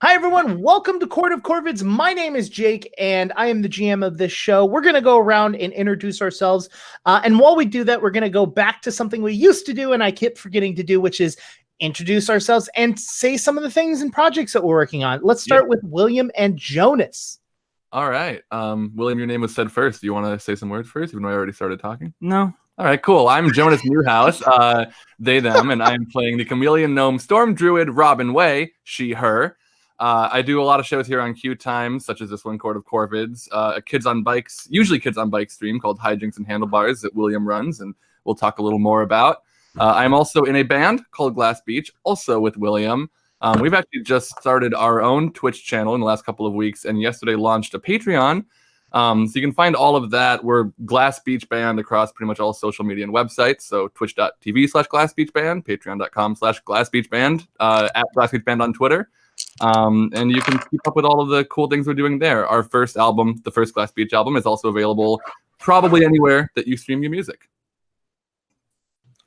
Hi, everyone. Welcome to Court of Corvids. My name is Jake, and I am the GM of this show. We're going to go around and introduce ourselves. And while we do that, we're going to go back to something we used to do, and I keep forgetting to do, which is introduce ourselves and say some of the things and projects that we're working on. Let's start with William and Jonas. All right. William, your name was said first. Do you want to say some words first, even though I already started talking? No. All right, cool. I'm Jonas Newhouse, they, them, and I'm playing the Chameleon Gnome Storm Druid Robin Way, she, her. I do a lot of shows here on QueueTimes, such as this one, Court of Corvids, a Kids on Bikes, usually Kids on Bikes stream called Hijinks and Handlebars that William runs, and we'll talk a little more about. I'm also in a band called Glass Beach, also with William. We've actually just started our own Twitch channel in the last couple of weeks, and yesterday launched a Patreon. So you can find all of that. We're Glass Beach Band across pretty much all social media and websites. So twitch.tv/glassbeachband, patreon.com/glassbeachband, at glassbeachband on Twitter. And you can keep up with all of the cool things we're doing there. Our first album, the first Glass Beach album, is also available probably anywhere that you stream your music.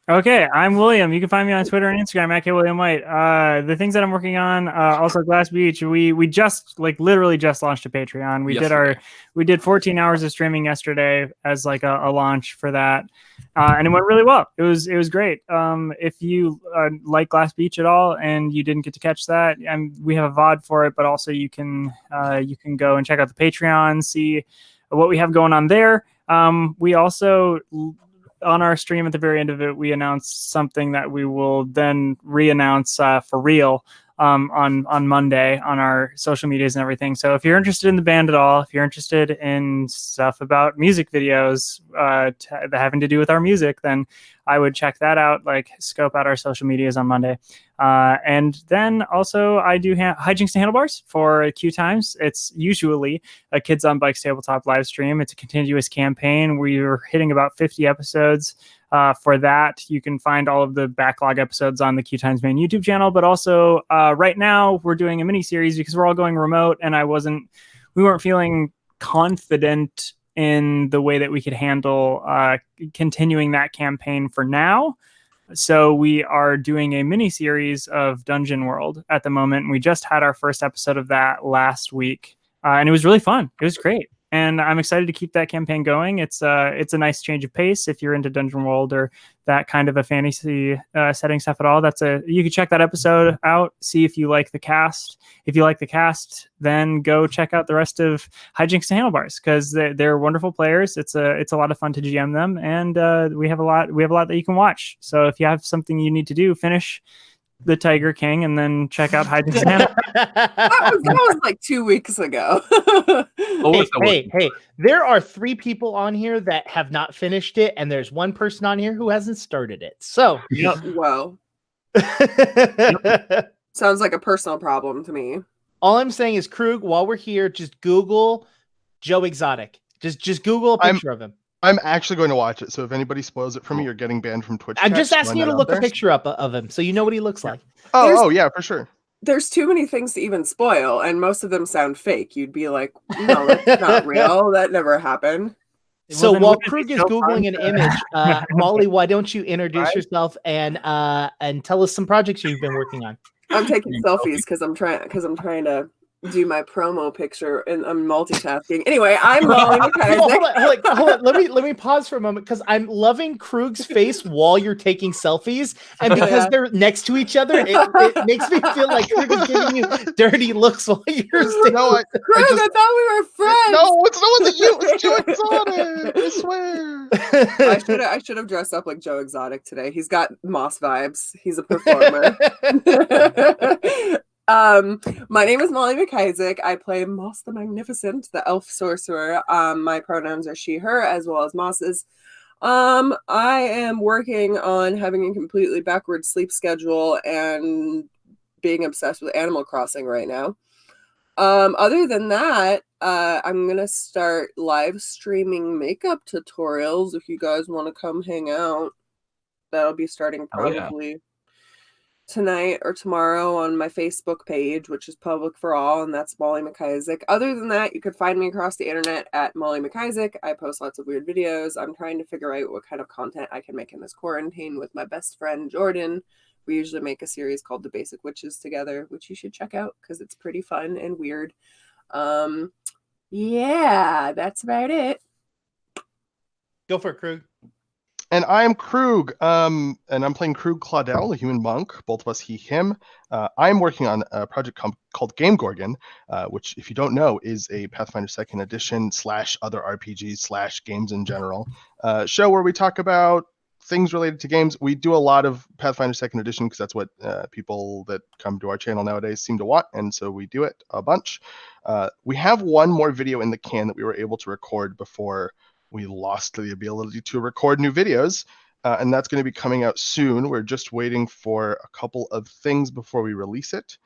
Okay, I'm William. You can find me on Twitter and Instagram at KWilliamWhite. The things that I'm working on, also Glass Beach. We just literally just launched a Patreon. We did 14 hours of streaming yesterday as like a launch for that, and it went really well. It was great. If you like Glass Beach at all and you didn't get to catch that, we have a VOD for it, but also you can go and check out the Patreon, see what we have going on there. We also, on our stream at the very end of it, we announced something that we will then re-announce for real on Monday on our social medias and everything. So if you're interested in the band at all, if you're interested in stuff about music videos having to do with our music, then I would check that out, scope out our social medias on Monday. And then also I do Hijinks and Handlebars for QueueTimes. It's usually a Kids on Bikes tabletop live stream. It's a continuous campaign. We're hitting about 50 episodes. For that, you can find all of the backlog episodes on the QueueTimes main YouTube channel. But also right now we're doing a mini series because we're all going remote, and we weren't feeling confident in the way that we could handle continuing that campaign for now. So we are doing a mini series of Dungeon World at the moment. And we just had our first episode of that last week, and it was really fun. It was great. And I'm excited to keep that campaign going. It's a nice change of pace if you're into Dungeon World or that kind of a fantasy setting stuff at all. You can check that episode out, see if you like the cast. If you like the cast, then go check out the rest of Hijinks and Handlebars because they're wonderful players. It's a lot of fun to GM them, and we have a lot that you can watch. So if you have something you need to do, finish the Tiger King and then check out Hijinks and Handlebars. that was like 2 weeks ago. Hey, there are 3 people on here that have not finished it, and there's 1 person on here who hasn't started it. So, Whoa. Sounds like a personal problem to me. All I'm saying is, Krug, while we're here, just Google Joe Exotic. Just Google a picture of him. I'm actually going to watch it, so if anybody spoils it for me, you're getting banned from Twitch. I'm just asking you to look a picture up of him so you know what he looks like. Oh, yeah, for sure. There's too many things to even spoil, and most of them sound fake. You'd be like, no, that's not real. That never happened. So while Krug is Googling an image, Molly, why don't you introduce yourself and tell us some projects you've been working on? I'm taking selfies because I'm trying to do my promo picture and I'm multitasking. Anyway, I'm Molly McIsaac. Hold on. Let me pause for a moment because I'm loving Krug's face while you're taking selfies, and because they're next to each other, it makes me feel like Krug is giving you dirty looks while you're standing. No, Krug, I thought we were friends. No, it's not you. It's Joe Exotic. I swear. I should have dressed up like Joe Exotic today. He's got Moss vibes. He's a performer. My name is Molly McIsaac. I play Moss the Magnificent, the elf sorcerer. My pronouns are she, her, as well as Moss's. I am working on having a completely backward sleep schedule and being obsessed with Animal Crossing right now. Other than that, I'm gonna start live streaming makeup tutorials if you guys want to come hang out. That'll be starting probably tonight or tomorrow on my Facebook page, which is public for all, and that's Molly McIsaac. Other than that, you could find me across the internet at Molly McIsaac. I post lots of weird videos. I'm trying to figure out what kind of content I can make in this quarantine with my best friend Jordan, We usually make a series called The Basic Witches together, which you should check out because it's pretty fun and weird. Yeah, that's about it. Go for it, Krug. And I'm Krug, and I'm playing Krug Claudel, the human monk, both of us he, him. I'm working on a project called Game Gorgon, which, if you don't know, is a Pathfinder 2nd edition / other RPGs / games in general show where we talk about things related to games. We do a lot of Pathfinder 2nd edition because that's what people that come to our channel nowadays seem to want, and so we do it a bunch. We have one more video in the can that we were able to record before we lost the ability to record new videos, and that's going to be coming out soon. We're just waiting for a couple of things before we release it,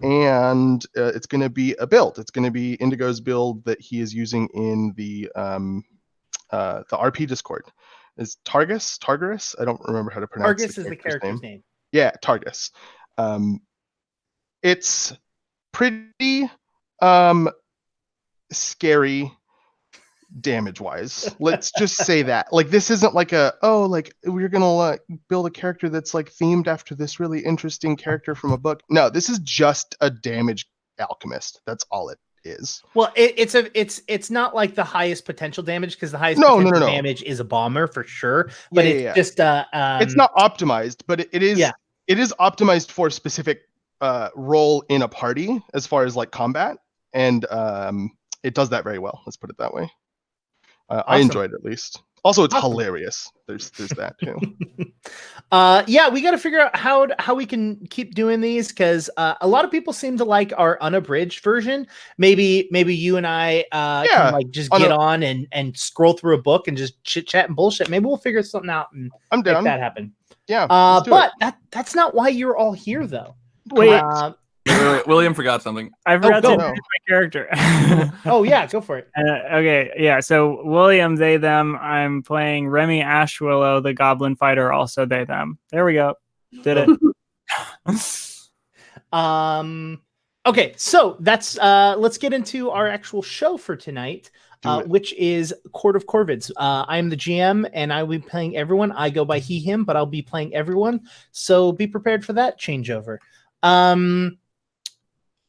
and it's going to be a build. It's going to be Indigo's build that he is using in the RP Discord. Is Targarus? I don't remember how to pronounce Targus is the character's name. Yeah, Targus. It's pretty scary damage-wise. Let's just say that. Like, this isn't like we're gonna build a character that's like themed after this really interesting character from a book. No, this is just a damage alchemist. That's all it is. Well, it's not like the highest potential damage, because the highest potential damage is a bomber for sure. But just it's not optimized, but it is. Yeah. It is optimized for a specific role in a party as far as like combat, and it does that very well. Let's put it that way. Awesome. I enjoyed it, at least. Also, it's hilarious. There's that too. Yeah, we got to figure out how we can keep doing these, because a lot of people seem to like our unabridged version. Maybe you and I can like just get on and scroll through a book and just chit chat and bullshit. Maybe we'll figure something out and I'm down. make that happen. Yeah, but that's not why you're all here, though. Wait. William forgot something. I forgot to introduce my character. Oh yeah, go for it. Okay, yeah. So William, they, them. I'm playing Remy Ashwillow, the Goblin Fighter. Also they, them. There we go. Did it. Okay, so that's let's get into our actual show for tonight, which is Court of Corvids. I am the GM, and I will be playing everyone. I go by he, him, but I'll be playing everyone. So be prepared for that changeover.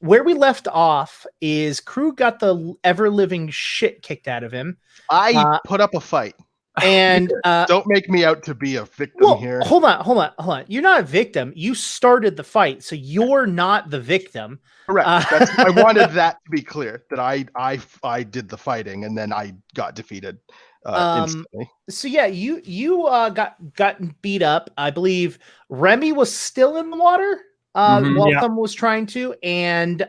Where we left off is Krug got the ever-living shit kicked out of him. I put up a fight. And don't make me out to be a victim here. Hold on. You're not a victim. You started the fight, so you're not the victim. Correct. I wanted that to be clear, that I did the fighting and then I got defeated instantly. So yeah, you got beat up. I believe Remy was still in the water. While someone was trying to, and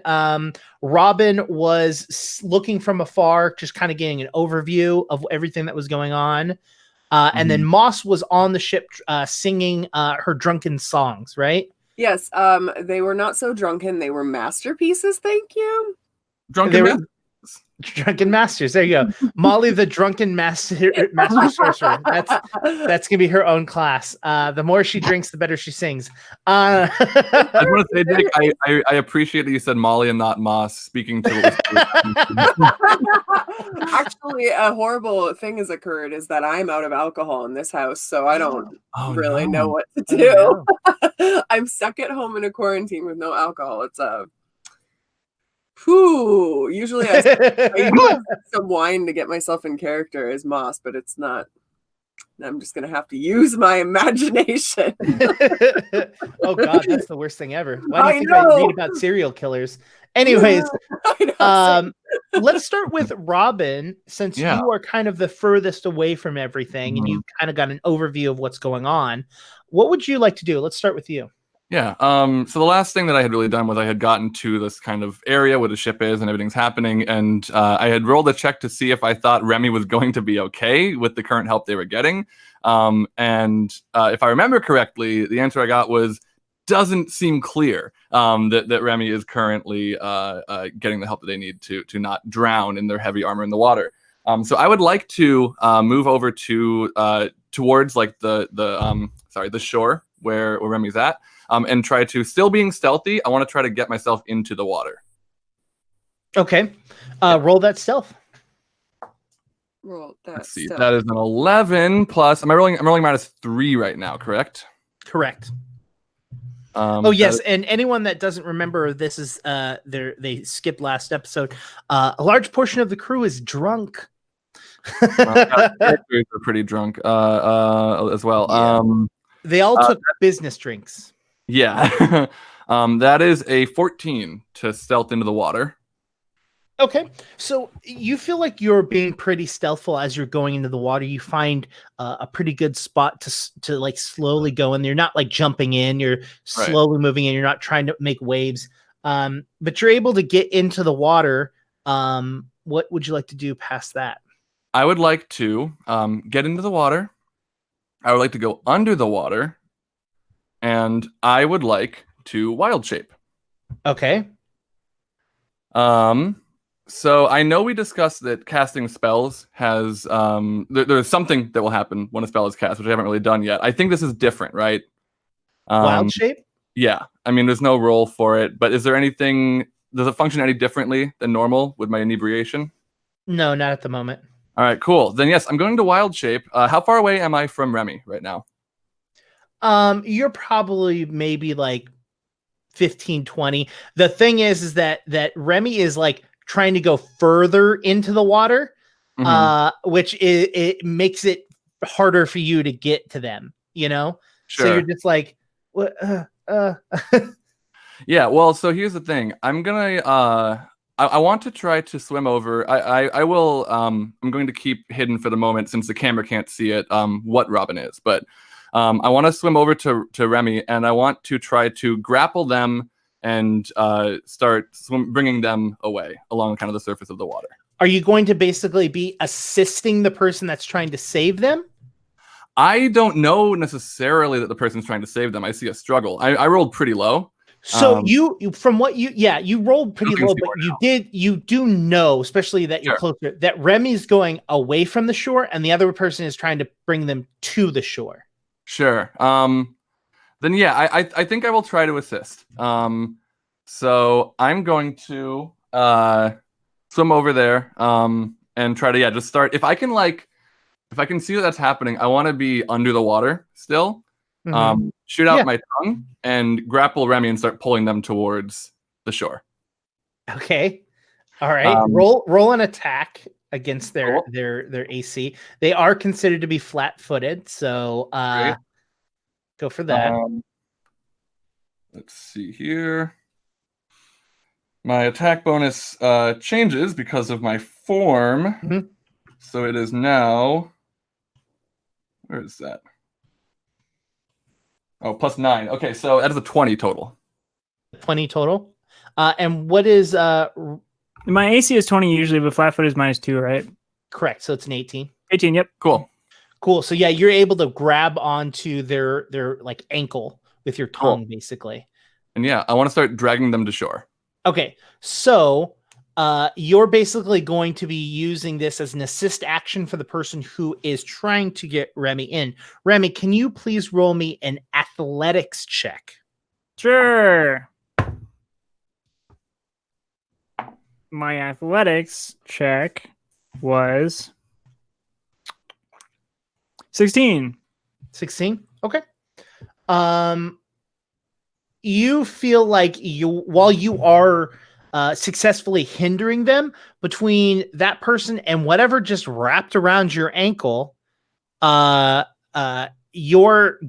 Robin was looking from afar, just kind of getting an overview of everything that was going on. And then Moss was on the ship singing her drunken songs, right? Yes, they were not so drunken. They were masterpieces, thank you. Drunken Masters. There you go. Molly, the Drunken Master Sorcerer. That's gonna be her own class. The more she drinks, the better she sings. I just want to say, Jake, I appreciate that you said Molly and not Moss. Speaking to Actually, a horrible thing has occurred is that I'm out of alcohol in this house, so I don't really know what to do. No. I'm stuck at home in a quarantine with no alcohol. It's usually I use some wine to get myself in character as Moss, but it's not. I'm just gonna have to use my imagination. Oh God, that's the worst thing ever. Why do you think I read about serial killers? Anyways, let's start with Robin, since you are kind of the furthest away from everything, and you kind of got an overview of what's going on. What would you like to do? Let's start with you. Yeah. So the last thing that I had really done was I had gotten to this kind of area where the ship is and everything's happening. And I had rolled a check to see if I thought Remy was going to be okay with the current help they were getting. And if I remember correctly, the answer I got was doesn't seem clear that Remy is currently getting the help that they need to not drown in their heavy armor in the water. So I would like to move over to towards like the shore where Remy's at. And try to, still being stealthy, I want to try to get myself into the water. Okay. Roll that stealth. Let's see. That is an 11 plus. I'm rolling -3 right now, correct? Correct. Oh yes, and anyone that doesn't remember, this is they skipped last episode. A large portion of the crew is drunk. Characters are pretty drunk as well. Yeah. They all took business drinks. Yeah. That is a 14 to stealth into the water. Okay, so you feel like you're being pretty stealthful as you're going into the water. You find a pretty good spot to like slowly go in. You're not like jumping in. You're slowly moving in. You're not trying to make waves. But you're able to get into the water. What would you like to do past that? I would like to get into the water. I would like to go under the water. And I would like to wild shape. Okay. So I know we discussed that casting spells has there's something that will happen when a spell is cast, which I haven't really done yet. I think this is different, right? Wild shape? Yeah. I mean, there's no roll for it, but is there anything? Does it function any differently than normal with my inebriation? No, not at the moment. All right, cool. Then yes, I'm going to wild shape. How far away am I from Remy right now? You're probably maybe like 15, 20. The thing is that Remy is like trying to go further into the water, which it makes it harder for you to get to them, you know? Sure. So you're just like, what? Yeah, well, so here's the thing. I'm gonna I want to try to swim over. I will I'm going to keep hidden for the moment since the camera can't see it what Robin is, but I want to swim over to Remy, and I want to try to grapple them and start bringing them away along kind of the surface of the water. Are you going to basically be assisting the person that's trying to save them? I don't know necessarily that the person's trying to save them. I see a struggle. I rolled pretty low. So you from what you rolled pretty low, but you do know, especially that you're closer, that Remy's going away from the shore and the other person is trying to bring them to the shore. Sure. Then yeah, I think I will try to assist. So I'm going to swim over there and try to just start. If I can see that's happening, I want to be under the water still. Shoot out my tongue and grapple Remy and start pulling them towards the shore. Okay. All right. Roll an attack against their AC. They are considered to be flat-footed, so go for that. Let's see here. My attack bonus changes because of my form. So it is now, where is that? Oh, +9. Okay, so that is a 20 total. 20 total. And what is my AC is 20 usually, but flat foot is -2, right? Correct. So it's an 18. 18, yep. Cool. So yeah, you're able to grab onto their like ankle with your tongue, basically. And yeah, I want to start dragging them to shore. Okay, so you're basically going to be using this as an assist action for the person who is trying to get Remy in. Remy, can you please roll me an athletics check? Sure. My athletics check was 16. 16? Okay. You feel like while you are successfully hindering them, between that person and whatever just wrapped around your ankle, you're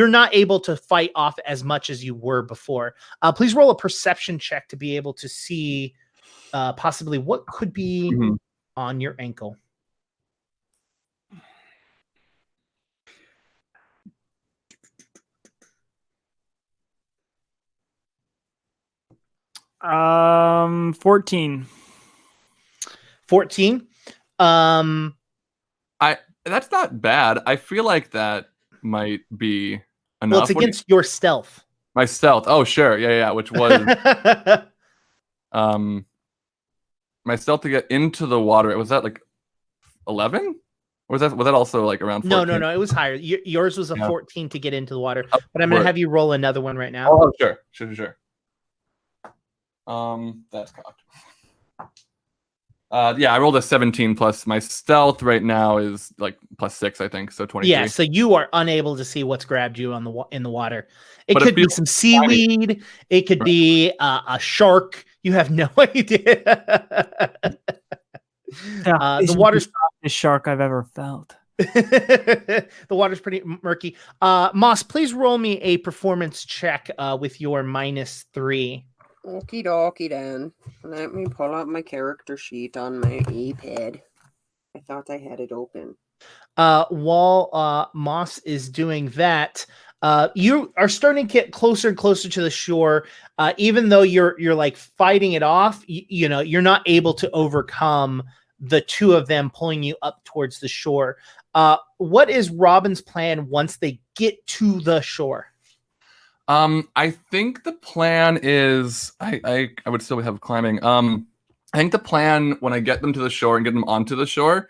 not able to fight off as much as you were before. Please roll a perception check to be able to see possibly what could be on your ankle. 14. 14. That's not bad. I feel like that might be enough. Well, it's against your stealth. My stealth. Oh, sure. Yeah. Which was my stealth to get into the water. Was that like 11? Or was that also like around 14? No. It was higher. Yours was a 14 to get into the water. But I'm going to have you roll another one right now. Oh, sure. That's cocked. Yeah, I rolled a 17 plus my stealth right now is like +6, I think, so 23. Yeah, so you are unable to see what's grabbed you on in the water. It But it could be feels some seaweed. It could be a shark. You have no idea. The water's the softest shark I've ever felt. the water's pretty murky. Moss, please roll me a performance check with your -3. Okie dokie then. Let me pull up my character sheet on my iPad. I thought I had it open. While Moss is doing that, you are starting to get closer and closer to the shore. Even though you're like fighting it off, you know, you're not able to overcome the two of them pulling you up towards the shore. What is Robin's plan once they get to the shore? I think the plan is I would still have climbing. I think the plan when I get them to the shore and get them onto the shore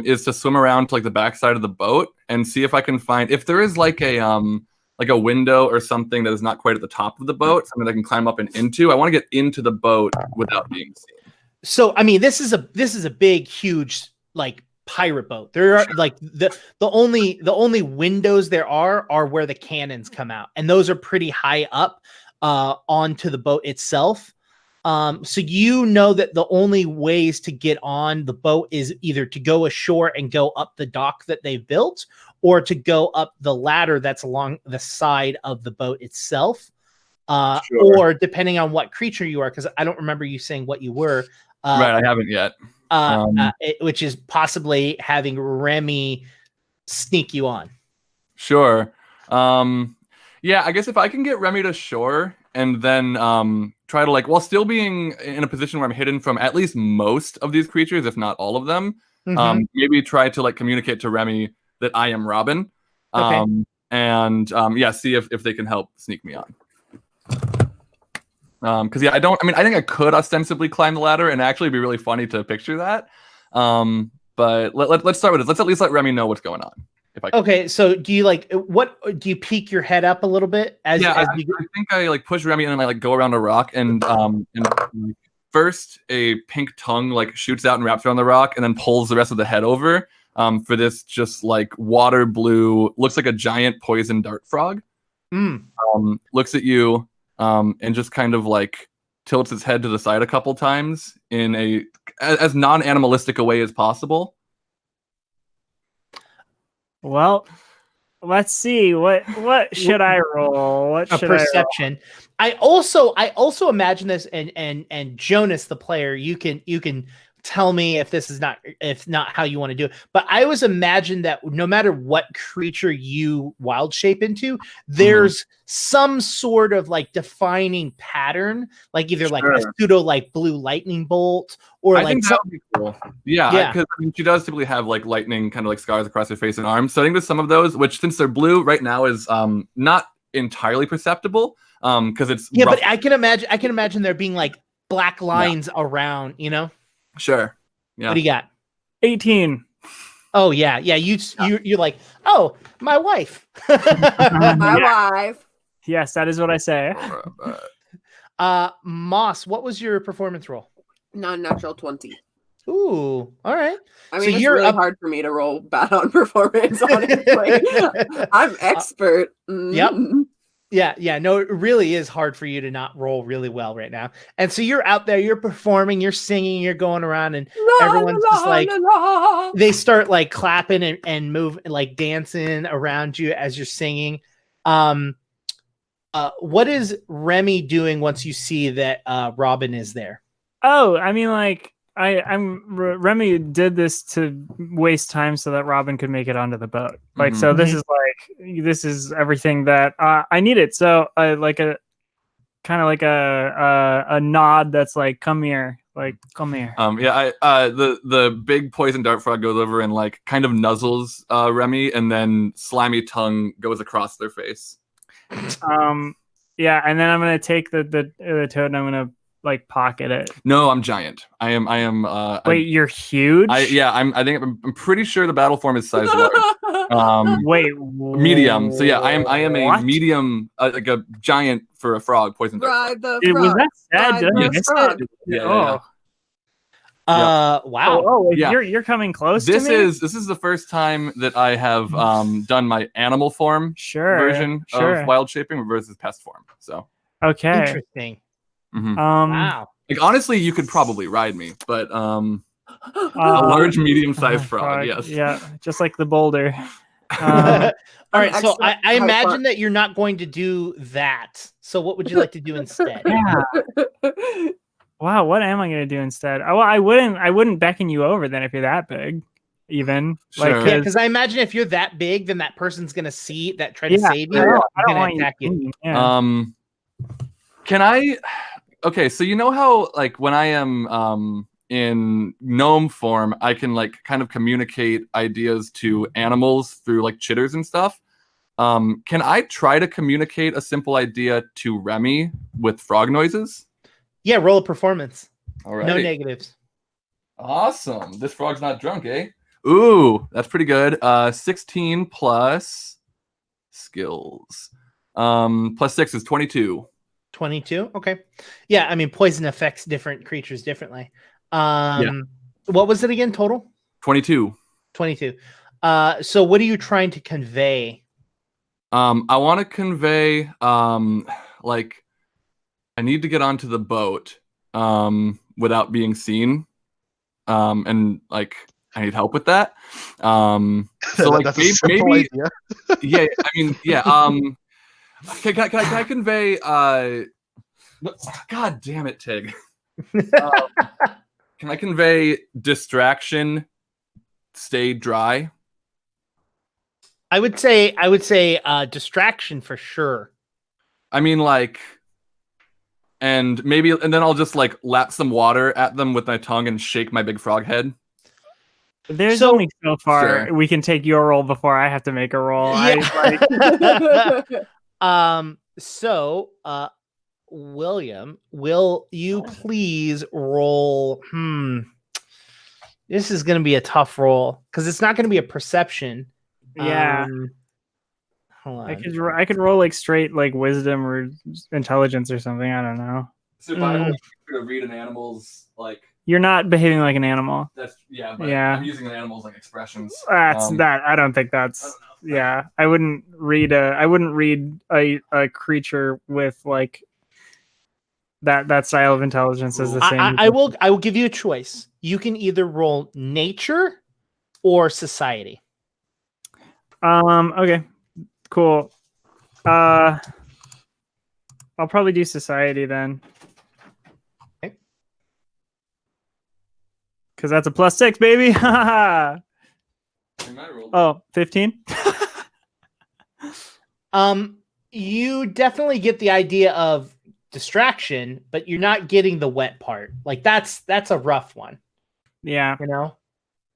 is to swim around to like the backside of the boat and see if I can find if there is like a window or something that is not quite at the top of the boat, something that I can climb up and into. I want to get into the boat without being seen. So I mean, this is a big, huge like pirate boat. There are like the only windows there are where the cannons come out, and those are pretty high up onto the boat itself. So you know that the only ways to get on the boat is either to go ashore and go up the dock that they've built, or to go up the ladder that's along the side of the boat itself. Or depending on what creature you are, because I don't remember you saying what you were. Right, I haven't yet. Which is possibly having Remy sneak you on. Sure. Yeah, I guess if I can get Remy to shore and then try to like, while still being in a position where I'm hidden from at least most of these creatures, if not all of them, maybe try to like communicate to Remy that I am Robin. Okay. And yeah, see if they can help sneak me on. Because yeah, I think I could ostensibly climb the ladder and actually be really funny to picture that. But let's start with this. Let's at least let Remy know what's going on. If I can. Okay, so do you peek your head up a little bit I think I like push Remy and then I like go around a rock and first a pink tongue like shoots out and wraps around the rock and then pulls the rest of the head over for this just like water blue, looks like a giant poison dart frog. Looks at you and just kind of like tilts its head to the side a couple times in a as non-animalistic a way as possible. Well, let's see. What should I roll? What should perception? I also imagine this, and Jonas, the player, you can tell me if this is not how you want to do it. But I always imagine that no matter what creature you wild shape into, there's some sort of like defining pattern, like either like a pseudo like blue lightning bolt or I like think that would be cool. Yeah, because she does typically have like lightning kind of like scars across her face and arms. So I think with some of those, which since they're blue right now is not entirely perceptible because it's rough. But I can imagine there being like black lines around, you know. Sure. Yeah. What do you got? 18. Oh yeah. You're like, oh, my wife. My wife. Yes, that is what I say. Moss, what was your performance roll? Non-natural 20. Ooh, all right. I mean, it's really hard for me to roll bad on performance, honestly. I'm expert. Yep. Yeah, no, it really is hard for you to not roll really well right now. And so you're out there, you're performing, you're singing, you're going around, and everyone's just like, they start like clapping and move, like dancing around you as you're singing. What is Remy doing once you see that Robin is there? Oh, I mean, like, Remy did this to waste time so that Robin could make it onto the boat. Like, so this is everything that I needed. So like a kind of like a nod that's like, come here, like, come here. The big poison dart frog goes over and like kind of nuzzles Remy, and then slimy tongue goes across their face. Yeah, and then I'm gonna take the toad and I'm gonna like pocket it. No, I'm giant. I am. Wait, you're huge? I'm pretty sure the battle form is size large. Wait, medium. So yeah, I am a medium, like a giant for a frog. Poison dart. Ride the frog. Was that sad? Did I miss it? Yeah. Wow. Oh, Yeah. you're coming close This to me? is the first time that I have done my animal form version of wild shaping versus pest form. So okay. Interesting. Wow. like honestly, you could probably ride me, but a large, medium-sized frog. Yes. Yeah, just like the boulder. All right, so excellent I height imagine front. that you're not going to do that. So what would you like to do instead? Yeah. Wow, what am I gonna do instead? Oh, well, I wouldn't beckon you over then if you're that big, even. Sure. Yeah, because I imagine if you're that big, then that person's gonna see that try to Yeah, save you. I don't Gonna want attack you. you. Yeah. Can I? Okay, so you know how like when I am in gnome form, I can like kind of communicate ideas to animals through like chitters and stuff. Can I try to communicate a simple idea to Remy with frog noises? Yeah, roll a performance. All right. No negatives. Awesome. This frog's not drunk, eh? Ooh, that's pretty good. 16 plus skills. Plus 6 is 22. 22. Okay. Yeah, I mean poison affects different creatures differently. What was it again total? 22. 22. So what are you trying to convey? I want to convey like I need to get onto the boat without being seen. And like I need help with that. So like that's maybe, a simple idea. yeah, I mean, yeah. Can I convey God damn it, Tig. Can I convey distraction, stay dry? I would say distraction for sure. I mean, like, and then I'll just like lap some water at them with my tongue and shake my big frog head. There's only so far we can take your roll before I have to make a roll. Yeah. William, will you please roll? This is going to be a tough roll because it's not going to be a perception. Yeah. Hold on. I could roll like straight like wisdom or intelligence or something. I don't know. Survival to read an animal's like. You're not behaving like an animal. But I'm using an animal's like expressions. That's that. I don't think that's. Yeah, I wouldn't read a creature with like that style of intelligence as the same. I will give you a choice. You can either roll nature or society. Okay. Cool. I'll probably do society then. Okay. Because that's a +6, baby. Oh, 15? You definitely get the idea of distraction, but you're not getting the wet part. Like that's a rough one. Yeah. You know?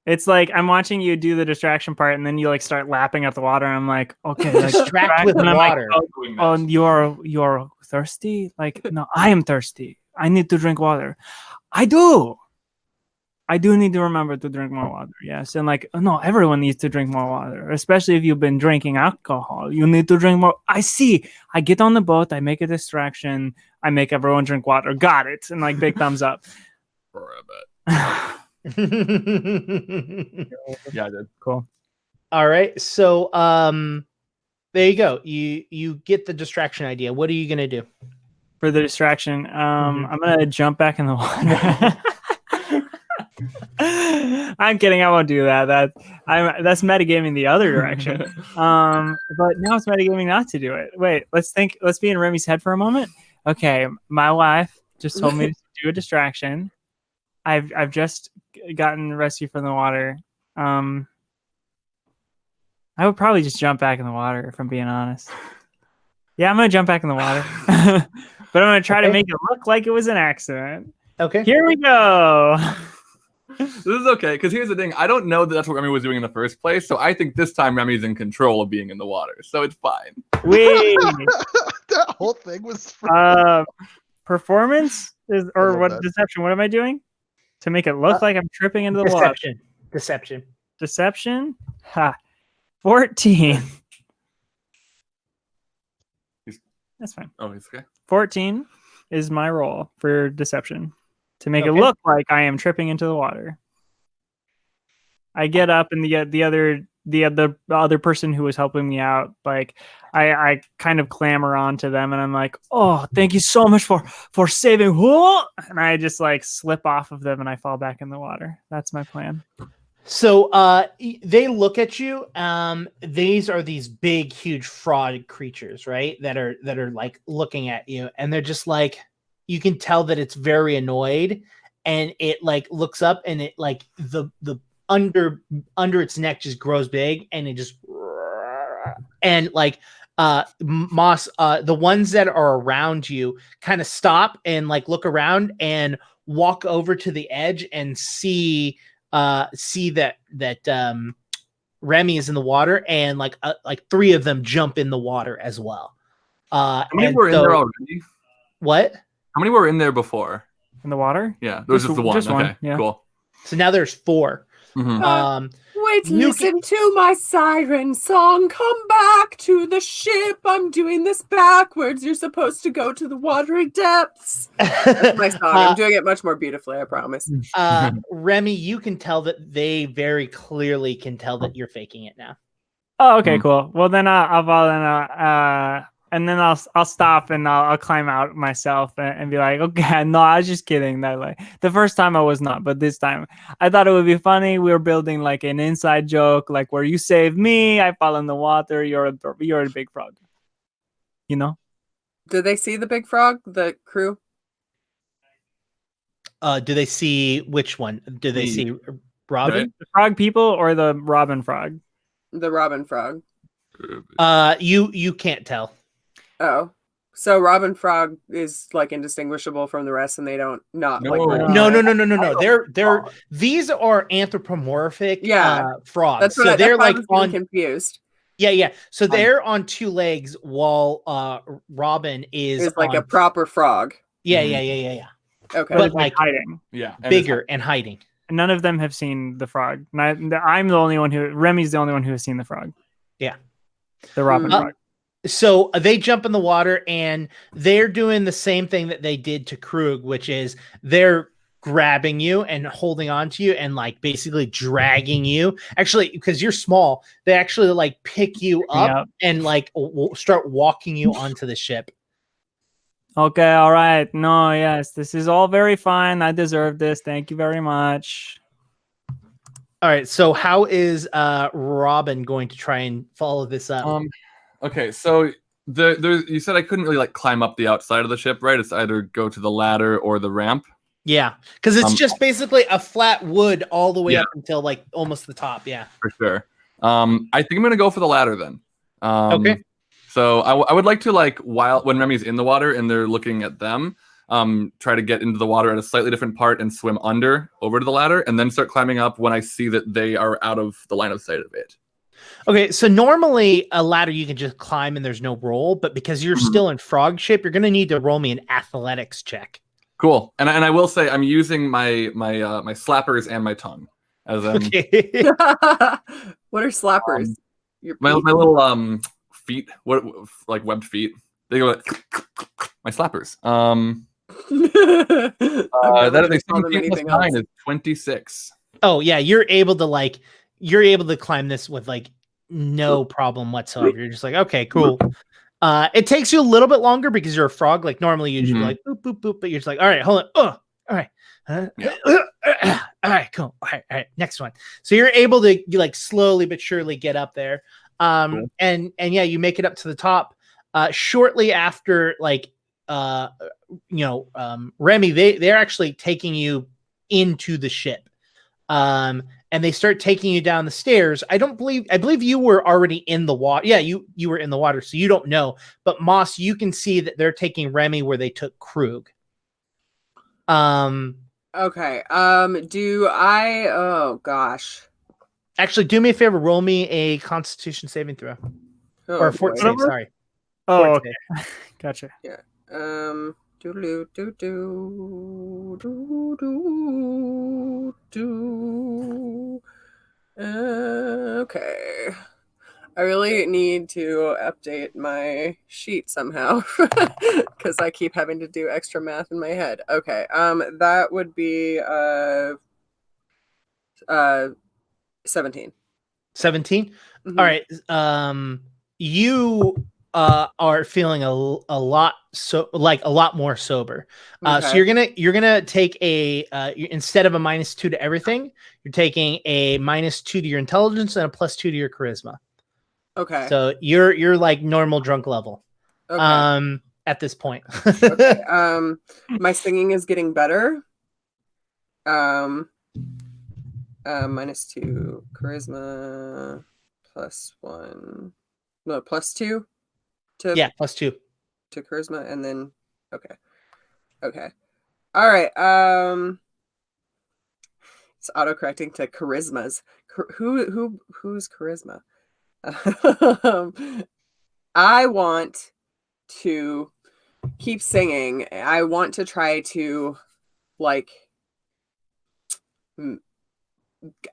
It's like I'm watching you do the distraction part, and then you like start lapping at the water. And I'm like, okay, like, distract with water. Like, oh, you're thirsty? Like, no, I am thirsty. I need to drink water. I do need to remember to drink more water. Yes, and like, no, everyone needs to drink more water, especially if you've been drinking alcohol. You need to drink more. I see. I get on the boat. I make a distraction. I make everyone drink water. Got it. And like, big thumbs up. For a bit. Yeah, I did. Cool. All right. So there you go. You get the distraction idea. What are you gonna do? For the distraction, I'm gonna jump back in the water. I'm kidding. I won't do that. That's metagaming the other direction. But now it's metagaming not to do it. Wait, let's be in Remy's head for a moment. Okay, my wife just told me to do a distraction. I've just gotten rescue from the water. I would probably just jump back in the water if I'm being honest. Yeah, I'm gonna jump back in the water. But I'm gonna try to make it look like it was an accident. Okay. Here we go. This is okay, because here's the thing. I don't know that that's what Remy was doing in the first place, so I think this time Remy's in control of being in the water, so it's fine. Wait. That whole thing was performance is or what? That. Deception. What am I doing to make it look like I'm tripping into the water? Deception. Ha. 14. That's fine. Oh, it's okay. 14 is my roll for deception. to make it Okay. look like I am tripping into the water. I get up, and the other person who was helping me out, like I kind of clamber onto them, and I'm like, "Oh, thank you so much for saving!" Whoa! And I just like slip off of them, and I fall back in the water. That's my plan. So they look at you. These are these big, huge frog creatures, right? That are like looking at you, and they're just like, you can tell that it's very annoyed, and it like looks up, and it like the under its neck just grows big, and it just and like Moss, the ones that are around you kind of stop and like look around and walk over to the edge and see that Remy is in the water, and like 3 of them jump in the water as well. How many were in there already? What? How many were in there before? In the water? Yeah, there was just the one. Okay, yeah. Cool. So now there's 4. Wait, listen to my siren song. Come back to the ship. I'm doing this backwards. You're supposed to go to the watery depths. That's my song. I'm doing it much more beautifully, I promise. Remy, you can tell that they very clearly can tell that you're faking it now. Oh, okay, cool. Well, then I'll fall in, and then I'll stop, and I'll climb out myself and be like, okay, no, I was just kidding. That like the first time I was not, but this time I thought it would be funny. We were building like an inside joke, like where you save me, I fall in the water, you're a big frog. You know? Did they see the big frog? The crew? Do they see which one? Do they see Robin? The frog people or the Robin frog? The Robin frog. You can't tell. Oh, so Robin Frog is like indistinguishable from the rest, and they don't No. They're these are anthropomorphic frogs. That's what they're like on confused. Yeah. So they're on 2 legs, while Robin is like a proper frog. Yeah. Okay, but like hiding. Yeah, bigger and hiding. None of them have seen the frog. I'm the only one Remy's the only one who has seen the frog. Yeah, the Robin frog. So they jump in the water, and they're doing the same thing that they did to Krug, which is they're grabbing you and holding on to you and like basically dragging you. Actually, because you're small, they actually like pick you up and like start walking you onto the ship. Okay, all right. No, yes, this is all very fine. I deserve this. Thank you very much. All right. So how is Robin going to try and follow this up? Okay, so you said I couldn't really like climb up the outside of the ship, right? It's either go to the ladder or the ramp. Yeah, because it's just basically a flat wood all the way up until like almost the top. Yeah, for sure. I think I'm gonna go for the ladder then. Okay. So I would like to like when Remy's in the water and they're looking at them, try to get into the water at a slightly different part and swim over to the ladder, and then start climbing up when I see that they are out of the line of sight of it. Okay, so normally a ladder you can just climb and there's no roll, but because you're still in frog shape, you're going to need to roll me an athletics check. Cool. And I will say I'm using my slappers and my tongue as okay. What are slappers? My little feet, what like webbed feet. They go like, my slappers. That is 17 plus 9 is 26. Oh yeah, you're able to climb this with like no problem whatsoever. You're just like, okay, cool. It takes you a little bit longer because you're a frog. Like normally you just be like boop boop boop, but you're just like, all right, hold on. All right. All right, cool. All right, next one. So you're able to like slowly but surely get up there. Cool. And yeah, you make it up to the top. Shortly after, like Remy, they're actually taking you into the ship. And they start taking you down the stairs. I believe you were already in the water. Yeah, you were in the water, so you don't know. But Moss, you can see that they're taking Remy where they took Krug. Okay. Oh gosh. Actually, do me a favor. Roll me a Constitution saving throw. Or a fort save, sorry. Oh, okay. Gotcha. Yeah. Okay. I really need to update my sheet somehow because I keep having to do extra math in my head. Okay, that would be 17. 17. Mhm. All right. You are feeling a lot a lot more sober. So Okay. you're gonna take a instead of a -2 to everything, you're taking a -2 to your intelligence and a +2 to your charisma. Okay. So you're like normal drunk level. Okay. At this point. Okay. My singing is getting better. -2 charisma, +1. No, +2 to Yeah, +2 to charisma, and then okay. All right. It's autocorrecting to charismas. Who's charisma? I want to keep singing. I want to try to like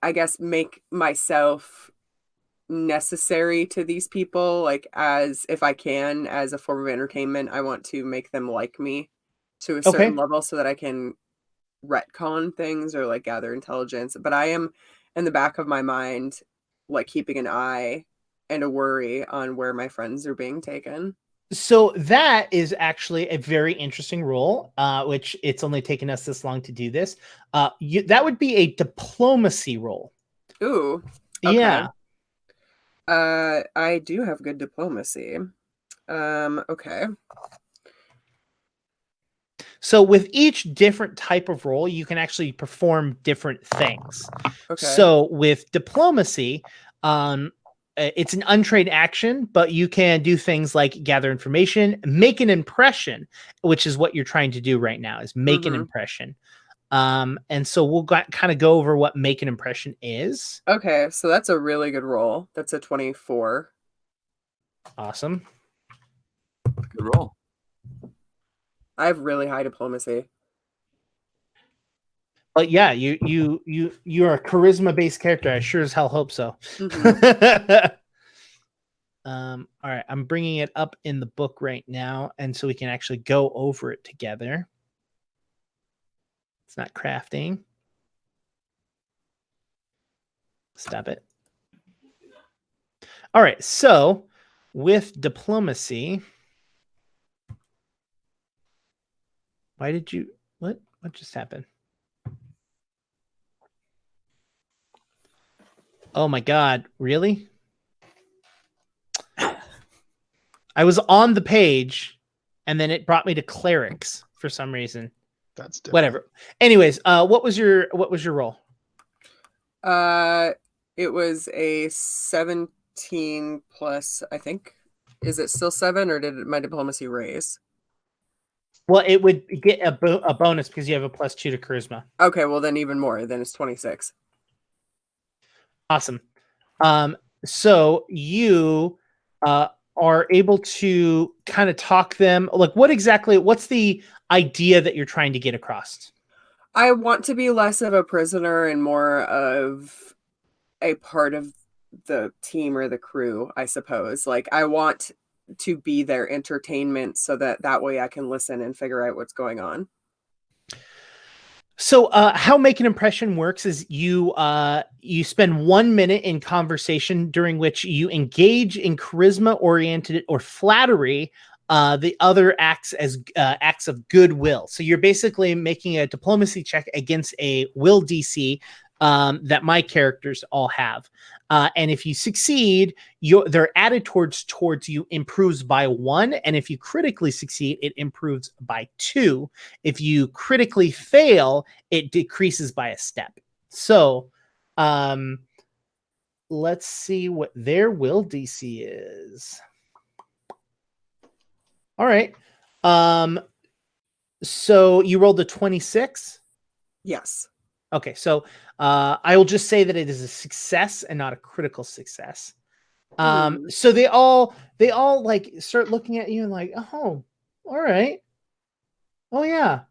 I guess make myself necessary to these people, like as if I can, as a form of entertainment. I want to make them like me to a certain level so that I can retcon things or like gather intelligence. But I am in the back of my mind like keeping an eye and a worry on where my friends are being taken. So that is actually a very interesting role, which it's only taken us this long to do this. That would be a diplomacy role. Ooh. Okay. Yeah. I do have good diplomacy. Okay. So with each different type of role, you can actually perform different things. Okay. So with diplomacy, it's an untrained action, but you can do things like gather information, make an impression, which is what you're trying to do right now, is make an impression. And so we'll kind of go over what make an impression is. Okay, so that's a really good roll. That's a 24. Awesome. Good roll. I have really high diplomacy. But yeah, you're a charisma based character. I sure as hell hope so. All right, I'm bringing it up in the book right now, and so we can actually go over it together. It's not crafting. Stop it. All right, so with diplomacy, why did you what just happened? Oh my god, really? I was on the page and then it brought me to clerics for some reason. That's different. Whatever. Anyways, what was your roll? It was a 17 plus, I think. Is it still 7 or did my diplomacy raise? Well, it would get a bonus because you have a +2 to charisma. Okay, well then even more. Then it's 26. Awesome. So you are able to kind of talk them. Like, what's the idea that you're trying to get across? I want to be less of a prisoner and more of a part of the team or the crew, I suppose. Like, I want to be their entertainment so that way I can listen and figure out what's going on. So how make an impression works is you spend 1 minute in conversation during which you engage in charisma oriented or flattery. The other acts as acts of goodwill. So you're basically making a diplomacy check against a will DC that my characters all have. And if you succeed, their added towards you improves by 1. And if you critically succeed, it improves by 2. If you critically fail, it decreases by a step. So let's see what their will DC is. All right. So you rolled a 26? Yes. Okay, so I will just say that it is a success and not a critical success. So they all like start looking at you and like, oh, all right. Oh yeah.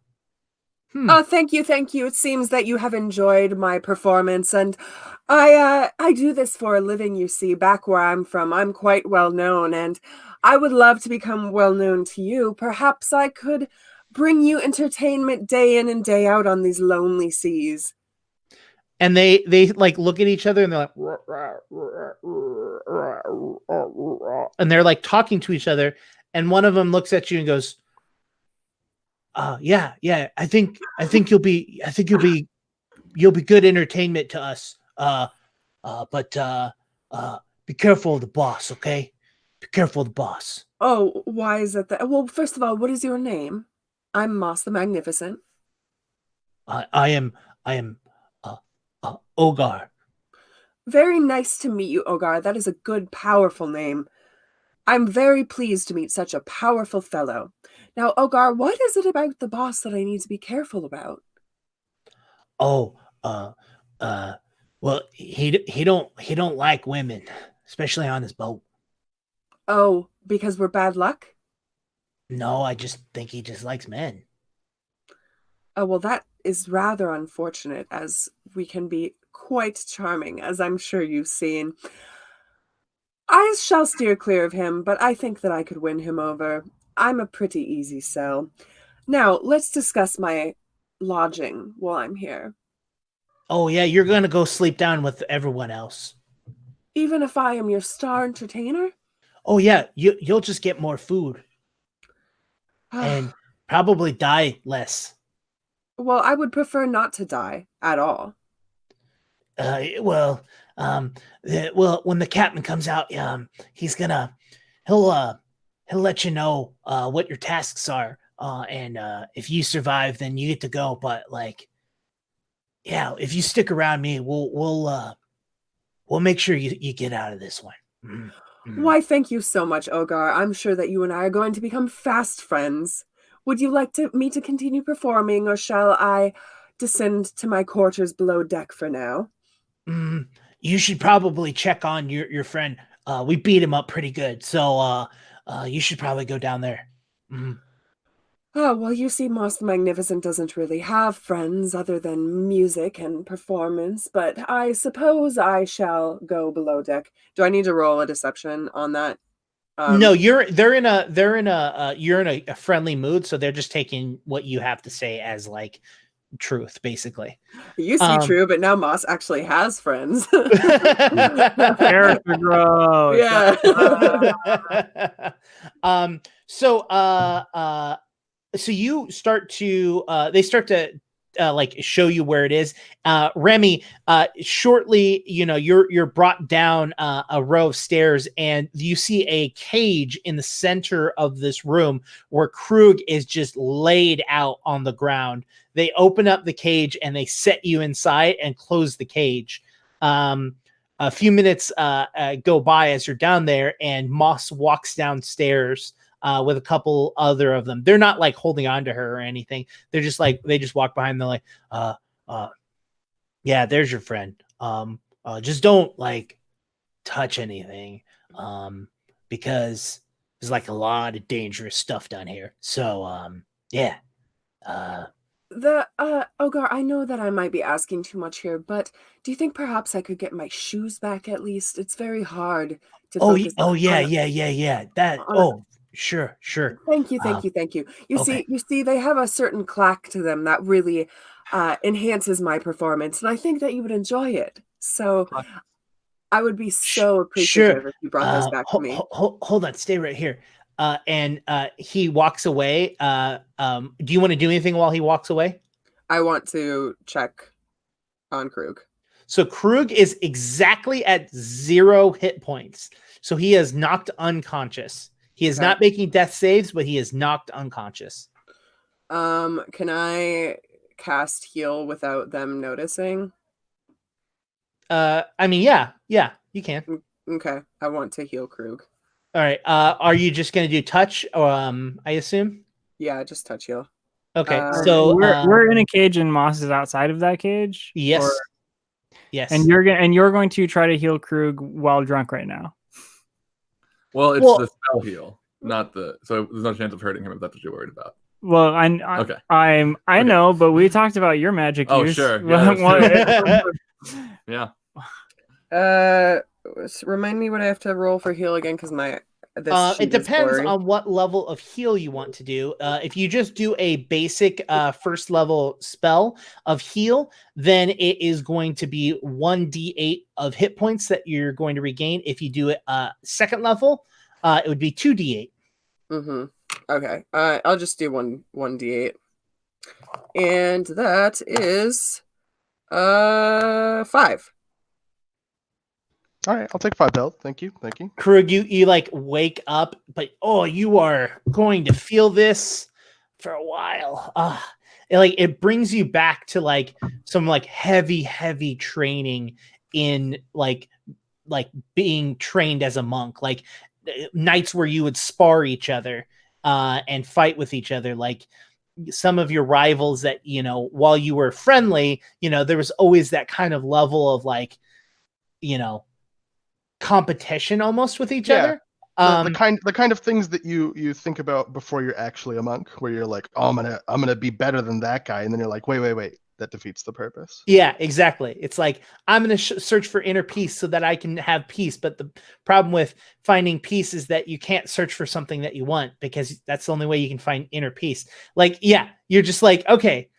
Oh, thank you, thank you. It seems that you have enjoyed my performance, and I do this for a living, you see. Back where I'm from, I'm quite well known, and I would love to become well known to you. Perhaps I could bring you entertainment day in and day out on these lonely seas. And they like look at each other and they're like, and they're like talking to each other. And one of them looks at you and goes, yeah, I think you'll be good entertainment to us. But be careful of the boss, okay? Be careful of the boss. Oh, why is that? Well, first of all, what is your name? I'm Moss the Magnificent. I am Ogar. Very nice to meet you, Ogar. That is a good, powerful name. I'm very pleased to meet such a powerful fellow. Now, Ogar, what is it about the boss that I need to be careful about? Oh, well, he don't like women, especially on his boat. Oh, because we're bad luck? No, I just think he just likes men. Oh, well, that is rather unfortunate, as we can be quite charming, as I'm sure you've seen. I shall steer clear of him, but I think that I could win him over. I'm a pretty easy sell. Now, let's discuss my lodging while I'm here. Oh, yeah, you're going to go sleep down with everyone else. Even if I am your star entertainer? Oh, yeah, you'll just get more food. And probably die less. Well, I would prefer not to die at all. Well, when the captain comes out, he'll let you know what your tasks are, and if you survive, then you get to go. But yeah, if you stick around me, we'll make sure you get out of this one. Mm-hmm. Why, thank you so much, Ogar. I'm sure that you and I are going to become fast friends. Would you like me to continue performing, or shall I descend to my quarters below deck for now? You should probably check on your friend. We beat him up pretty good, so you should probably go down there. Mm-hmm. Oh, well, you see, Moss the Magnificent doesn't really have friends other than music and performance, but I suppose I shall go below deck. Do I need to roll a deception on that? No, you're in a friendly mood, so they're just taking what you have to say as like truth, basically. It used to be true, but now Moss actually has friends. Character growth. Yeah. So you start to they start to like show you where it is. Remy, shortly, you're brought down a row of stairs, and you see a cage in the center of this room where Krug is just laid out on the ground. They open up the cage and they set you inside and close the cage. A few minutes go by as you're down there, and Moss walks downstairs with a couple other of them. They're not like holding on to her or anything. They're just like, they just walk behind. They're like, yeah, there's your friend. Just don't like touch anything. Because there's like a lot of dangerous stuff down here. So, yeah. Ogar, I know that I might be asking too much here, but do you think perhaps I could get my shoes back at least? It's very hard to focus. Yeah. Sure. Thank you. You see, they have a certain clack to them that really enhances my performance, and I think that you would enjoy it. So I would be so appreciative if you brought those back to me. Hold on, stay right here. And he walks away. Do you want to do anything while he walks away? I want to check on Krug. So Krug is exactly at 0 hit points. So he is knocked unconscious. He is not making death saves, but he is knocked unconscious. Can I cast heal without them noticing? I mean, yeah, you can. Okay, I want to heal Krug. All right. Are you just going to do touch? I assume. Yeah, just touch heal. Okay, so we're in a cage, and Moss is outside of that cage. Yes. Yes. And you're going to try to heal Krug while drunk right now. Well, it's the spell heal, not the. So there's no chance of hurting him if that's what you're worried about. Well, I Okay. know, but we talked about your magic Oh, use. sure. Yeah, Yeah. Remind me what I have to roll for heal again, because It depends on what level of heal you want to do. If you just do a basic first level spell of heal, then it is going to be 1d8 of hit points that you're going to regain. If you do it second level, it would be 2d8. Mm-hmm. Okay. I'll just do 1d8. And that is 5. All right, I'll take 5 health. Thank you. Krug, you like wake up, but you are going to feel this for a while. It brings you back to like some like heavy training in like being trained as a monk, like nights where you would spar each other and fight with each other, like some of your rivals that, while you were friendly, there was always that kind of level of like, competition almost with each other. The kind of things that you think about before you're actually a monk, where you're like, oh, I'm gonna be better than that guy, and then you're like, wait, that defeats the purpose. Yeah, exactly. It's like, I'm going to search for inner peace so that I can have peace. But the problem with finding peace is that you can't search for something that you want, because that's the only way you can find inner peace. Like, yeah, you're just like, okay,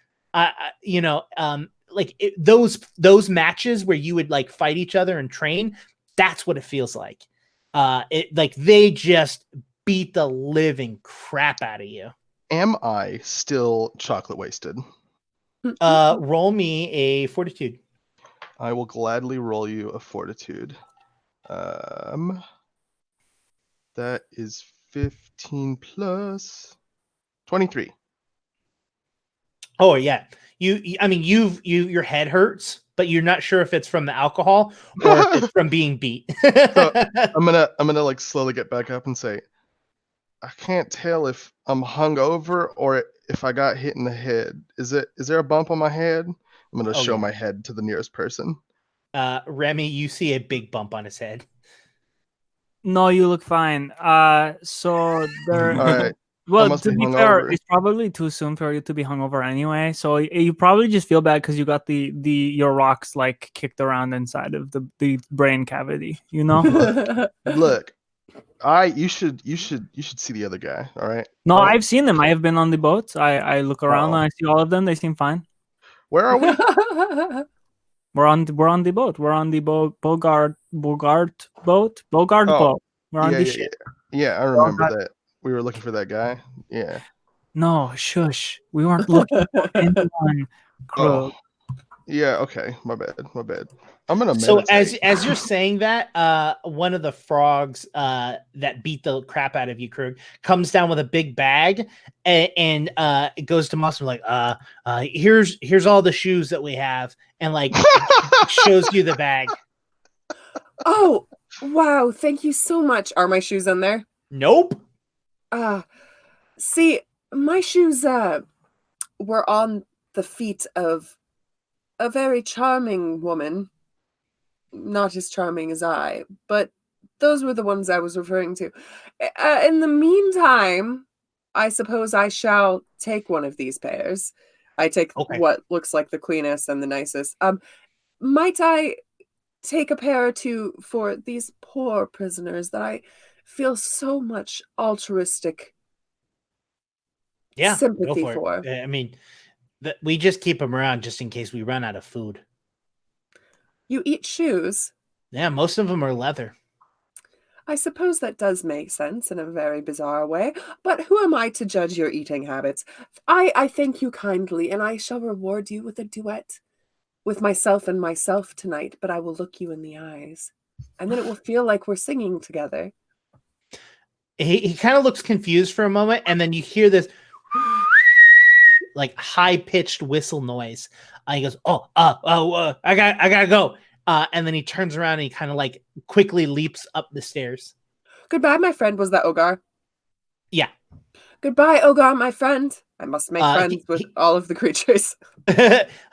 those matches where you would like fight each other and train, that's what it feels like. They just beat the living crap out of you. Am I still chocolate wasted? Roll me a fortitude. I will gladly roll you a fortitude. That is 15 plus 23. Oh yeah. Your head hurts, but you're not sure if it's from the alcohol or if it's from being beat. So I'm gonna like slowly get back up and say, I can't tell if I'm hungover or if I got hit in the head. Is there a bump on my head? I'm gonna show my head to the nearest person. Remy, you see a big bump on his head. No, you look fine. So there. All right. Well, to be fair, it's probably too soon for you to be hungover anyway. So you probably just feel bad because you got your rocks like kicked around inside of the brain cavity. Look, you should see the other guy. All right. No, I've seen them. I have been on the boat. I look around and I see all of them. They seem fine. Where are we? We're on the boat. We're on the Bogart boat. Bogart boat. We're on the ship. Yeah, I remember that. We were looking for that guy. Yeah. No, shush. We weren't looking for anyone. Oh. Yeah. Okay. My bad. I'm gonna meditate. So as you're saying that, one of the frogs that beat the crap out of you, Krug, comes down with a big bag and it goes to Moss and like, here's all the shoes that we have, and like shows you the bag. Oh wow! Thank you so much. Are my shoes in there? Nope. See, my shoes were on the feet of a very charming woman. Not as charming as I, but those were the ones I was referring to. In the meantime, I suppose I shall take one of these pairs. I take what looks like the cleanest and the nicest. Might I take a pair or two for these poor prisoners that I feel so much altruistic sympathy for? I mean, we just keep them around just in case we run out of food. You eat shoes? Yeah, most of them are leather. I suppose that does make sense in a very bizarre way, but who am I to judge your eating habits? I thank you kindly, and I shall reward you with a duet with myself and myself tonight, but I will look you in the eyes, and then it will feel like we're singing together. He kind of looks confused for a moment, and then you hear this like high-pitched whistle noise. He goes, I gotta go. And then he turns around and he kind of like quickly leaps up the stairs. Goodbye, my friend. Was that Ogar? Yeah. Goodbye, Ogar, my friend. I must make friends with all of the creatures.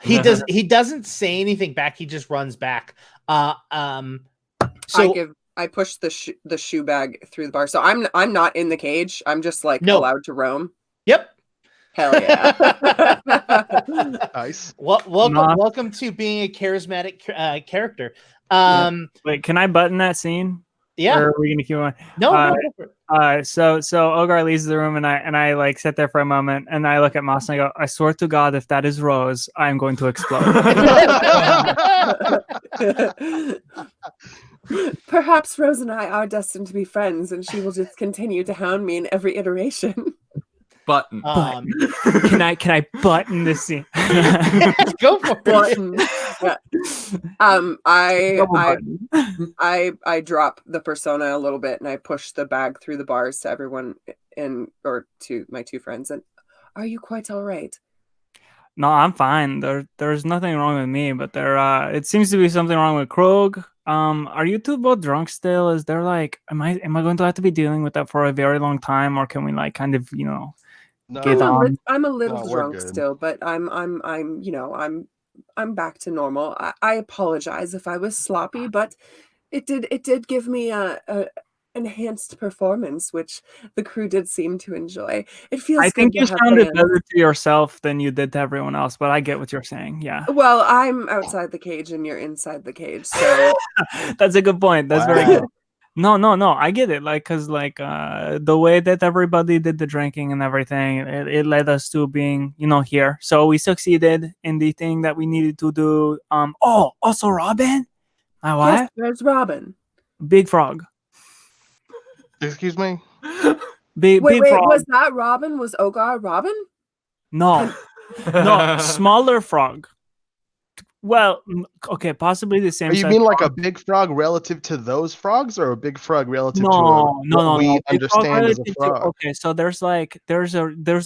He doesn't say anything back. He just runs back. So I push the shoe bag through the bar. So I'm not in the cage. I'm just like allowed to roam. Yep. Hell yeah. Nice. Welcome to being a charismatic character. Wait, can I button that scene? Yeah. Or are we gonna keep on? No, go for it. So Ogar leaves the room, and I like sit there for a moment, and I look at Moss and I go, I swear to God, if that is Rose, I'm going to explode. Perhaps Rose and I are destined to be friends, and she will just continue to hound me in every iteration. Button. Can I button this scene? Go for Button. Yeah. I drop the persona a little bit, and I push the bag through the bars to everyone or to my two friends. And are you quite all right? No, I'm fine. There's nothing wrong with me, but it seems to be something wrong with Krug. Are you two both drunk still? Is there like, am I going to have to be dealing with that for a very long time, or can we like kind of No, get on? I'm a little No, we're drunk good. still, but I'm back to normal. I apologize if I was sloppy, but it did give me a enhanced performance, which the crew did seem to enjoy. It feels. I think good you to have sounded fans. better to yourself than you did to everyone else, but I get what you're saying. Yeah, Well, I'm outside the cage and you're inside the cage, so that's a good point. That's very Wow. good. No, I get it. Like, cause like the way that everybody did the drinking and everything, it led us to being here. So we succeeded in the thing that we needed to do. Oh, also Robin, my wife, yes, there's Robin. Big Frog, Excuse me? big Wait, frog. was that Robin? Was Ogar Robin? No, smaller frog. Well, okay, possibly the same. You size mean like a frog. big frog relative to those frogs, or a big frog relative to No. what we Big frog understand as a relative to- frog? okay, so there's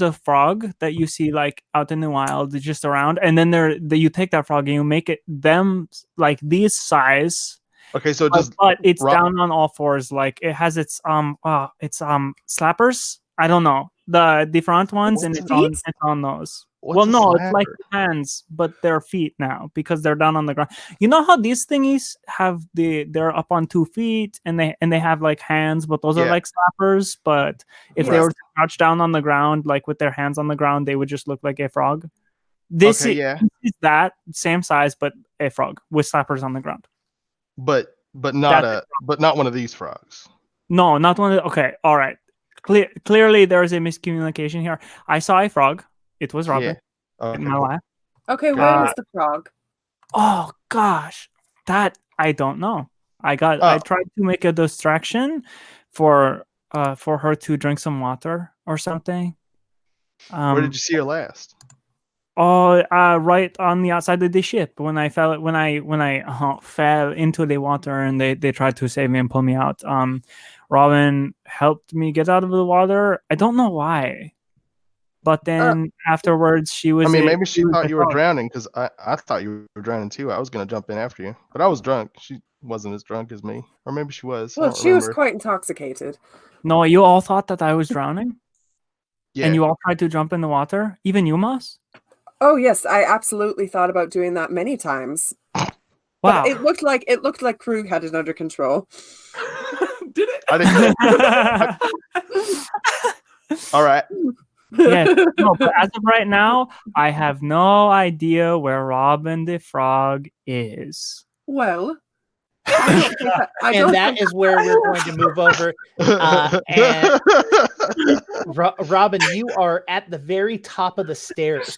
a frog that you see like out in the wild, just around, and then you take that frog and you make it them like these size. Okay, so does But it's Ro- down on all fours. Like it has its slappers. I don't know the front ones, and What's it's feet? on those. what's Well, a no, it's like slapper? hands, but they're feet now because they're down on the ground. You know how these thingies have they're up on 2 feet and they have like hands, but those are Yeah. like slappers. But if they Yes. were to crouch down on the ground, like with their hands on the ground, they would just look like a frog. This Okay, is, yeah. this is that same size, but a frog with slappers on the ground. But not That's not one of these frogs. No, not one. Okay, all right. Clearly, there is a miscommunication here. I saw a frog. It was Robin. Yeah. Okay, In my cool. lap. Okay, where is the frog? Oh gosh, that I don't know. I Oh. tried to make a distraction for her to drink some water or something. Where did you see her last? Oh, right on the outside of the ship when I fell fell into the water and they tried to save me and pull me out. Robin helped me get out of the water. I don't know why, but then afterwards she was. Maybe she thought you were frog. drowning, because I thought you were drowning too. I was gonna jump in after you, but I was drunk. She wasn't as drunk as me, or maybe she was. I Well, don't she was remember. quite intoxicated. No, you all thought that I was drowning, Yeah. and you all tried to jump in the water. Even you, Moss. Oh yes, I absolutely thought about doing that many times. Wow. But it looked like Krug had it under control. Did it? I didn't. All right. Yeah, no, but as of right now, I have no idea where Robin the Frog is. Well, I don't And that think- is where we're going to move over. And Robin, you are at the very top of the stairs.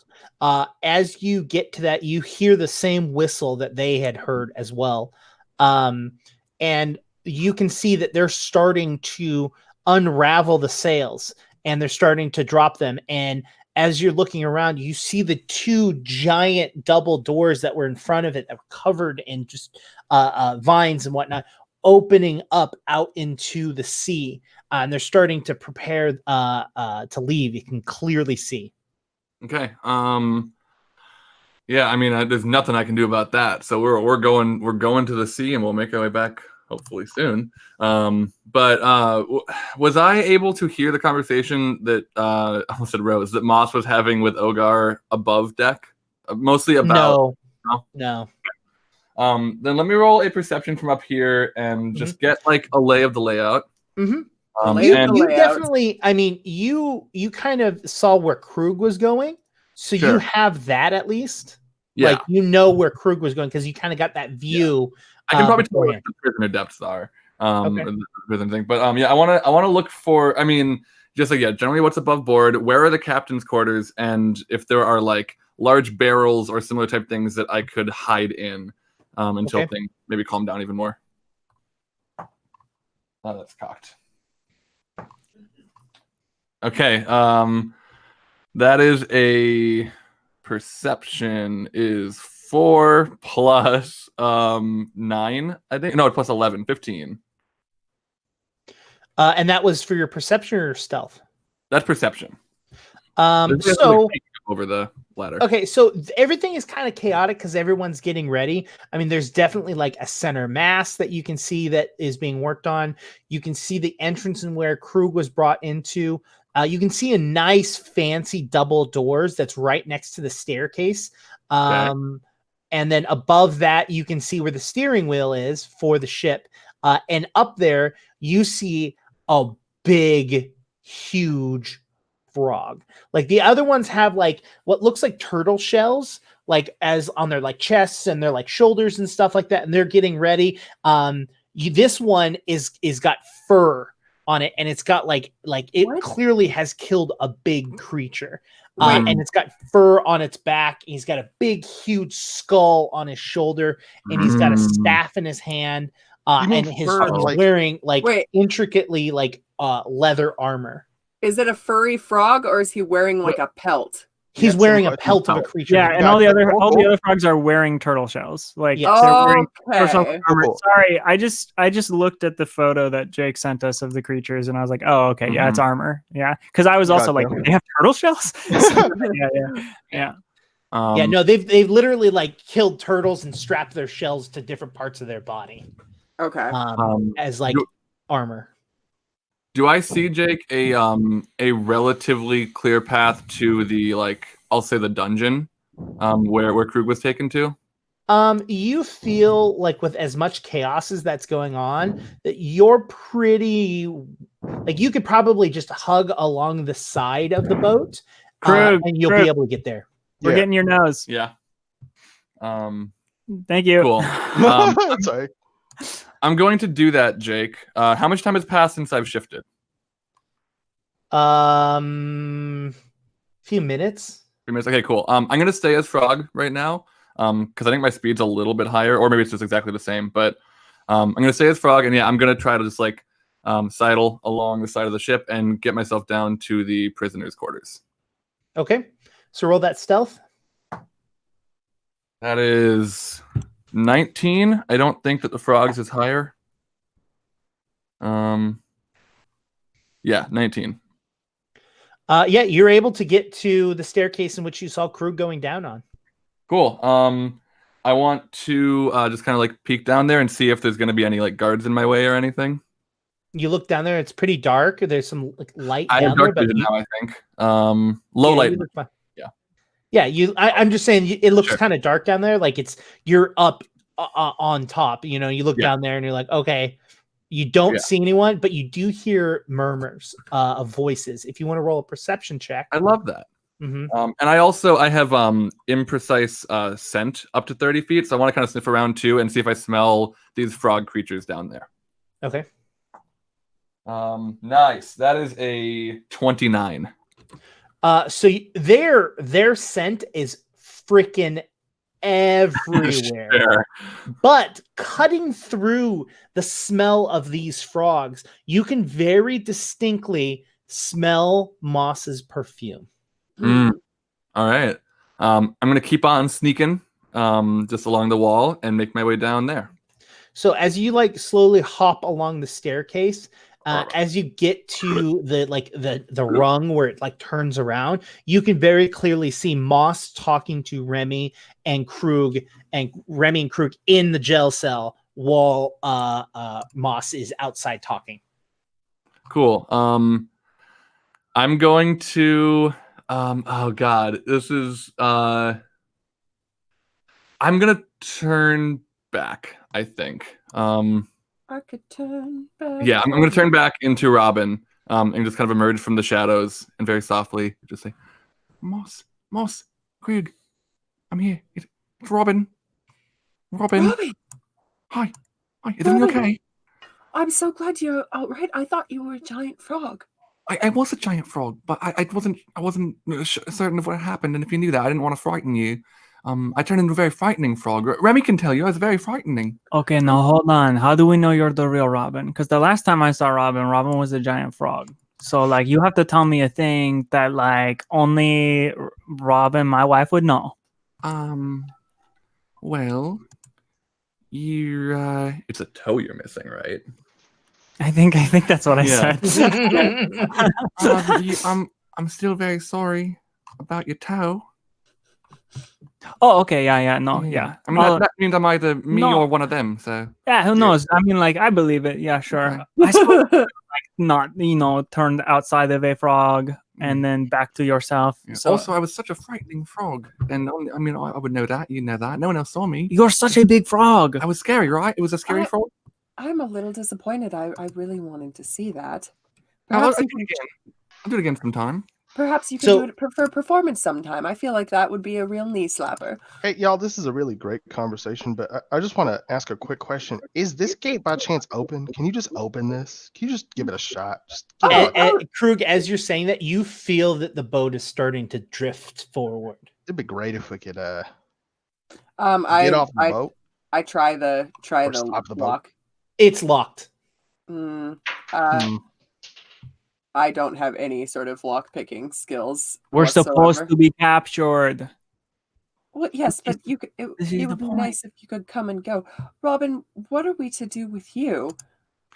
As you get to that, you hear the same whistle that they had heard as well. And you can see that they're starting to unravel the sails and they're starting to drop them. And as you're looking around, you see the 2 giant double doors that were in front of it that were covered in just vines and whatnot, opening up out into the sea. And they're starting to prepare to leave. You can clearly see. Okay. Yeah, I mean, there's nothing I can do about that. So we're going to the sea, and we'll make our way back hopefully soon. But was I able to hear the conversation that I almost said Rose, that Moss was having with Ogar above deck? Mostly about No. Then let me roll a perception from up here and just get like a lay of the layout. Mm-hmm. You And definitely, I mean, you kind of saw where Krug was going, so you have that at least. Like you know where Krug was going because you kind of got that view. I can probably tell what the prisoner depths are. The prison thing. But yeah, I wanna look for, I mean, just like generally what's above board, where are the captain's quarters, and if there are like large barrels or similar type things that I could hide in until things maybe calm down even more. Oh, that's cocked. Okay, that is a perception is 4 plus 9, I think. No, plus 11, 15. And that was for your perception or stealth? That's perception. So over the ladder. Okay, so everything is kind of chaotic because everyone's getting ready. I mean, there's definitely like a center mass that you can see that is being worked on. You can see the entrance and where Krug was brought into. You can see a nice fancy double doors that's right next to the staircase. And then above that, you can see where the steering wheel is for the ship. And up there, you see a big, huge frog. Like the other ones have like what looks like turtle shells, like as on their like chests and their like shoulders and stuff like that. And they're getting ready. This one is got fur on it, and it's got like it clearly has killed a big creature. And it's got fur on its back. He's got a big, huge skull on his shoulder, and he's got a staff in his hand. And he's wearing like intricately like leather armor. Is it a furry frog, or is he wearing like a pelt? He's wearing a pelt of a creature. Yeah, and all the other frogs are wearing turtle shells. Like they're wearing turtle shell armor. Sorry, I just looked at the photo that Jake sent us of the creatures, and I was like, oh, okay, yeah, it's armor. Yeah, because I was also like, they have turtle shells. Yeah. No, they've literally like killed turtles and strapped their shells to different parts of their body. Okay. As like armor. Do I see, Jake, a relatively clear path to the, like, I'll say the dungeon, where Krug was taken to? You feel like with as much chaos as that's going on, that you're pretty, like you could probably just hug along the side of the boat, and you'll be able to get there. We're getting your nose. Yeah. Thank you. Cool. Sorry. I'm going to do that, Jake. How much time has passed since I've shifted? Few minutes. 3 minutes. Okay, cool. I'm going to stay as Frog right now, because I think my speed's a little bit higher, or maybe it's just exactly the same. But I'm going to stay as Frog, and yeah, I'm going to try to just like sidle along the side of the ship and get myself down to the prisoners' quarters. Okay, so roll that stealth. That is 19. I don't think that the Frogs is higher. Yeah, 19. Yeah, you're able to get to the staircase in which you saw Krug going down on. Cool. I want to just kind of like peek down there and see if there's going to be any like guards in my way or anything. You look down there; it's pretty dark. There's some like light. I have dark vision now, I think. Low light. Yeah. I'm just saying it looks kind of dark down there. Like you're up on top. You know, you look down there and you're like, okay. You don't see anyone, but you do hear murmurs of voices. If you want to roll a perception check. I love that. And I have imprecise scent up to 30 feet, so I want to kind of sniff around too and see if I smell these frog creatures down there. Okay. Nice. That is a 29. So their scent is freaking everywhere. Sure. But cutting through the smell of these frogs, you can very distinctly smell Moss's perfume. All right. I'm gonna keep on sneaking just along the wall and make my way down there. So as you like slowly hop along the staircase, as you get to the rung where it like turns around, you can very clearly see Moss talking to Remy and Krug, and Remy and Krug in the jail cell while Moss is outside talking. Cool. I'm going to oh god, this is I'm gonna turn back, I think. I I could turn back. Yeah, I'm going to turn back into Robin and just kind of emerge from the shadows and very softly just say, Moss, Krug, I'm here. It's Robin. Robin. Hi. Is everything okay? I'm so glad you're all right. I thought you were a giant frog. I was a giant frog, but I wasn't certain of what happened, and if you knew that, I didn't want to frighten you. I turned into a very frightening frog. Remy can tell you I was very frightening. Okay, now hold on. How do we know you're the real Robin? Because the last time I saw Robin was a giant frog. So, like, you have to tell me a thing that, like, only Robin, my wife, would know. Well, you're, it's a toe you're missing, right? I think that's what I said. I'm still very sorry about your toe. Oh, okay, yeah, no, yeah. I mean, that means I'm either me or one of them, so. Yeah, who knows? I mean, like, I believe it. Yeah, sure. Okay. I suppose, like, not, turned outside of a frog and then back to yourself. Yeah. So, also, I was such a frightening frog, and I mean, I would know that. You know that. No one else saw me. You're such a big frog. I was scary, right? It was a scary frog. I'm a little disappointed. I really wanted to see that. I'll do it again. I'll do it again sometime. Perhaps you could do it for performance sometime. I feel like that would be a real knee slapper. Hey, y'all, this is a really great conversation, but I just want to ask a quick question. Is this gate by chance open? Can you just open this? Can you just give it a shot? Krug, as you're saying that, you feel that the boat is starting to drift forward. It'd be great if we could get off the boat. I try the lock. It's locked. I don't have any sort of lock picking skills. We're supposed to be captured. Well, yes, but it would be nice if you could come and go. Robin, what are we to do with you?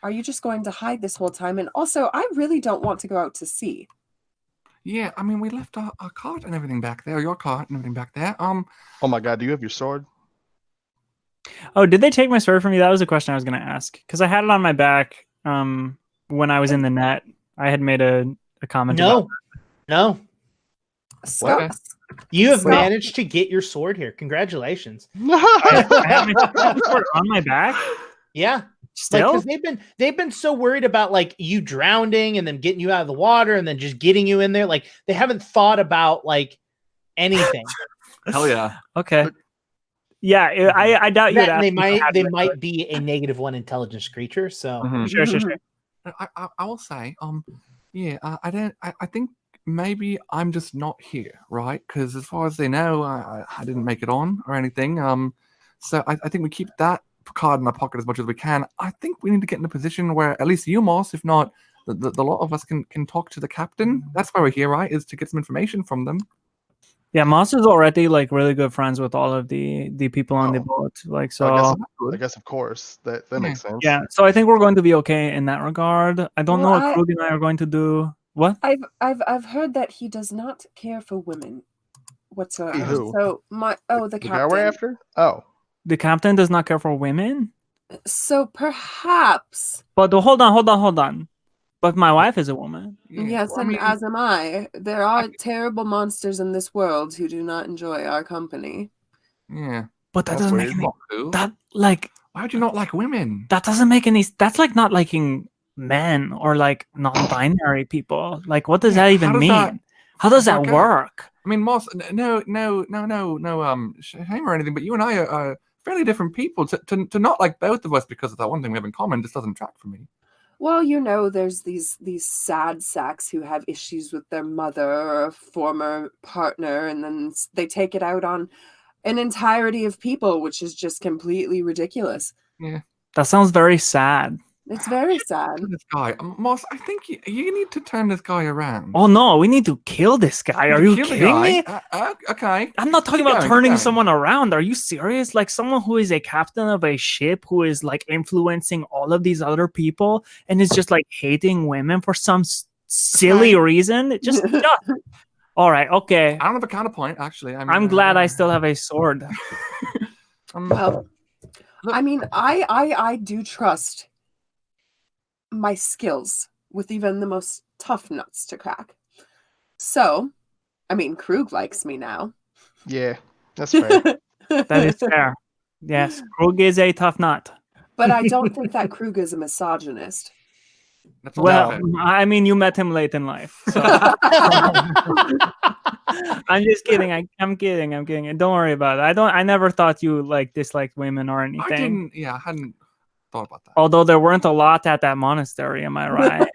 Are you just going to hide this whole time? And also, I really don't want to go out to sea. Yeah, I mean, we left our cart and everything back there. Your cart and everything back there. Oh my God, do you have your sword? Oh, did they take my sword from me? That was a question I was going to ask. Because I had it on my back when I was in the net. I had made a comment about that. No. Scott, you have managed to get your sword here. Congratulations. I have my sword on my back? Yeah. Still? Like, they've been so worried about like you drowning and then getting you out of the water and then just getting you in there. Like they haven't thought about like anything. Hell yeah. Okay. Yeah, I doubt you. They might be a -1 intelligence creature. So Sure. I will say, I think maybe I'm just not here, right? Because as far as they know, I didn't make it on or anything. So I think we keep that card in our pocket as much as we can. I think we need to get in a position where at least you, Moss, if not the lot of us, can talk to the captain. That's why we're here, right? Is to get some information from them. Yeah, Moss is already like really good friends with all of the people on the boat. Like so, I guess of course that makes sense. Yeah, so I think we're going to be okay in that regard. I don't know what Krug and I are going to do. What? I've heard that he does not care for women whatsoever. Who? So the captain. Guy we're after? Oh, the captain does not care for women. So perhaps. But hold on. But my wife is a woman. Yes, and as am I. There are terrible monsters in this world who do not enjoy our company. Yeah. But that doesn't make any... Why would you not like women? That doesn't make any... That's like not liking men or like non-binary people. Like, what does that even mean? How does that work? I mean, Moss, no shame or anything, but you and I are fairly different people. To not like both of us because of that one thing we have in common just doesn't track for me. Well, there's these sad sacks who have issues with their mother or a former partner, and then they take it out on an entirety of people, which is just completely ridiculous. Yeah, that sounds very sad. It's very sad. This guy, Moss, I think you need to turn this guy around. Oh no, we need to kill this guy. Are you kidding me? Okay. I'm not talking about turning someone around. Are you serious? Like someone who is a captain of a ship who is like influencing all of these other people and is just like hating women for some silly reason. Just all right, okay. I don't have a counterpoint, actually. I'm glad I still have a sword. Well, I mean, I do trust my skills with even the most tough nuts to crack. So, I mean, Krug likes me now. Yeah, that's fair. That is fair. Yes, Krug is a tough nut. But I don't think that Krug is a misogynist. That's Well, I mean, you met him late in life. So. I'm just kidding. I'm kidding. Don't worry about it. I never thought you disliked women or anything. I hadn't thought about that. Although there weren't a lot at that monastery, am I right?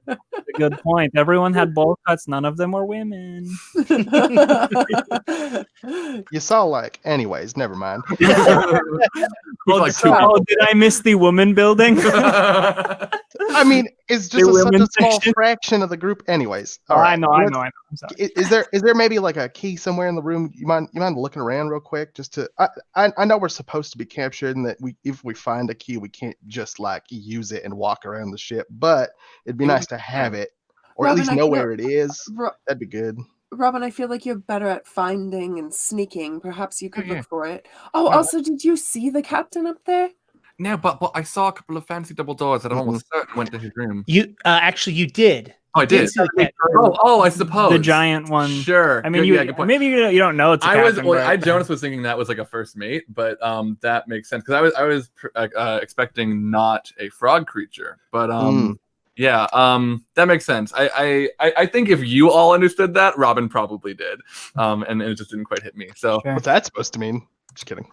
A good point. Everyone had bowl cuts. None of them were women. You saw anyways, never mind. Did I miss the woman building? I mean, it's just such a small fraction of the group anyways. All right. I know. I'm sorry. Is there maybe a key somewhere in the room? You mind looking around real quick just to I know we're supposed to be captured and that if we find a key we can't just use it and walk around the ship, but it'd be nice to have it or Robin, at least know where it is. That'd be good. Robin, I feel like you're better at finding and sneaking. Perhaps you could look for it. Oh, also, did you see the captain up there? No, but I saw a couple of fancy double doors that I'm almost certain went to his room. You actually you did. Oh, I did. I suppose the giant one. Sure. I mean, maybe you don't know it's a captain. Jonas was thinking that was a first mate, but that makes sense because I was expecting not a frog creature, but yeah, that makes sense. I think if you all understood that, Robin probably did, and it just didn't quite hit me. So what's that supposed to mean? Just kidding.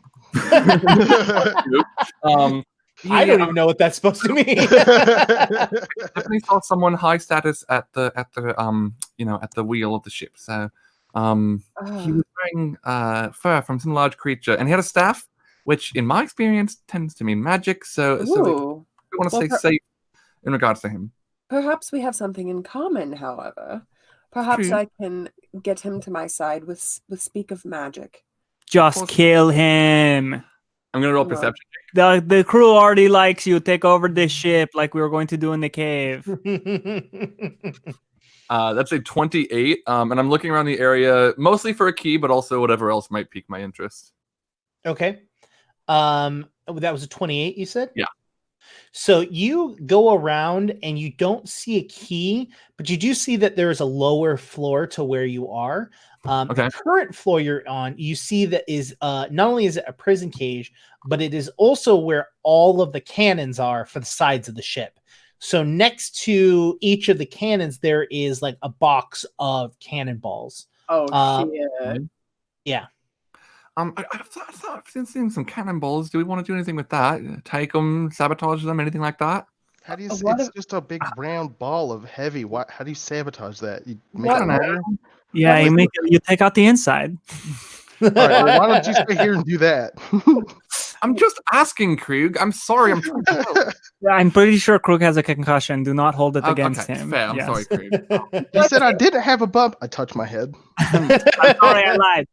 I don't even know what that's supposed to mean. I definitely saw someone high status at the wheel of the ship. So he was wearing fur from some large creature, and he had a staff, which in my experience tends to mean magic. So we want to stay safe in regards to him. Perhaps we have something in common, however. Perhaps I can get him to my side with speak of magic. Just kill him. I'm gonna roll perception. The crew already likes you. Take over this ship like we were going to do in the cave. That's a 28. And I'm looking around the area mostly for a key, but also whatever else might pique my interest. Okay. That was a 28, you said? Yeah. So you go around and you don't see a key, but you do see that there is a lower floor to where you are. The current floor you're on, you see that is not only is it a prison cage, but it is also where all of the cannons are for the sides of the ship. So next to each of the cannons, there is a box of cannonballs. Oh, yeah. I thought I've seen some cannonballs. Do we want to do anything with that? Take them, sabotage them, anything like that? How do you? It's just a big round ball of heavy. How do you sabotage that? You make it yeah, you take out the inside. All right, why don't you stay here and do that? I'm just asking, Krug. I'm sorry. I'm trying to help. Yeah, I'm pretty sure Krug has a concussion. Do not hold it against him. Fair. I'm sorry, Krug. You said I didn't have a bump. I touched my head. I'm sorry, I lied.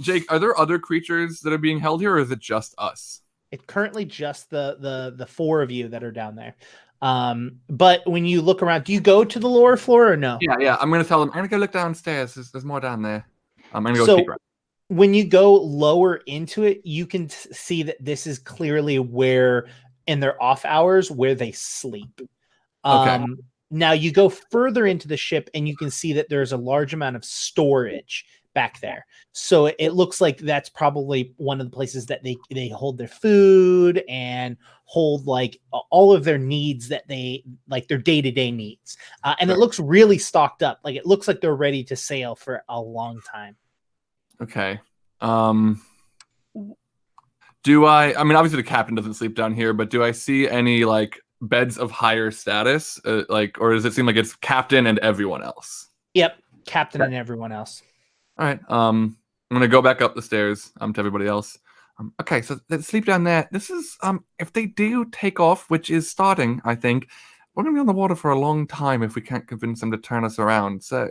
Jake, are there other creatures that are being held here, or is it just us? It's currently just the four of you that are down there. But when you look around, do you go to the lower floor or no? Yeah. I'm gonna tell them. I'm gonna go look downstairs. There's more down there. I'm gonna go peek around. When you go lower into it, you can see that this is clearly where, in their off hours, where they sleep. Okay. Now you go further into the ship, and you can see that there's a large amount of storage back there. So it looks like that's probably one of the places that they hold their food and hold all of their needs that they their day-to-day needs. And It looks really stocked up. It looks like they're ready to sail for a long time. Okay. Do I mean, obviously the captain doesn't sleep down here, but do I see any beds of higher status? Or does it seem like it's captain and everyone else? Yep. Captain and everyone else. All right. I'm gonna go back up the stairs to everybody else. Okay, so they sleep down there. This is if they do take off, which is starting, I think we're gonna be on the water for a long time if we can't convince them to turn us around. So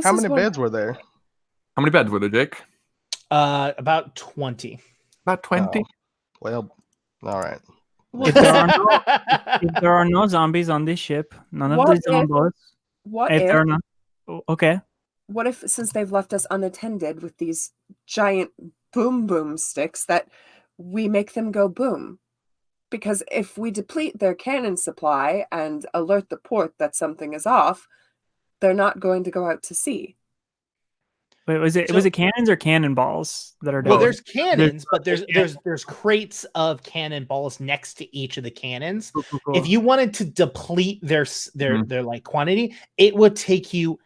how many beds were there? How many beds were there, Jake? About 20. About 20. Oh, well, all right. If there are no zombies on this ship, none of the zombies. Okay. What if, since they've left us unattended with these giant boom sticks, that we make them go boom? Because if we deplete their cannon supply and alert the port that something is off, they're not going to go out to sea. Wait, was it cannons or cannonballs that are down? Well, there's cannons, but there's crates of cannonballs next to each of the cannons. Cool. If you wanted to deplete their like quantity, it would take you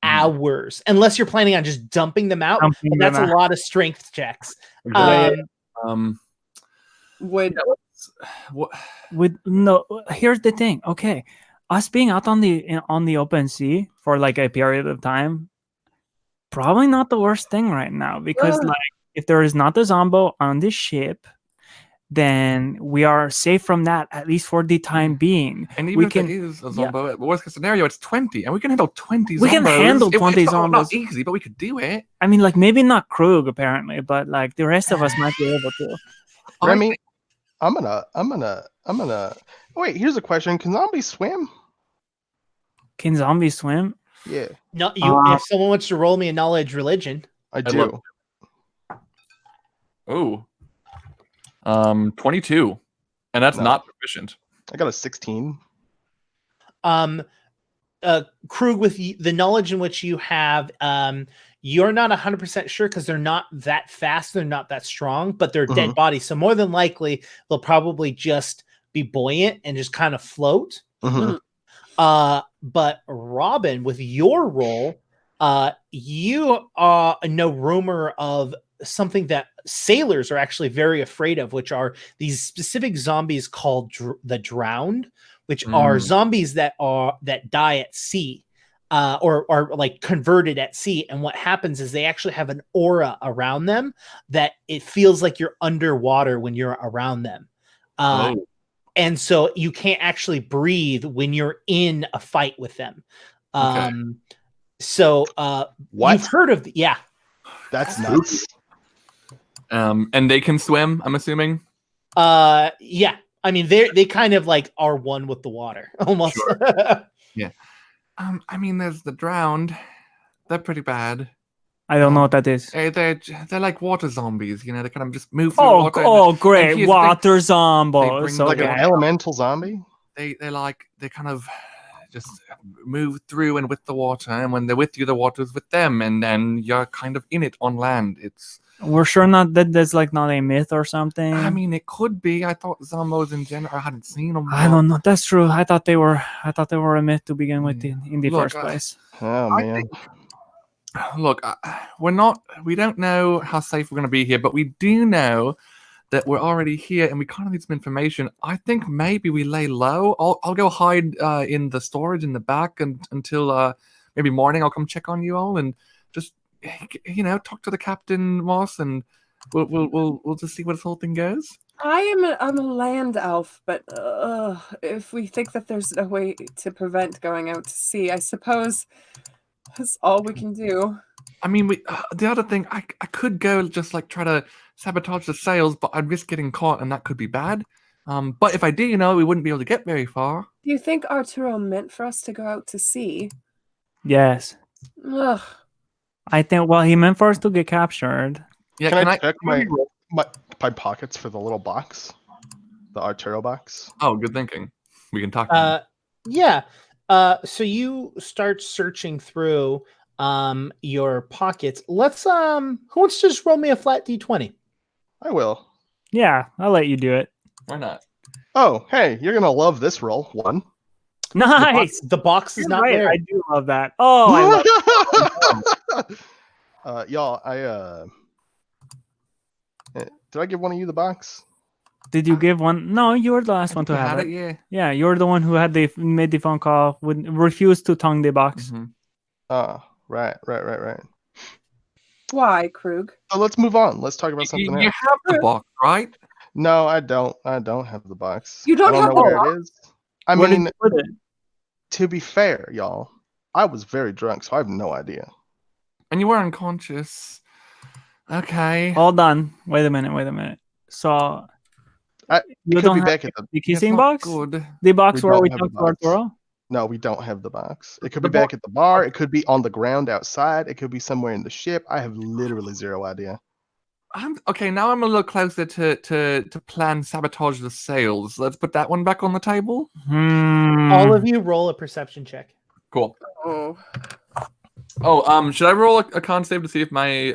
hours, unless you're planning on just dumping them out. But that's a lot of strength checks. Here's the thing. Okay, us being out on the open sea for like a period of time, probably not the worst thing right now, because like if there is not a zombo on this ship, then we are safe from that, at least for the time being. And even if it is a zombo, worst case scenario, it's 20, and we can handle 20 zombos. We can handle 20 zombos. Not easy, but we could do it. I mean, like, maybe not Krug, apparently, but like the rest of us might be able to. Remy, I'm gonna. Wait, here's a question: can zombies swim? Can zombies swim? Yeah. No, if someone wants to roll me a knowledge religion, I do. Oh. 22, and that's not proficient. I got a 16. Krug, with the knowledge in which you have, you're not 100% sure because they're not that fast, they're not that strong, but they're dead bodies. So more than likely, they'll probably just be buoyant and just kind of float. But Robin, with your role, you know rumor of something that sailors are actually very afraid of, which are these specific zombies called the drowned, which are zombies that die at sea, or are like converted at sea. And what happens is they actually have an aura around them that it feels like you're underwater when you're around them. And so you can't actually breathe when you're in a fight with them. So you've heard of that's nuts. And they can swim, I'm assuming. Yeah. I mean, they kind of like are one with the water almost. Sure. Yeah. I mean, there's the drowned. They're pretty bad. I don't know what that is. They're like water zombies, you know. They kind of just move through water. Great, water zombies. Like an elemental zombie. They kind of just move through and with the water, and when they're with you, the water's with them, and then you're kind of in it on land. We're sure not that that's like not a myth or something. I mean, it could be. I thought zombos in general, I hadn't seen them. I don't know. That's true. I thought they were a myth to begin with in the first place. Oh man. We don't know how safe we're going to be here, but we do know that we're already here and we kind of need some information. I think maybe we lay low. I'll go hide in the storage in the back until maybe morning. I'll come check on you all and just, talk to the captain, Moss, and we'll just see where this whole thing goes. I'm a land elf, but if we think that there's a way to prevent going out to sea, I suppose that's all we can do. I mean, the other thing, I could go just like try to sabotage the sails, but I'd risk getting caught, and that could be bad. But if I do, we wouldn't be able to get very far. Do you think Arturo meant for us to go out to sea? Yes. Ugh. I think, he meant for us to get captured. Yeah, can I check my pockets for the little box? The Arturo box? Oh, good thinking. We can talk to him. Yeah. So you start searching through your pockets. Let's who wants to just roll me a flat D20? I will. Yeah, I'll let you do it. Why not? Oh, hey, you're gonna love this roll. 1. Nice. The box is not there. I do love that. Oh, I love y'all, did I give one of you the box? Did you give one? No, you were the last one to have it. Yeah, you're the one who made the phone call, refused to tongue the box. Right. Why, Krug? So let's move on. Let's talk about something else. You have the box, right? No, I don't. I don't have the box. You don't have know where box? it is. I mean, to be fair, y'all, I was very drunk, so I have no idea. And you were unconscious. Okay. Hold on. Wait a minute. So you could be back at the kissing box? Good. The box where we talked to Arturo? No, we don't have the box. It could be back at the bar. It could be on the ground outside. It could be somewhere in the ship. I have literally zero idea. Okay, now I'm a little closer to plan sabotage the sails. Let's put that one back on the table. All of you roll a perception check. Cool. Oh. Oh, should I roll a con save to see if my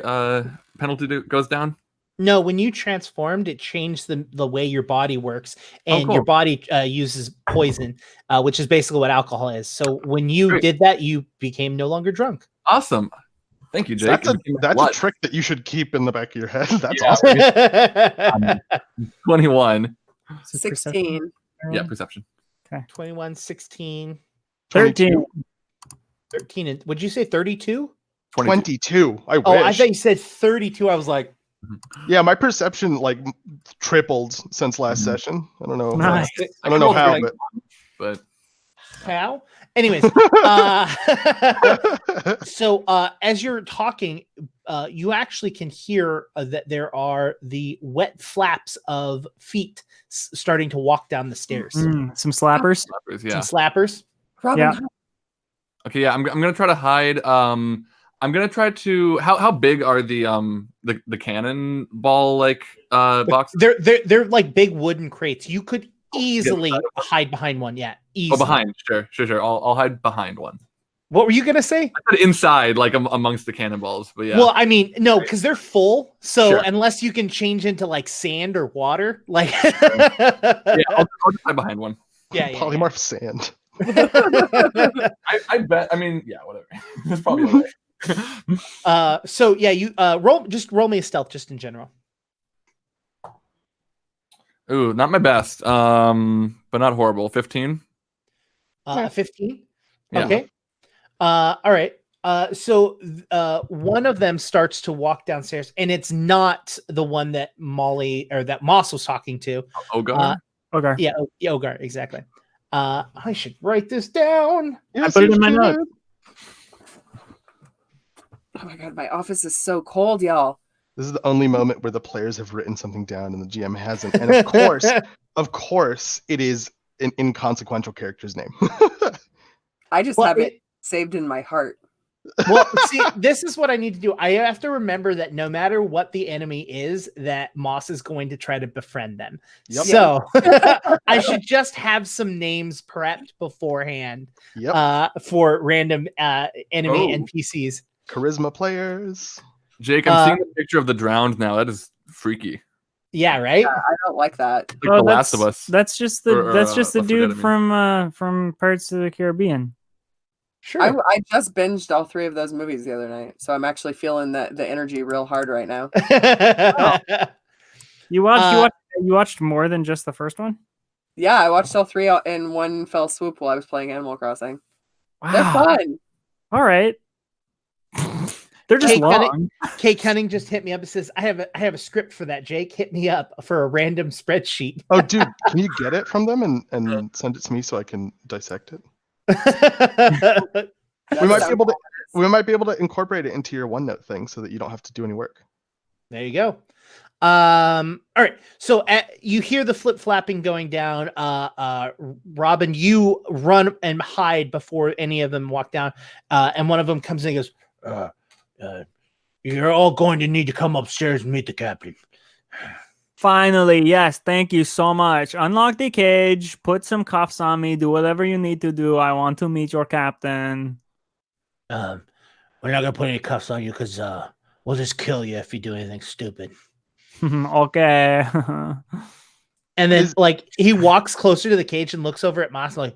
penalty goes down? No, when you transformed, it changed the way your body works, and cool. your body uses poison, which is basically what alcohol is. So when you Great. did that, you became no longer drunk. Awesome. Thank you, Jake. That's a trick that you should keep in the back of your head. That's Yeah. awesome. 21. 16. Yeah, perception. Okay. 21, 16, 13. 13. And would you say 32? 22. I wish. Oh, I thought you said 32. I was like, yeah, my perception like tripled since last session. I don't know. Nice. I don't know how, but how? Anyways, so as you're talking, you actually can hear that there are the wet flaps of feet starting to walk down the stairs. Some slappers. Yeah. Some slappers. Robin, Yeah. Okay, yeah, I'm gonna try to hide. I'm gonna try to. How big are the cannonball like boxes? They're like big wooden crates. You could easily hide behind one. Yeah, easily. Oh, behind. Sure. I'll hide behind one. What were you gonna say? I said inside, like amongst the cannonballs. But yeah. Well, I mean, no, because they're full. So Sure. unless you can change into like sand or water, like yeah, I'll just hide behind one. yeah. Polymorph sand. I bet. I mean, yeah, whatever. That's probably all right. So yeah, you roll me a stealth just in general. Ooh, not my best. But not horrible. 15. 15. Yeah. Okay. All right. So one of them starts to walk downstairs, and it's not the one that Molly or that Moss was talking to. Ogar. Okay. Yeah, Ogar, exactly. I should write this down. I put it in my notes. oh my god, my office is so cold, y'all. This is the only moment where the players have written something down and the GM hasn't. And of course, it is an inconsequential character's name. I just have it saved in my heart. Well, see, this is what I need to do. I have to remember that no matter what the enemy is, that Moss is going to try to befriend them. Yep. So I should just have some names prepped beforehand for random enemy NPCs. Charisma players. Jake, I'm seeing the picture of the drowned now. That is freaky. Yeah, right? Yeah, I don't like that. Like The Last of Us. That's just the dude Enemy. from Pirates of the Caribbean. Sure. I just binged all 3 of those movies the other night, so I'm actually feeling the energy real hard right now. You watched more than just the first one? Yeah, I watched all 3 in one fell swoop while I was playing Animal Crossing. Wow. They're fun. All right. They're just long. Kate Cunning just hit me up and says, I have a script for that, Jake. Hit me up for a random spreadsheet. Oh, dude, can you get it from them and send it to me so I can dissect it? We might be able to incorporate it into your OneNote thing so that you don't have to do any work. There you go. All right. So you hear the flip flapping going down. Robin, you run and hide before any of them walk down. And one of them comes in and goes, you're all going to need to come upstairs and meet the captain. Finally, yes. Thank you so much. Unlock the cage, put some cuffs on me, do whatever you need to do. I want to meet your captain. We're not gonna put any cuffs on you because we'll just kill you if you do anything stupid. Okay. And then like he walks closer to the cage and looks over at Moss like,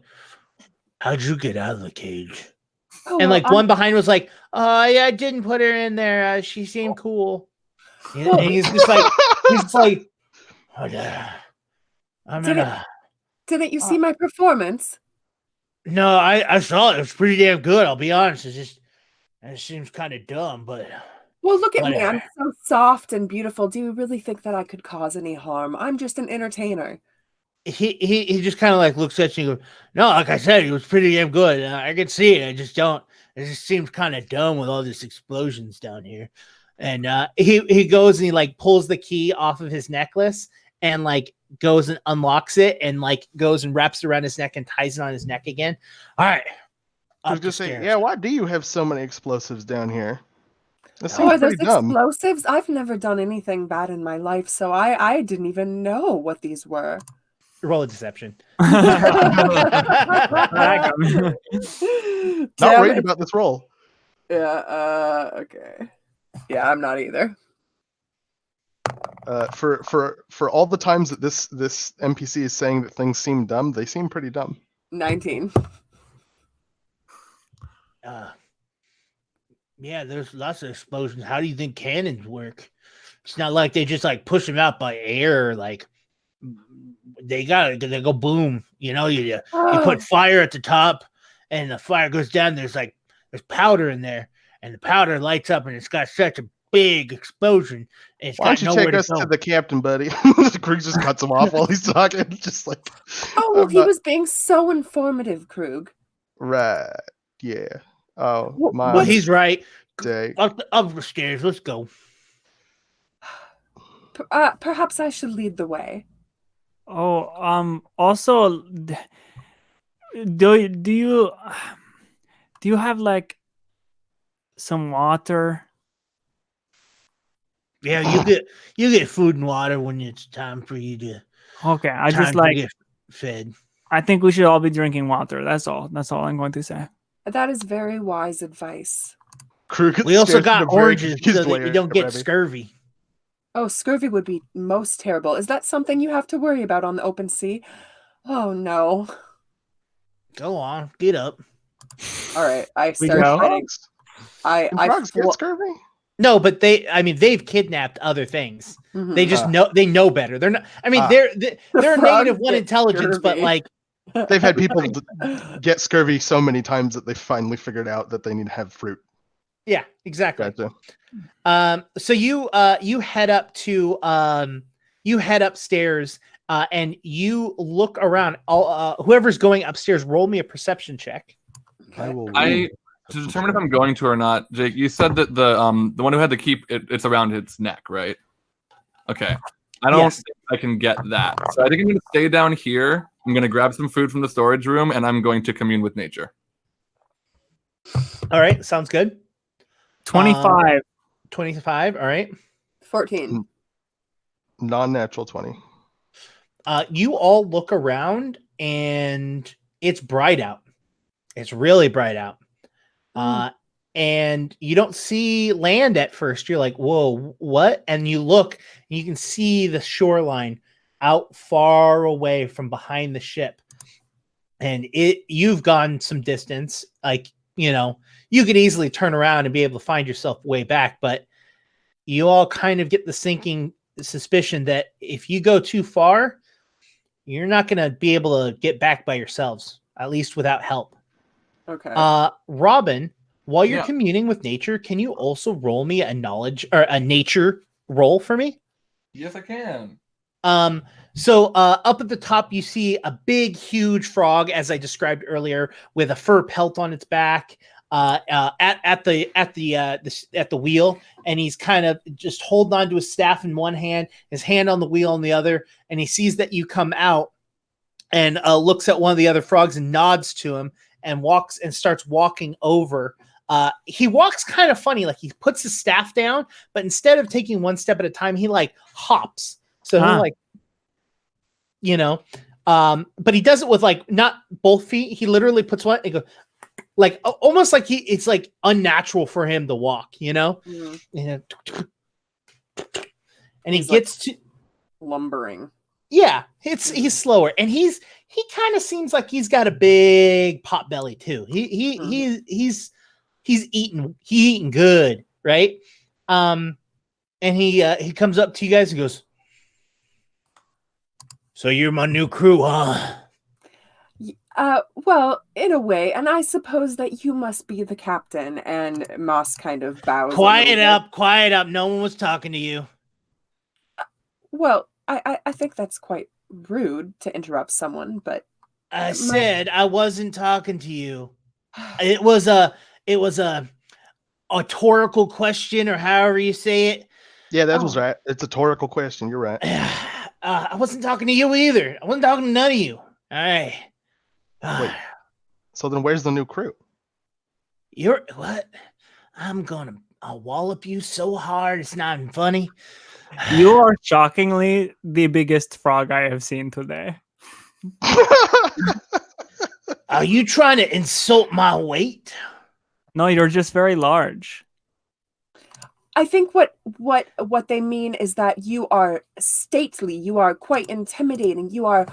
how'd you get out of the cage? Oh, And like one behind was like, oh yeah, I didn't put her in there. She seemed cool. And he's just like, Didn't you see my performance? No, I saw it. It was pretty damn good. I'll be honest. It seems kind of dumb, but Well, look at me. whatever. I'm so soft and beautiful. Do you really think that I could cause any harm? I'm just an entertainer. He just kind of like looks at you and goes, no, like I said, it was pretty damn good. I can see it. It just seems kind of dumb with all these explosions down here. And he goes and he like pulls the key off of his necklace and like goes and unlocks it and like goes and wraps it around his neck and ties it on his neck again. All right. I was just saying, yeah, why do you have so many explosives down here? That Oh, seems are those pretty dumb. explosives? I've never done anything bad in my life, so I didn't even know what these were. Roll a deception. Not worried about this roll. Yeah. Okay. Yeah, I'm not either. For all the times that this NPC is saying that things seem dumb, they seem pretty dumb. 19. Yeah, there's lots of explosions. How do you think cannons work? It's not like they just like push them out by air. Like they go boom. You put fire at the top, and the fire goes down. There's powder in there, and the powder lights up, and it's got such a big explosion. And it's Why don't you take us to the captain, buddy? Krug just cuts him off while he's talking. Just like, he was being so informative, Krug. Right. Yeah. Oh, well, he's right. Day. Up the stairs. Let's go. Perhaps I should lead the way. Oh, also, do you have like some water? Yeah, you get food and water when it's time for you to. Okay, I just like get fed. I think we should all be drinking water. That's all. That's all I'm going to say. That is very wise advice. We also got oranges so that you don't get scurvy. Oh, scurvy would be most terrible. Is that something you have to worry about on the open sea? Oh, no. Go on. Get up. All right. I start heading. Frogs get scurvy? No, but they've kidnapped other things. Mm-hmm. They just they know better. They're not. I mean, they're a negative one intelligence, but like they've had people get scurvy so many times that they finally figured out that they need to have fruit. Yeah, exactly. Gotcha. So you head up to you head upstairs and you look around. Whoever's going upstairs, roll me a perception check. To determine if I'm going to or not, Jake, you said that the one who had to keep it's around its neck, right? Okay. I don't think I can get that. So I think I'm going to stay down here. I'm going to grab some food from the storage room, and I'm going to commune with nature. All right. Sounds good. 25. 25. All right. 14. Non-natural 20. You all look around, and it's bright out. It's really bright out. And you don't see land at first. You're like, whoa, what? And you look, and you can see the shoreline out far away from behind the ship. And you've gone some distance. Like, you could easily turn around and be able to find yourself way back. But you all kind of get the sinking suspicion that if you go too far, you're not going to be able to get back by yourselves, at least without help. Okay. Robin, while you're communing with nature, can you also roll me a knowledge or a nature roll for me? Yes, I can. So up at the top, you see a big, huge frog, as I described earlier, with a fur pelt on its back, at the wheel, and he's kind of just holding on to his staff in one hand, his hand on the wheel in the other, and he sees that you come out, and looks at one of the other frogs and nods to him, and starts walking over. He walks kind of funny, like he puts his staff down, but instead of taking one step at a time, he like hops. So he but he does it with like not both feet. He literally puts one and goes like almost like it's like unnatural for him to walk, Mm-hmm. And he gets to lumbering. Yeah, he's slower, and he kind of seems like he's got a big pot belly too. He's eating good, right? And he comes up to you guys and goes, "So you're my new crew, huh?" Well, in a way, and I suppose that you must be the captain. And Moss kind of bows. Quiet up. No one was talking to you. Well, I think that's quite rude to interrupt someone, but I said I wasn't talking to you. It was a rhetorical question, or however you say it. Yeah, that was right. It's a rhetorical question. You're right. I wasn't talking to you either. I wasn't talking to none of you. All right. Wait. So then where's the new crew? You're what? I'll wallop you so hard it's not even funny. You are shockingly the biggest frog I have seen today. Are you trying to insult my weight? No, you're just very large. I think what they mean is that you are stately, you are quite intimidating, you are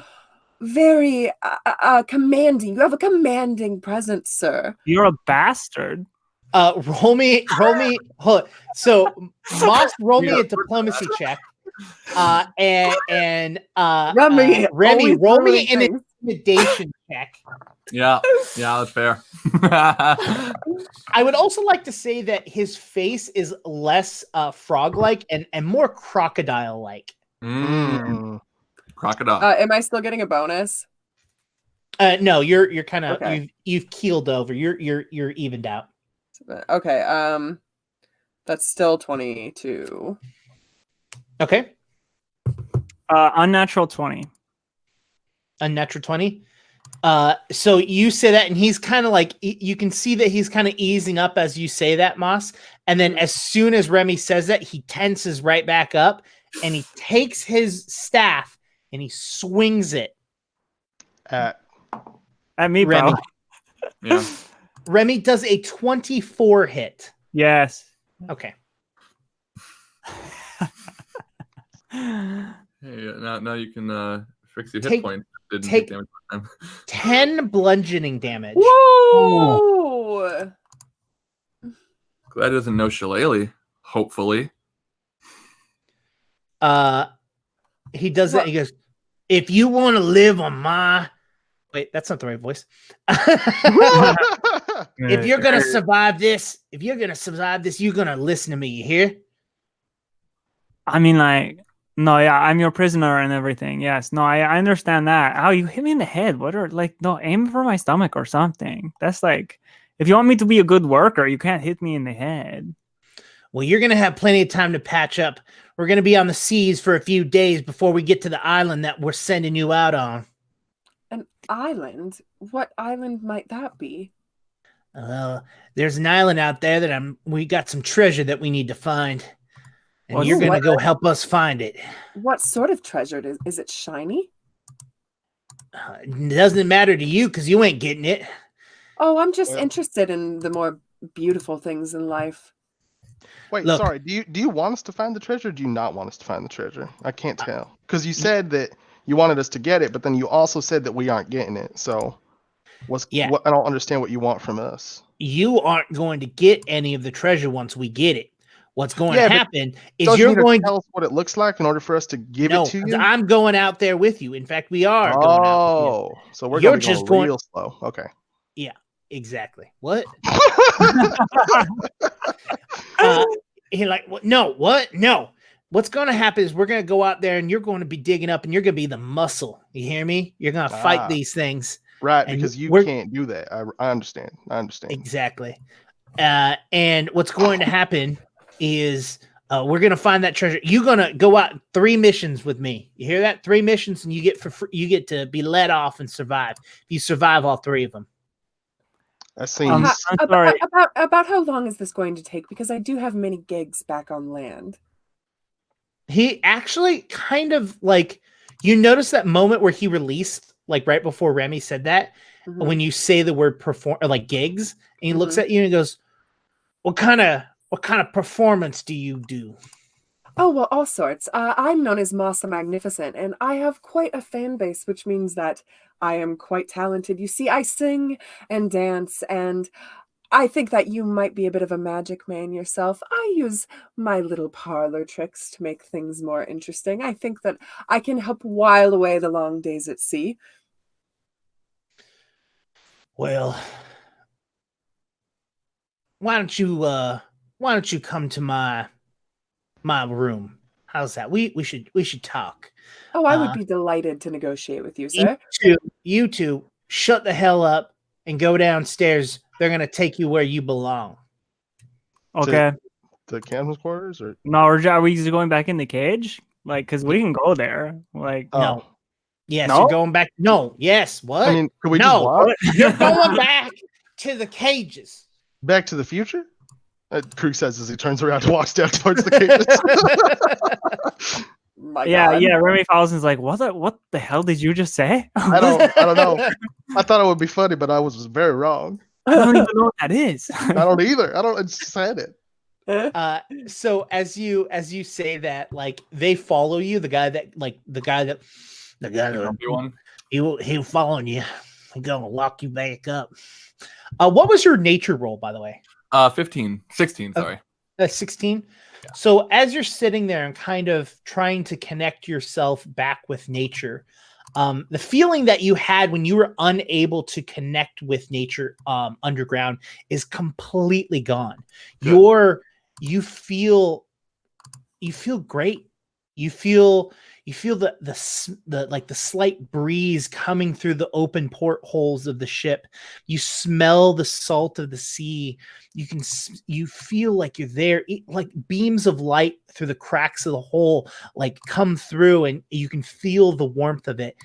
very commanding. You have a commanding presence, sir. You're a bastard. Roll me. Hold on. So Moss, roll me a diplomacy check. And Remy, Remy, always roll me ruining an things. intimidation check. Yeah, that's fair. I would also like to say that his face is less frog-like and more crocodile-like. Crocodile. Am I still getting a bonus? No, you're kind of Okay. you've keeled over. You're evened out. Okay. That's still 22. Okay. Unnatural 20. Unnatural 20. So you say that, and he's kind of like, you can see that he's kind of easing up as you say that, Moss. And then as soon as Remy says that, he tenses right back up, and he takes his staff and he swings it At me, Remy. bro. Yeah. Remy does a 24 hit. Yes. Okay. Hey, now you can fix your hit Take- points. Didn't take- take damage last time. 10 bludgeoning damage. Whoa! Glad he doesn't know Shillelagh, hopefully. He does that. He goes, if you want to live on my... Wait, that's not the right voice. If you're going to survive this, you're going to listen to me. You hear? I mean, like, no, yeah, I'm your prisoner and everything. Yes, no, I understand that. How you hit me in the head? What are like, no, aim for my stomach or something. That's like, if you want me to be a good worker, you can't hit me in the head. Well, you're going to have plenty of time to patch up. We're going to be on the seas for a few days before we get to the island that we're sending you out on. An island? What island might that be? There's an island out there that we got some treasure that we need to find. And Well, you're going to what- go help us find it. What sort of treasure is it? Shiny? It doesn't matter to you because you ain't getting it. Oh, I'm just Well- interested in the more beautiful things in life. Wait, Look. sorry. Do you want us to find the treasure? Or do you not want us to find the treasure? I can't tell because you said that you wanted us to get it, but then you also said that we aren't getting it. So, Yeah. I don't understand what you want from us. You aren't going to get any of the treasure once we get it. What's going Yeah, to but happen is Don't you you're need to going tell us what it looks like in order for us to give no, it to you? I'm going out there with you. In fact, we are going out with you. Oh, so we're You're going to just go going- real slow. Okay. Exactly. What? He like, what? No, what? No. What's going to happen is we're going to go out there and you're going to be digging up and you're going to be the muscle. You hear me? You're going to fight Ah. these things. Right, And because you we're- can't do that. I understand. I understand. Exactly. And what's going to happen is we're going to find that treasure. You're going to go out 3 missions with me. You hear that? 3 missions, and you get to be let off and survive. You survive all 3 of them. That seems. I'm sorry. About how long is this going to take? Because I do have many gigs back on land. He actually kind of like, you notice that moment where he released, like right before Remy said that, Mhm. when you say the word perform or like gigs, and he looks at you and he goes, what kind of performance do you do? Oh, well, all sorts. I'm known as Moss the Magnificent, and I have quite a fan base, which means that I am quite talented. You see, I sing and dance, and I think that you might be a bit of a magic man yourself. I use my little parlor tricks to make things more interesting. I think that I can help while away the long days at sea. Well, why don't you come to my room? How's that? We should talk. Oh, I would be delighted to negotiate with you, sir. You two shut the hell up and go downstairs. They're gonna take you where you belong. Okay. The captain's quarters, or No, are we just going back in the cage? Like, because we can go there. Like, No. Yes, No? you're going back. No, yes, what? I mean, could we No. just walk You're going back to the cages. back to the future? Krug says as he turns around and walks down towards the cages. My yeah, God. yeah. Remy Falson's like, what the hell did you just say? I don't know. I thought it would be funny, but I was very wrong. I don't even know what that is. I don't either. I just said it. So as you say that, like they follow you, the guy that Grumpy one. he'll following you. He's gonna lock you back up. What was your nature roll, by the way? 16, sorry. 16. Yeah. So as you're sitting there and kind of trying to connect yourself back with nature, the feeling that you had when you were unable to connect with nature underground is completely gone. Good. You feel great. You feel the slight breeze coming through the open portholes of the ship. You smell the salt of the sea. You feel like you're there, like beams of light through the cracks of the hole, like come through, and you can feel the warmth of it.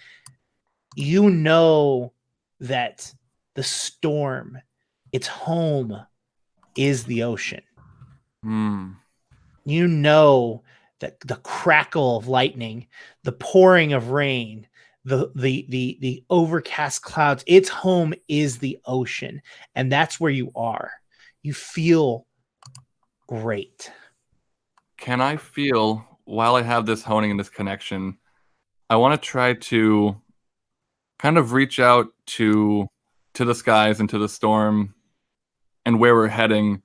You know that the storm, its home, is the ocean. You know that the crackle of lightning, the pouring of rain, the overcast clouds, its home is the ocean, and that's where you are. You feel great. Can I feel, while I have this honing and this connection, I want to try to kind of reach out to the skies and to the storm and where we're heading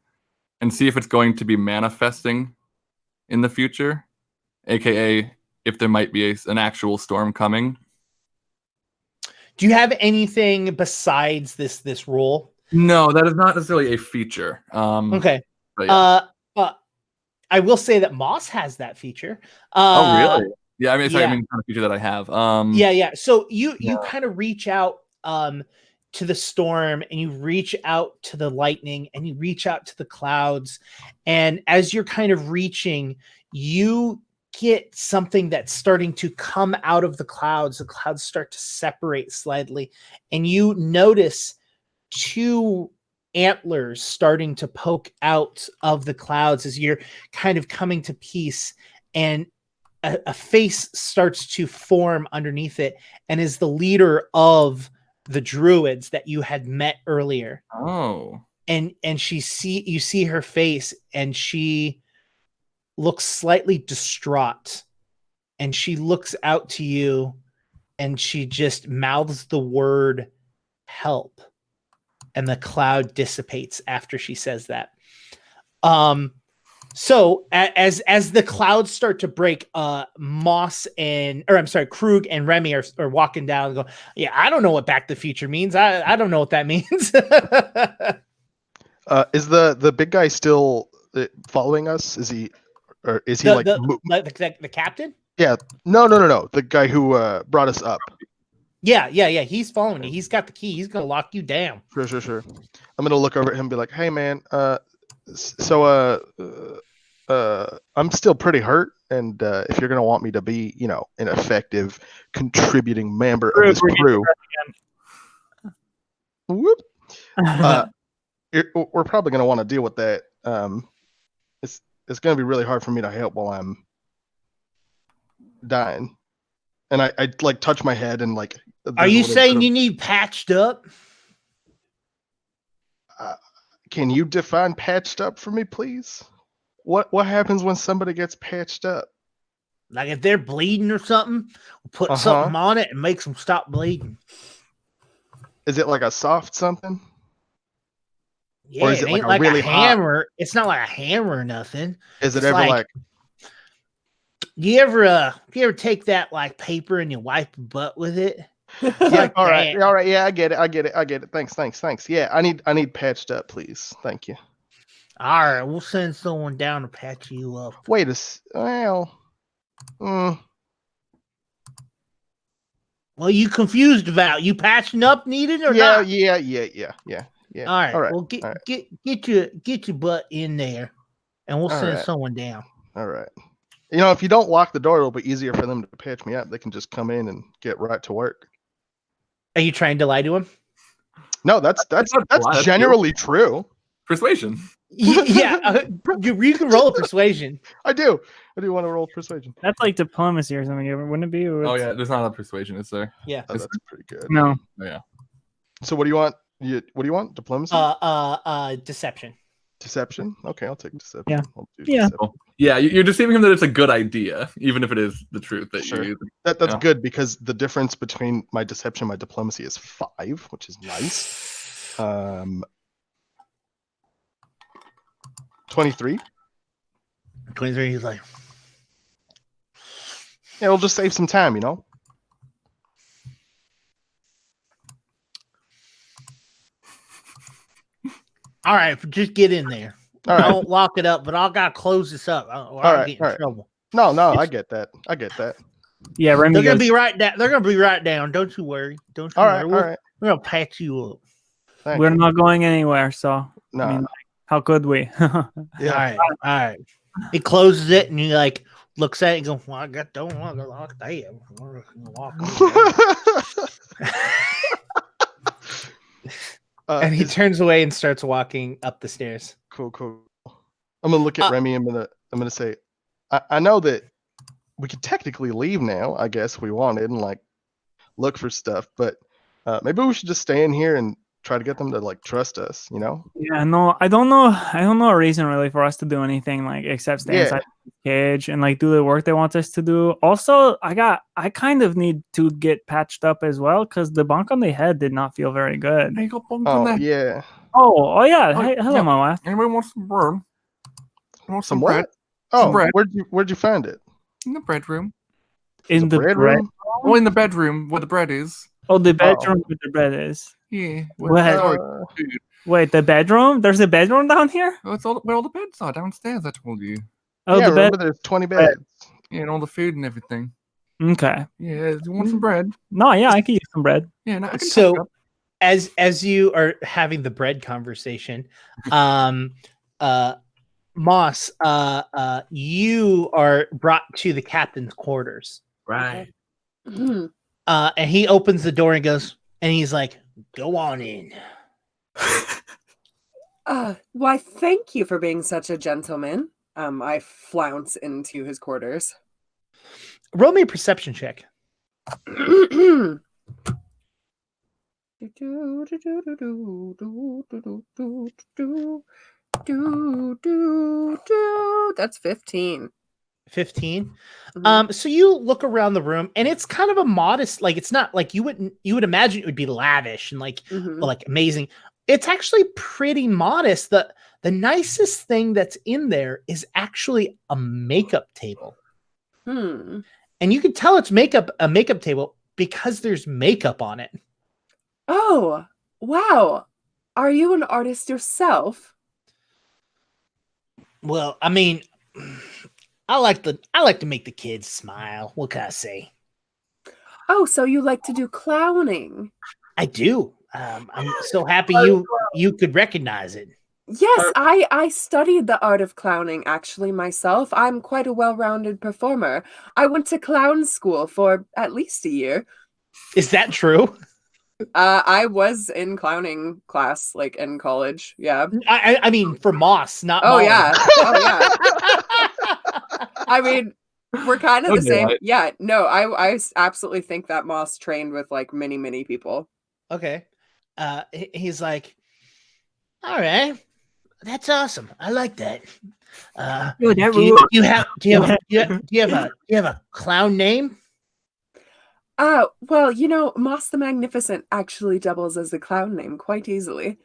and see if it's going to be manifesting in the future, aka if there might be an actual storm coming. Do you have anything besides this rule? No, that is not necessarily a feature. Okay. But yeah. I will say that Moss has that feature. Oh, really? Yeah, I mean, sorry, yeah. I mean, it's not a feature that I have. Yeah. So you kind of reach out to the storm, and you reach out to the lightning, and you reach out to the clouds. And as you're kind of reaching, you get something that's starting to come out of the clouds. The clouds start to separate slightly, and you notice two antlers starting to poke out of the clouds as you're kind of coming to peace, and a face starts to form underneath it, and is the leader of the druids that you had met earlier. Oh. And you see her face, and she looks slightly distraught, and she looks out to you, and she just mouths the word help, and the cloud dissipates after she says that. So as the clouds start to break, Krug and Remy are walking down and go, yeah, I don't know what Back to the Future means. I don't know what that means. Is the big guy still following us? Is he the captain? Yeah. No. The guy who brought us up. Yeah. He's following you. He's got the key. He's gonna lock you down. Sure. I'm gonna look over at him and be like, hey man, I'm still pretty hurt, and if you're gonna want me to be, an effective contributing member of this crew, whoop, we're probably gonna want to deal with that. It's gonna be really hard for me to help while I'm dying, and I like touch my head and like. Are you saying you need patched up? Can you define patched up for me, please? What happens when somebody gets patched up? Like if they're bleeding or something, we'll put something on it and makes them stop bleeding. Is it like a soft something? Yeah, or is it ain't like a really hammer. Hot... It's not like a hammer or nothing. Is it ever like? You ever take that like paper and you wipe your butt with it? Yeah, all right. Yeah, I get it. Thanks. Yeah, I need patched up, please. Thank you. All right, we'll send someone down to patch you up. Wait Well, you confused about you patching up needed or not? Yeah. All right. Well, get your butt in there, and we'll send someone down. All right. If you don't lock the door, it'll be easier for them to patch me up. They can just come in and get right to work. Are you trying to lie to him? No, that's generally true. Persuasion. Yeah, you can roll a persuasion. I do want to roll persuasion. That's like diplomacy or something, wouldn't it be? Oh yeah, there's not a persuasion, is there? Yeah, that's pretty good. No. Oh, yeah. So what do you want? What do you want? Diplomacy? Deception. Deception? Okay, I'll take deception. Yeah. I'll do Yeah. deception. Cool. Yeah, you're deceiving him that it's a good idea, even if it is the truth that Sure. you're using. That's Yeah. good because the difference between my deception and my diplomacy is 5, which is nice. 23. 23. He's like, Yeah, we'll just save some time, you know. all right, just get in there. All right. Don't lock it up, but I gotta close this up, or I'll get in trouble. No, I get that. Yeah, Remy They're gonna goes, be right down. They're gonna be right down. Don't you worry. Don't you All worry. right, all right. We're gonna patch you up. Thank we're you. not going anywhere, so No. I mean, how could we? All right. He closes it and he like looks at it and goes, "Well, I don't want to lock that. We're gonna walk over there." And he turns away and starts walking up the stairs. Cool. I'm gonna look at Remy. I'm gonna say, I know that we could technically leave now. I guess we wanted and like look for stuff, but maybe we should just stay in here and try to get them to like trust us. You know? Yeah, no, I don't know a reason really for us to do anything like except stay inside the cage and like do the work they want us to do. Also, I kind of need to get patched up as well because the bunk on the head did not feel very good. Hey, go bunk on Oh that. yeah. Oh yeah. Hey, hello, yeah. my wife. Anybody want some bread? Want Some bread? what? Oh, bread. where'd you find it? In the bread room. In the bread bread. room? Oh, in the bedroom where the bread is. Oh, the bedroom where the bread is. Yeah. Well, wait, the bedroom? There's a bedroom down here? Oh, it's all where all the beds are downstairs. I told you. Oh, yeah, the bed. remember there's 20 beds. Yeah, and all the food and everything. Okay. Yeah, do you want some bread? No, yeah, I can use some bread. Yeah, no, I can So- touch up. As you are having the bread conversation, Moss, you are brought to the captain's quarters. Right. Mhm. And he opens the door and goes, and he's like, "Go on in." Why, thank you for being such a gentleman. I flounce into his quarters. Roll me a perception check. That's 15. 15. Mhm. So you look around the room and it's kind of a modest, like it's not like you would imagine it would be lavish and like Mhm. like amazing. It's actually pretty modest. The nicest thing that's in there is actually a makeup table. Hmm. And you can tell it's a makeup table because there's makeup on it. Oh, wow. Are you an artist yourself? Well, I mean, I like to make the kids smile. What can I say? Oh, so you like to do clowning? I do. I'm so happy you could recognize it. Yes, I studied the art of clowning actually myself. I'm quite a well-rounded performer. I went to clown school for at least a year. Is that true? I was in clowning class like in college. Yeah. I mean for Moss, not Oh Molly. yeah. Oh yeah. I mean, we're kind of the Okay, same. right. Yeah. No, I absolutely think that Moss trained with like many people. Okay. He's like, all right, that's awesome. I like that. Yo, that Do rule- you have a clown name? Well, Moss the Magnificent actually doubles as a clown name quite easily.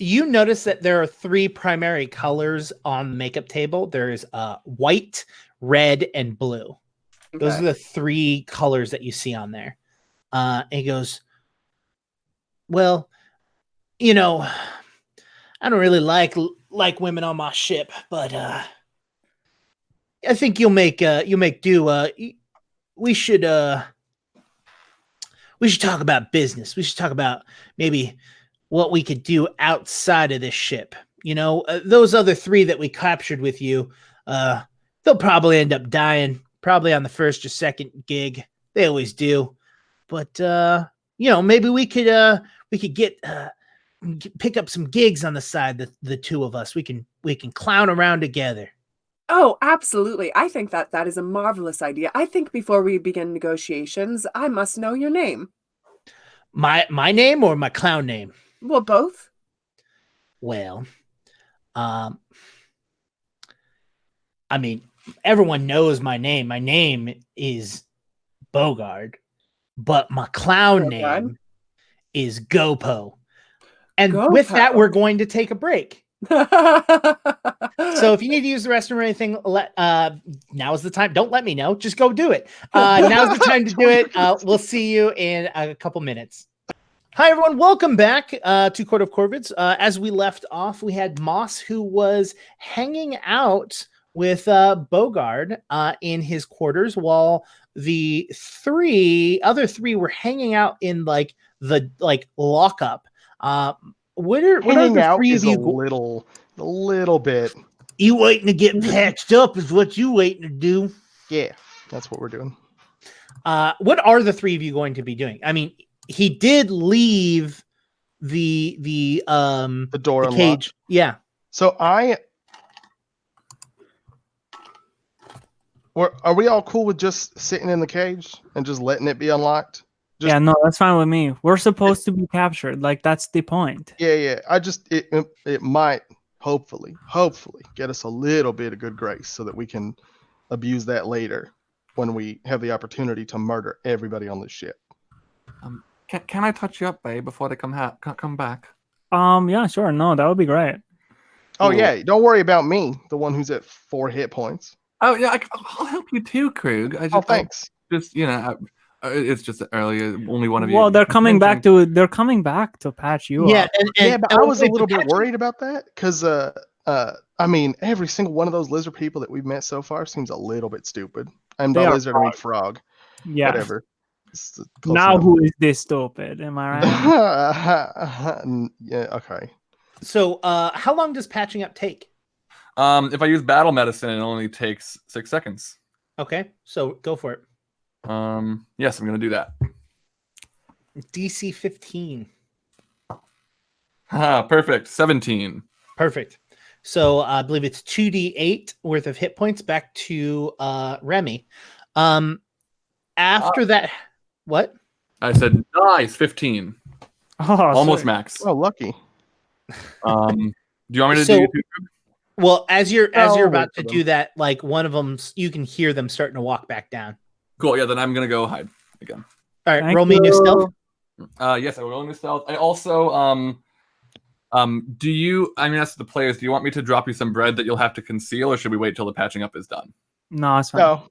You notice that there are 3 primary colors on the makeup table. There's white, red, and blue. Those are Okay. the 3 colors that you see on there. And he goes, well, I don't really like women on my ship, but I think you'll make do. We should talk about business. We should talk about maybe what we could do outside of this ship. Those other 3 that we captured with you, they'll probably end up dying, probably on the first or second gig. They always do. But maybe we could pick up some gigs on the side. The 2 of us, we can clown around together. Oh, absolutely. I think that is a marvelous idea. I think before we begin negotiations, I must know your name. My name or my clown name? Well, both. Well, I mean, everyone knows my name. My name is Bogard, but my clown name is Gopo. And with that, we're going to take a break. So if you need to use the restroom or anything, now's the time. Don't let me know. Just go do it. Now's the time to do it. We'll see you in a couple minutes. Hi, everyone. Welcome back to Court of Corvids. As we left off, we had Moss, who was hanging out with Bogard in his quarters, while the other three were hanging out in the lockup. What are the three of you? A little bit. You waiting to get patched up is what you waiting to do. Yeah, that's what we're doing. What are the three of you going to be doing? I mean, he did leave the door the cage. unlocked. Yeah. So are we all cool with just sitting in the cage and just letting it be unlocked? Yeah, no, that's fine with me. We're supposed to be captured. Like, that's the point. Yeah. It might hopefully get us a little bit of good grace so that we can abuse that later when we have the opportunity to murder everybody on this ship. Can I touch you up, babe, before they come back? Yeah, sure. No, that would be great. Oh, yeah. Don't worry about me, the one who's at 4 hit points. Oh, yeah. I'll help you too, Krug. Thanks. It's just early. Only one of you. Well, they're coming back to patch you up. But I was a little bit worried about that because, I mean, every single one of those lizard people that we've met so far seems a little bit stupid. I'm the lizard, I mean frog. Yeah. Whatever. Now enough. who is this stupid? Am I right? Yeah. Okay. So, how long does patching up take? If I use battle medicine, it only takes 6 seconds. Okay, so go for it. Yes, I'm gonna do that. DC 15. Perfect. 17. Perfect. So I believe it's 2d8 worth of hit points back to Remy. After that, what? I said nice 15. Oh, almost sorry. max. Oh, lucky. Do you want me to do? Well, as you're about to do that, like one of them, you can hear them starting to walk back down. Cool. Yeah, then I'm gonna go hide again. All right, roll me a new stealth. Yes, I will roll a new stealth. I also do you? I mean, that's the players. Do you want me to drop you some bread that you'll have to conceal, or should we wait till the patching up is done? No, it's fine. No.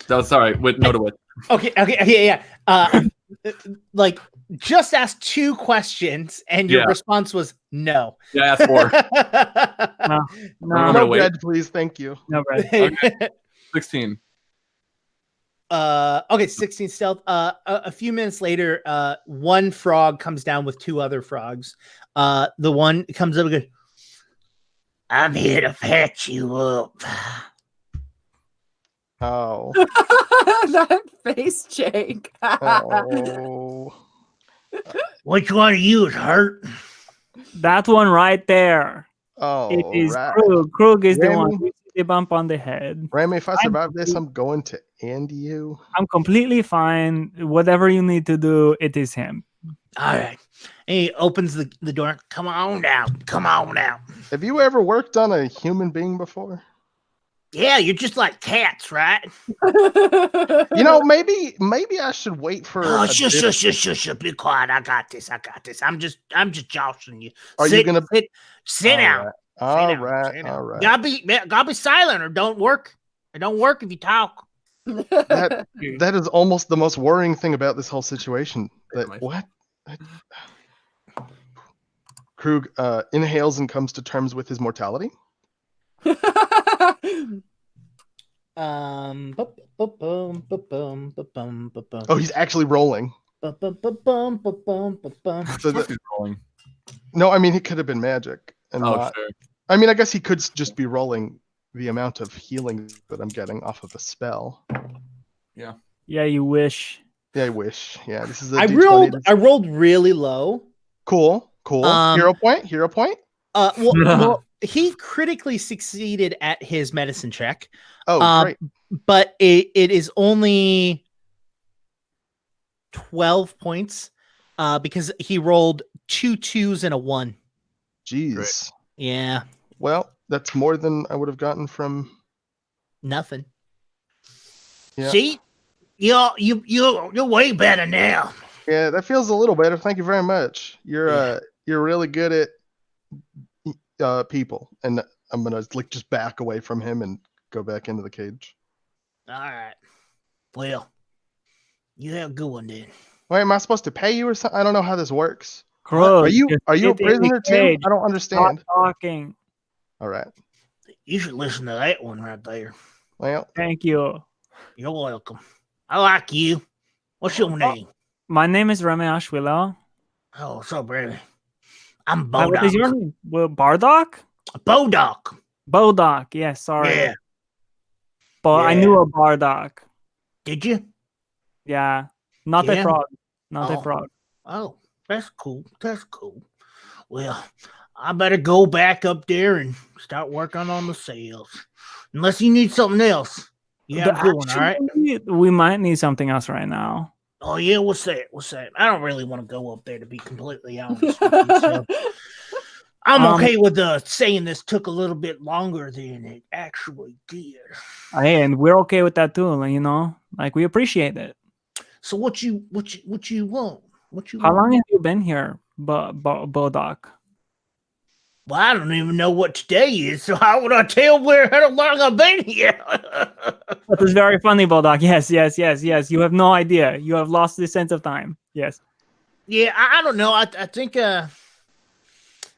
No, sorry. No to wit. Okay, yeah. Like, just ask 2 questions, and your response was no. Yeah, I asked 4. No bread, please. Thank you. No bread. Okay. 16. Okay, 16 stealth. A few minutes later, one frog comes down with 2 other frogs. The one comes up and goes, "I'm here to patch you up." Oh. That face, Jake. Oh. Which one of you is hurt? That one right there. Oh, it is right. Krug. Krug is the Remy? one who the bump on the head. Remy, if I survive this, I'm going to end you. I'm completely fine. Whatever you need to do, it is him. All right. And he opens the door. Come on out. Come on out. Have you ever worked on a human being before? Yeah, you're just like cats, right? You know, maybe I should wait for. Oh, shush! Be quiet. I got this. I'm just jostling you. Are you gonna sit down? All right. Gotta be silent, or don't work. It don't work if you talk. That is almost the most worrying thing about this whole situation. What? Krug inhales and comes to terms with his mortality. Oh, he's actually rolling. Rolling. He's rolling. No, I mean he could have been magic. And Sure. I mean, I guess he could just be rolling the amount of healing that I'm getting off of the spell. Yeah. Yeah, you wish. Yeah, I wish. Yeah, this is. I rolled really low. Cool. Hero point. Well, he critically succeeded at his medicine check. Oh, great. But it is only 12 points because he rolled 2 2s and a 1. Jeez. Great. Yeah. Well, that's more than I would have gotten from Nothing. Yeah. See? You're way better now. Yeah, that feels a little better. Thank you very much. You're really good at people, and I'm gonna like just back away from him and go back into the cage. All right. Well, you have a good one then. Wait, am I supposed to pay you or something? I don't know how this works. Krug, Are you just a get in the prisoner too? cage. I don't understand. Stop talking. All right. You should listen to that one right there. Well, Thank you. You're welcome. I like you. What's your name? My name is Remy Ashwila. Oh, what's up, Brady? I'm What is your Bodok. name? Well, Bardock? Bodok. Bodock. Yes, sorry. Yeah. But I Yeah. knew a Bardock. Did you? Yeah. Not the Yeah. frog. Not the Oh. frog. Oh, that's cool. That's cool. Well, I better go back up there and start working on the sales. Unless you need something else. You have a good one, all right? Actually, we might need something else right now. Oh, yeah, what's that? What's that? I don't really want to go up there, to be completely honest with you. So I'm okay with saying this took a little bit longer than it actually did. Hey, and we're okay with that too. You know, like we appreciate it. So what you want? What you How want? long have you been here, Bodock? Well, I don't even know what today is, so how would I tell how long I've been here? That is very funny, Bodock. Yes. You have no idea. You have lost the sense of time. Yes. Yeah, I don't know. I think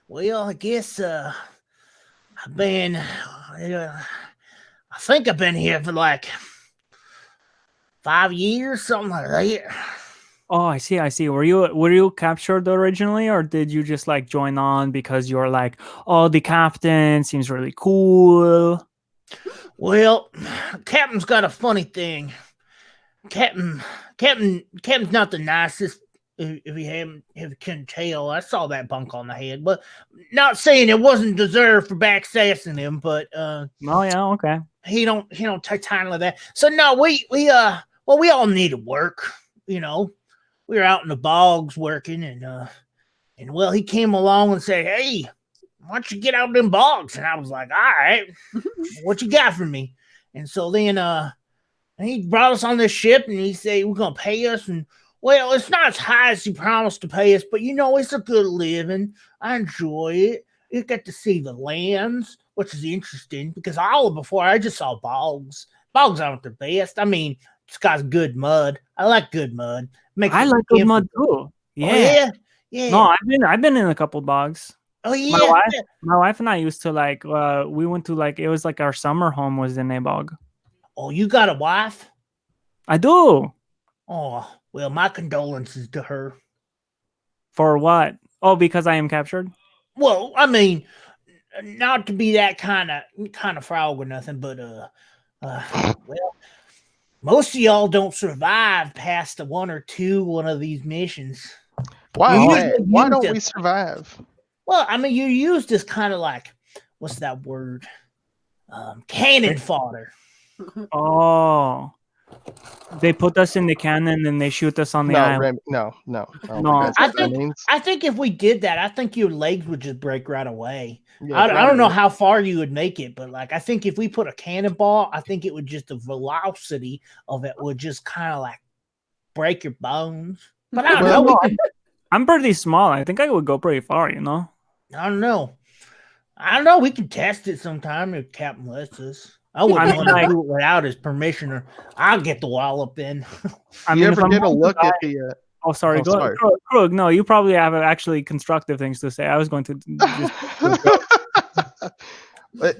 well, I guess I've been I think I've been here for like 5 years, something like that. Oh, I see. Were you captured originally, or did you just like join on because you're like, oh, the captain seems really cool? Well, Captain's got a funny thing. Captain's not the nicest. If you can tell, I saw that bunk on the head, but not saying it wasn't deserved for backsassing him, but Oh yeah, okay. he don't take time like that. So no, we all need to work, you know. We were out in the bogs working, and well, he came along and said, "Hey, why don't you get out of them bogs?" And I was like, "All right, what you got for me?" And so then he brought us on this ship, and he said, "We're gonna pay us." And well, it's not as high as he promised to pay us, but it's a good living. I enjoy it. You get to see the lands, which is interesting because before I just saw bogs. Bogs aren't the best. I mean, it's got good mud. I like good mud. I like good mud too. Yeah. Oh, yeah. No, I've been in a couple bogs. Oh yeah. My wife and I used to like we went to like it was like our summer home was in a bog. Oh, you got a wife? I do. Oh, well, my condolences to her. For what? Oh, because I am captured? Well, I mean, not to be that kind of frog or nothing, but well, most of y'all don't survive past one of these missions. why don't we survive? Well, I mean, you use this kind of like, what's that word? Cannon fodder. Oh. They put us in the cannon and they shoot us on the island. No. I think if we did that, I think your legs would just break right away. Yeah, I don't know how far you would make it, but like I think if we put a cannonball, I think it would just the velocity of it would just kind of like break your bones. But I don't know. I'm pretty small. I think I would go pretty far, you know? I don't know. We can test it sometime if Captain lets us. I wouldn't want to do it without his permission, or I'll get the wallop then. I mean, you ever get a look at the? Oh, sorry. Go ahead. Krug, no, you probably have actually constructive things to say. I was going to just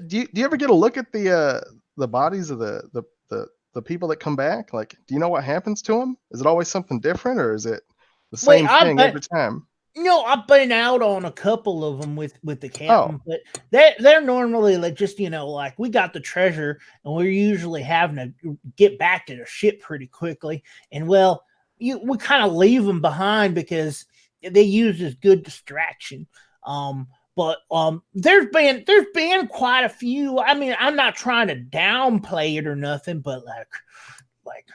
do you ever get a look at the bodies of the people that come back? Like, do you know what happens to them? Is it always something different, or is it the same thing every time? I've been out on a couple of them with the captain, but they're normally like just like we got the treasure and we're usually having to get back to the ship pretty quickly, and well, we kind of leave them behind because they use as good distraction. But there's been quite a few. I mean, I'm not trying to downplay it or nothing, but like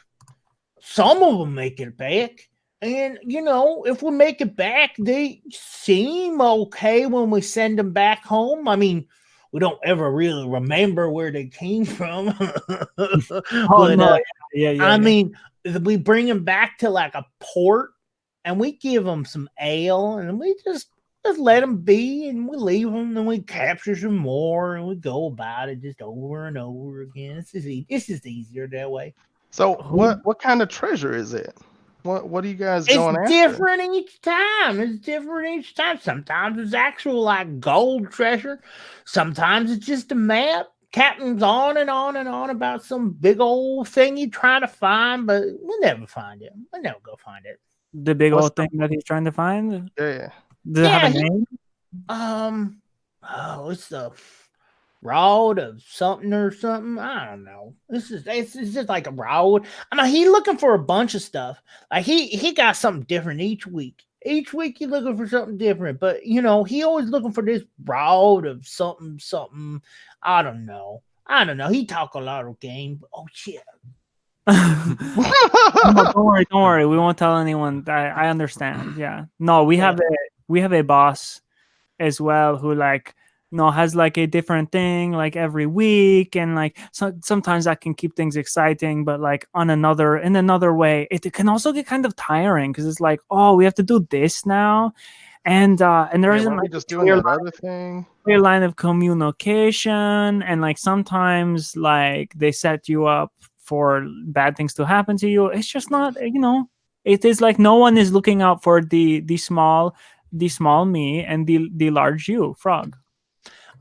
some of them make it back. And, if we make it back, they seem okay when we send them back home. I mean, we don't ever really remember where they came from. I mean, we bring them back to like a port and we give them some ale and we just let them be and we leave them and we capture some more and we go about it just over and over again. It's just easier that way. So what kind of treasure is it? What are you guys going after? It's different each time. Sometimes it's actual like gold treasure. Sometimes it's just a map. Captain's on and on and on about some big old thing he's trying to find, but we'll never find it. We'll never go find it. The big old thing that he's trying to find? Yeah. Does it have a name? It's the rod of something or something. I don't know. It's just like a rod. I mean, he's looking for a bunch of stuff. Like he got something different each week. Each week he's looking for something different. But he always looking for this rod of something. I don't know. He talk a lot of game. Oh shit. No, don't worry. We won't tell anyone. I understand. Yeah. No, we have a boss as well who has like a different thing like every week, and like sometimes that can keep things exciting, but like in another way it can also get kind of tiring because it's like, oh, we have to do this now, and there isn't like just doing that other thing, clear line of communication, and like sometimes like they set you up for bad things to happen to you. It's just not, it is like no one is looking out for the small me and the large you, Frog.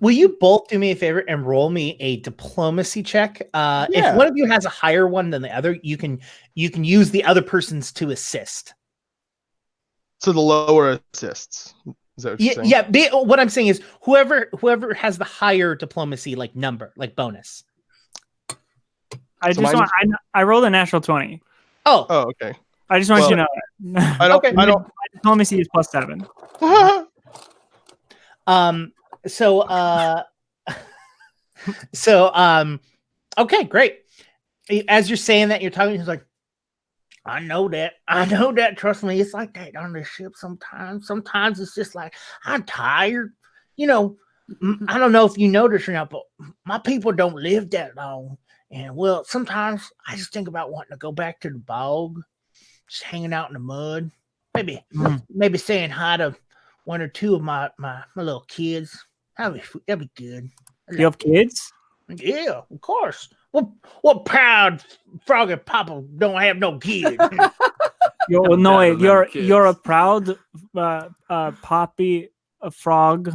Will you both do me a favor and roll me a diplomacy check? If one of you has a higher one than the other, you can use the other person's to assist. So the lower assists. Is that what you're saying? Yeah. What I'm saying is whoever has the higher diplomacy like number, like bonus. I rolled a natural 20. Oh, okay. I just want you to know that. I don't. My diplomacy is +7. Okay, great. As you're saying that, you're talking, he's like, I know that. Trust me, it's like that on the ship sometimes. Sometimes it's just like, I'm tired. I don't know if you notice or not, but my people don't live that long. And well, sometimes I just think about wanting to go back to the bog, just hanging out in the mud, maybe saying hi to one or two of my little kids. That'd be good. You have kids? Yeah, of course. What proud froggy papa don't have no kids? You're a proud poppy frog.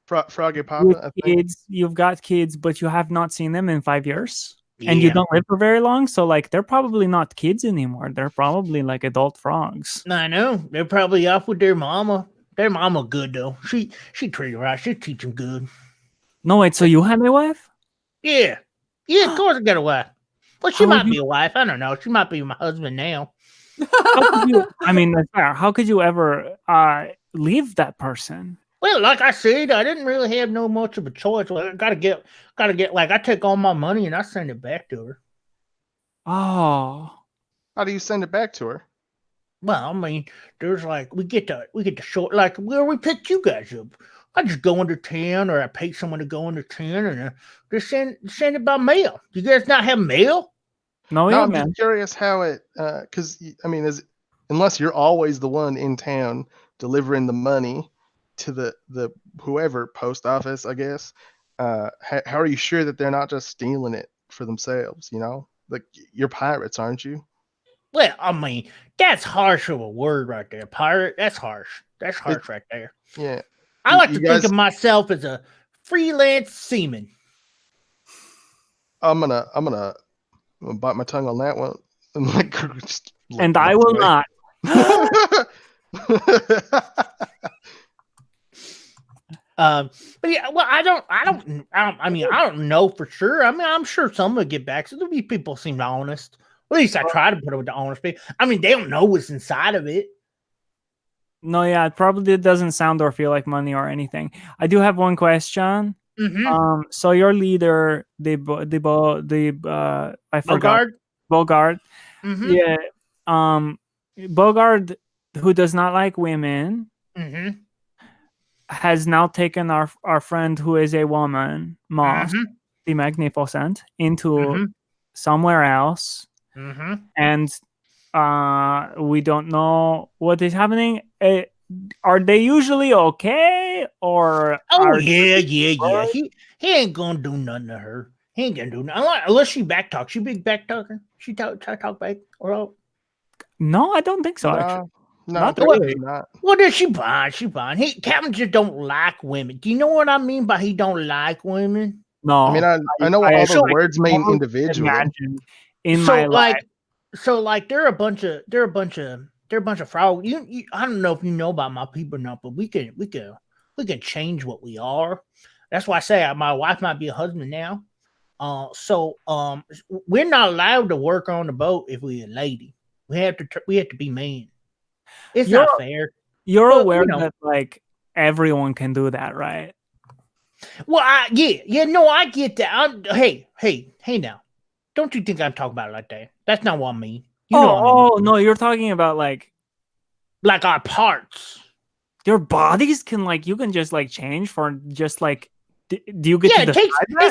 Froggy papa. Kids, you've got kids, but you have not seen them in 5 years. Yeah. And you don't live for very long, so like they're probably not kids anymore. They're probably like adult frogs. I know. They're probably off with their mama. Their mama good though. She treat her right. She teach them good. No, wait. So you have a wife? Yeah. Of course I got a wife. Well, she might be a wife. I don't know. She might be my husband now. How could you ever leave that person? Well, like I said, I didn't really have no much of a choice. Like, I gotta get. Like, I take all my money and I send it back to her. Oh, how do you send it back to her? Well, I mean, there's like we get the short, like where we picked you guys up. I just go into town, or I pay someone to go into town, and just send it by mail. Do you guys not have mail? No, I'm just curious how it, because I mean, unless you're always the one in town delivering the money to the whoever post office, I guess. How are you sure that they're not just stealing it for themselves? Like you're pirates, aren't you? Well, I mean, that's harsh of a word right there. Pirate, that's harsh. That's harsh right there. Yeah. I like to think of myself as a freelance seaman. I'm gonna bite my tongue on that one. And I will not. But yeah, well, I don't know for sure. I mean, I'm sure some will get back. So there'll be people who seem honest. At least I try to put it with the honest people. I mean, they don't know what's inside of it. No, yeah, it probably doesn't sound or feel like money or anything. I do have one question. Mm-hmm. So your leader, I forgot. Bogard. Mm-hmm. Yeah. Bogard who does not like women, Mm-hmm. has now taken our friend who is a woman, Moss, Mm-hmm. the Magnificent, into Mm-hmm. somewhere else, Mm-hmm. and we don't know what is happening. Are they usually okay, or Oh are yeah. He ain't gonna do nothing to her. He ain't gonna do nothing unless she backtalk. She big backtalker. She talk back or no? I don't think so. Actually, No, not definitely really. not. what does she buy? She buying. Captain just don't like women. Do you know what I mean by he don't like women? No, I mean, I know what all those actually words mean can't individually. imagine in So my life. like they're a bunch of fraud. I don't know if you know about my people or not, but we can change what we are. That's why I say my wife might be a husband now. We're not allowed to work on the boat if we're a lady. We have to be men. It's not fair. You're But, aware that like everyone can do that, right? Well, I get that. Hey now. Don't you think I'm talking about it like that? That's not what I mean. You know what I mean. No, you're talking about like our parts. your bodies can like you can just like change for just like do you get to it decide that?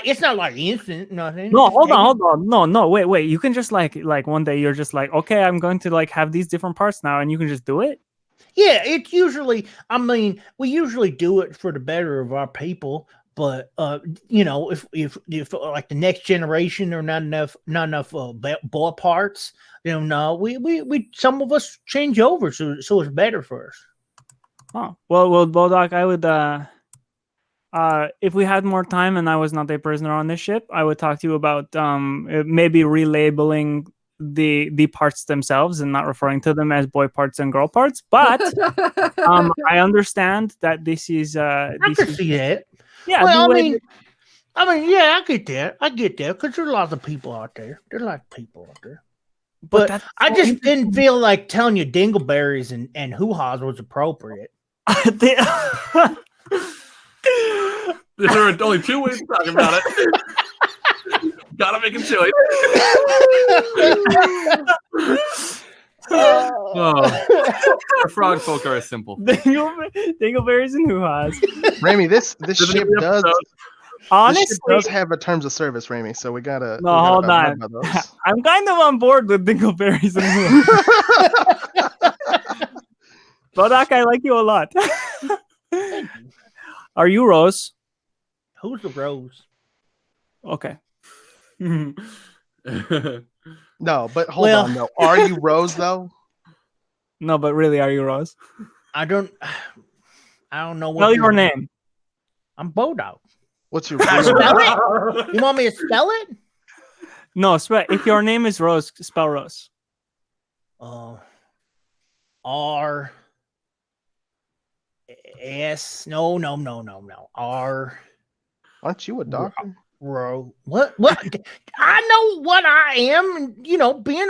it's not like instant nothing. No, Just hold on. No, wait. You can just like one day you're just like, okay, I'm going to like have these different parts now, and you can just do it. Yeah, it's usually. I mean, we usually do it for the better of our people. But if like the next generation are not enough ball parts, no, we some of us change over, so it's better for us. Oh well, Bodoc, I would if we had more time and I was not a prisoner on this ship, I would talk to you about maybe relabeling the parts themselves and not referring to them as boy parts and girl parts. But I understand that this is I can see that. Yeah, well, I mean, yeah, I get that because there's lots of people out there. There's a lot of people out there. But I just didn't feel like telling you dingleberries and hoo-haws was appropriate. There are only two ways to talk about it. Gotta make a choice. Our frog folk are simple. Dingleberries and hoo-haws. Rami, this ship does. Honestly, this ship does have a terms of service, Rami. So we gotta. Hold on. I'm kind of on board with dingleberries and hoo-haws. Bodoc, I like you a lot. Are you Rose? Who's the Rose? Okay. No, but hold on though. Are you Rose though? No, but really, are you Rose? I don't know what. Spell your name. I'm Bodog. What's your spell it? You want me to spell it? No, if your name is Rose, spell Rose. R S. No. R. Aren't you a doctor? What? I know what I am. Being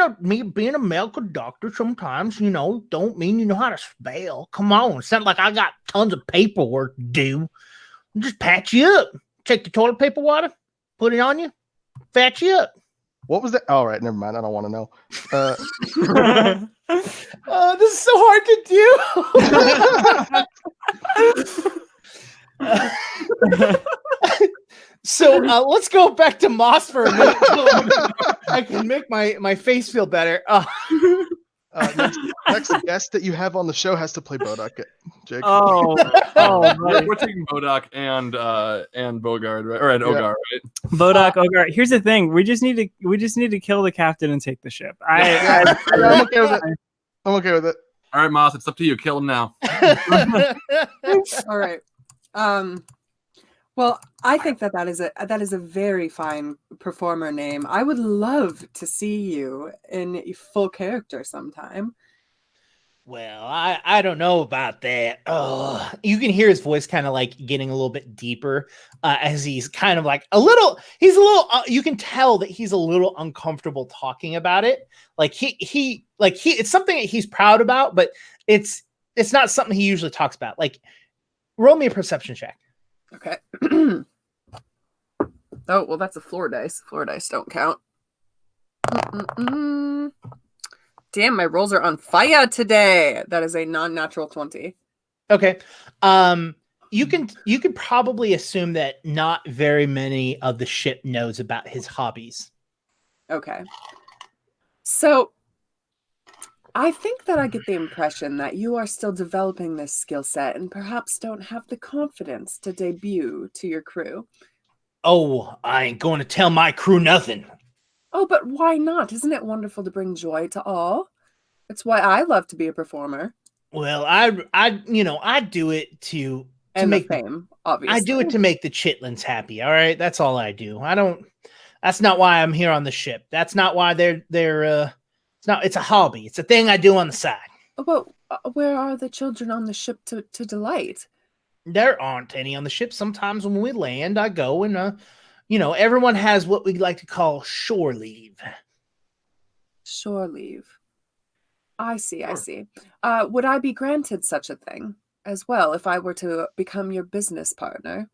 a medical doctor sometimes, don't mean you know how to spell. Come on, it's not like I got tons of paperwork to do. I'll just patch you up. Take the toilet paper water, put it on you, fetch you up. What was that? All right, never mind. I don't want to know. This is so hard to do. So let's go back to Moss for a minute. I can make my face feel better. Next guest that you have on the show has to play Bodoc, Jake. We're taking Bodoc and Bogard, right? Or Ogar, right? Bodoc, Ogar. Here's the thing: we just need to kill the captain and take the ship. I'm okay with it. I'm okay with it. All right, Moss, it's up to you. Kill him now. All right. Well, I think that is a very fine performer name. I would love to see you in full character sometime. Well, I don't know about that. You can hear his voice kind of like getting a little bit deeper as he's kind of like you can tell that he's a little uncomfortable talking about it. Like he it's something that he's proud about, but it's not something he usually talks about. Like, roll me a perception check. Okay. Oh, well, that's a floor dice. Floor dice don't count. Damn, my rolls are on fire today. That is a non-natural 20. Okay. You can probably assume that not very many of the ship knows about his hobbies. Okay. So I think that I get the impression that you are still developing this skill set and perhaps don't have the confidence to debut to your crew. Oh, I ain't going to tell my crew nothing. Oh, but why not? Isn't it wonderful to bring joy to all? It's why I love to be a performer. Well, I do it to And make the fame, obviously. I do it to make the chitlins happy. All right, that's all I do. That's not why I'm here on the ship. That's not why it's a hobby. It's a thing I do on the side. But where are the children on the ship to delight? There aren't any on the ship. Sometimes when we land, I go and everyone has what we like to call shore leave. Shore leave. I see. Would I be granted such a thing as well if I were to become your business partner?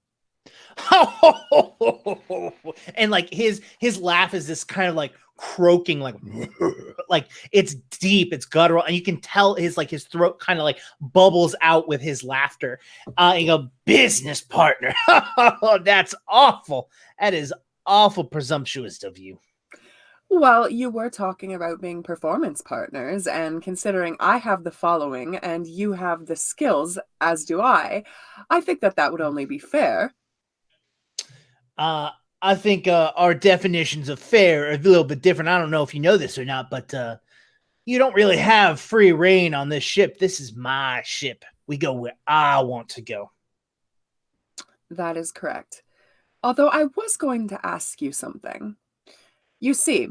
And like his laugh is this kind of like croaking, like it's deep, it's guttural, and you can tell his throat kind of like bubbles out with his laughter. You go, business partner. That's awful. That is awful presumptuous of you. Well, you were talking about being performance partners, and considering I have the following and you have the skills, as do I think that would only be fair. I think our definitions of fair are a little bit different. I don't know if you know this or not, but you don't really have free reign on this ship. This is my ship. We go where I want to go. That is correct. Although I was going to ask you something. You see,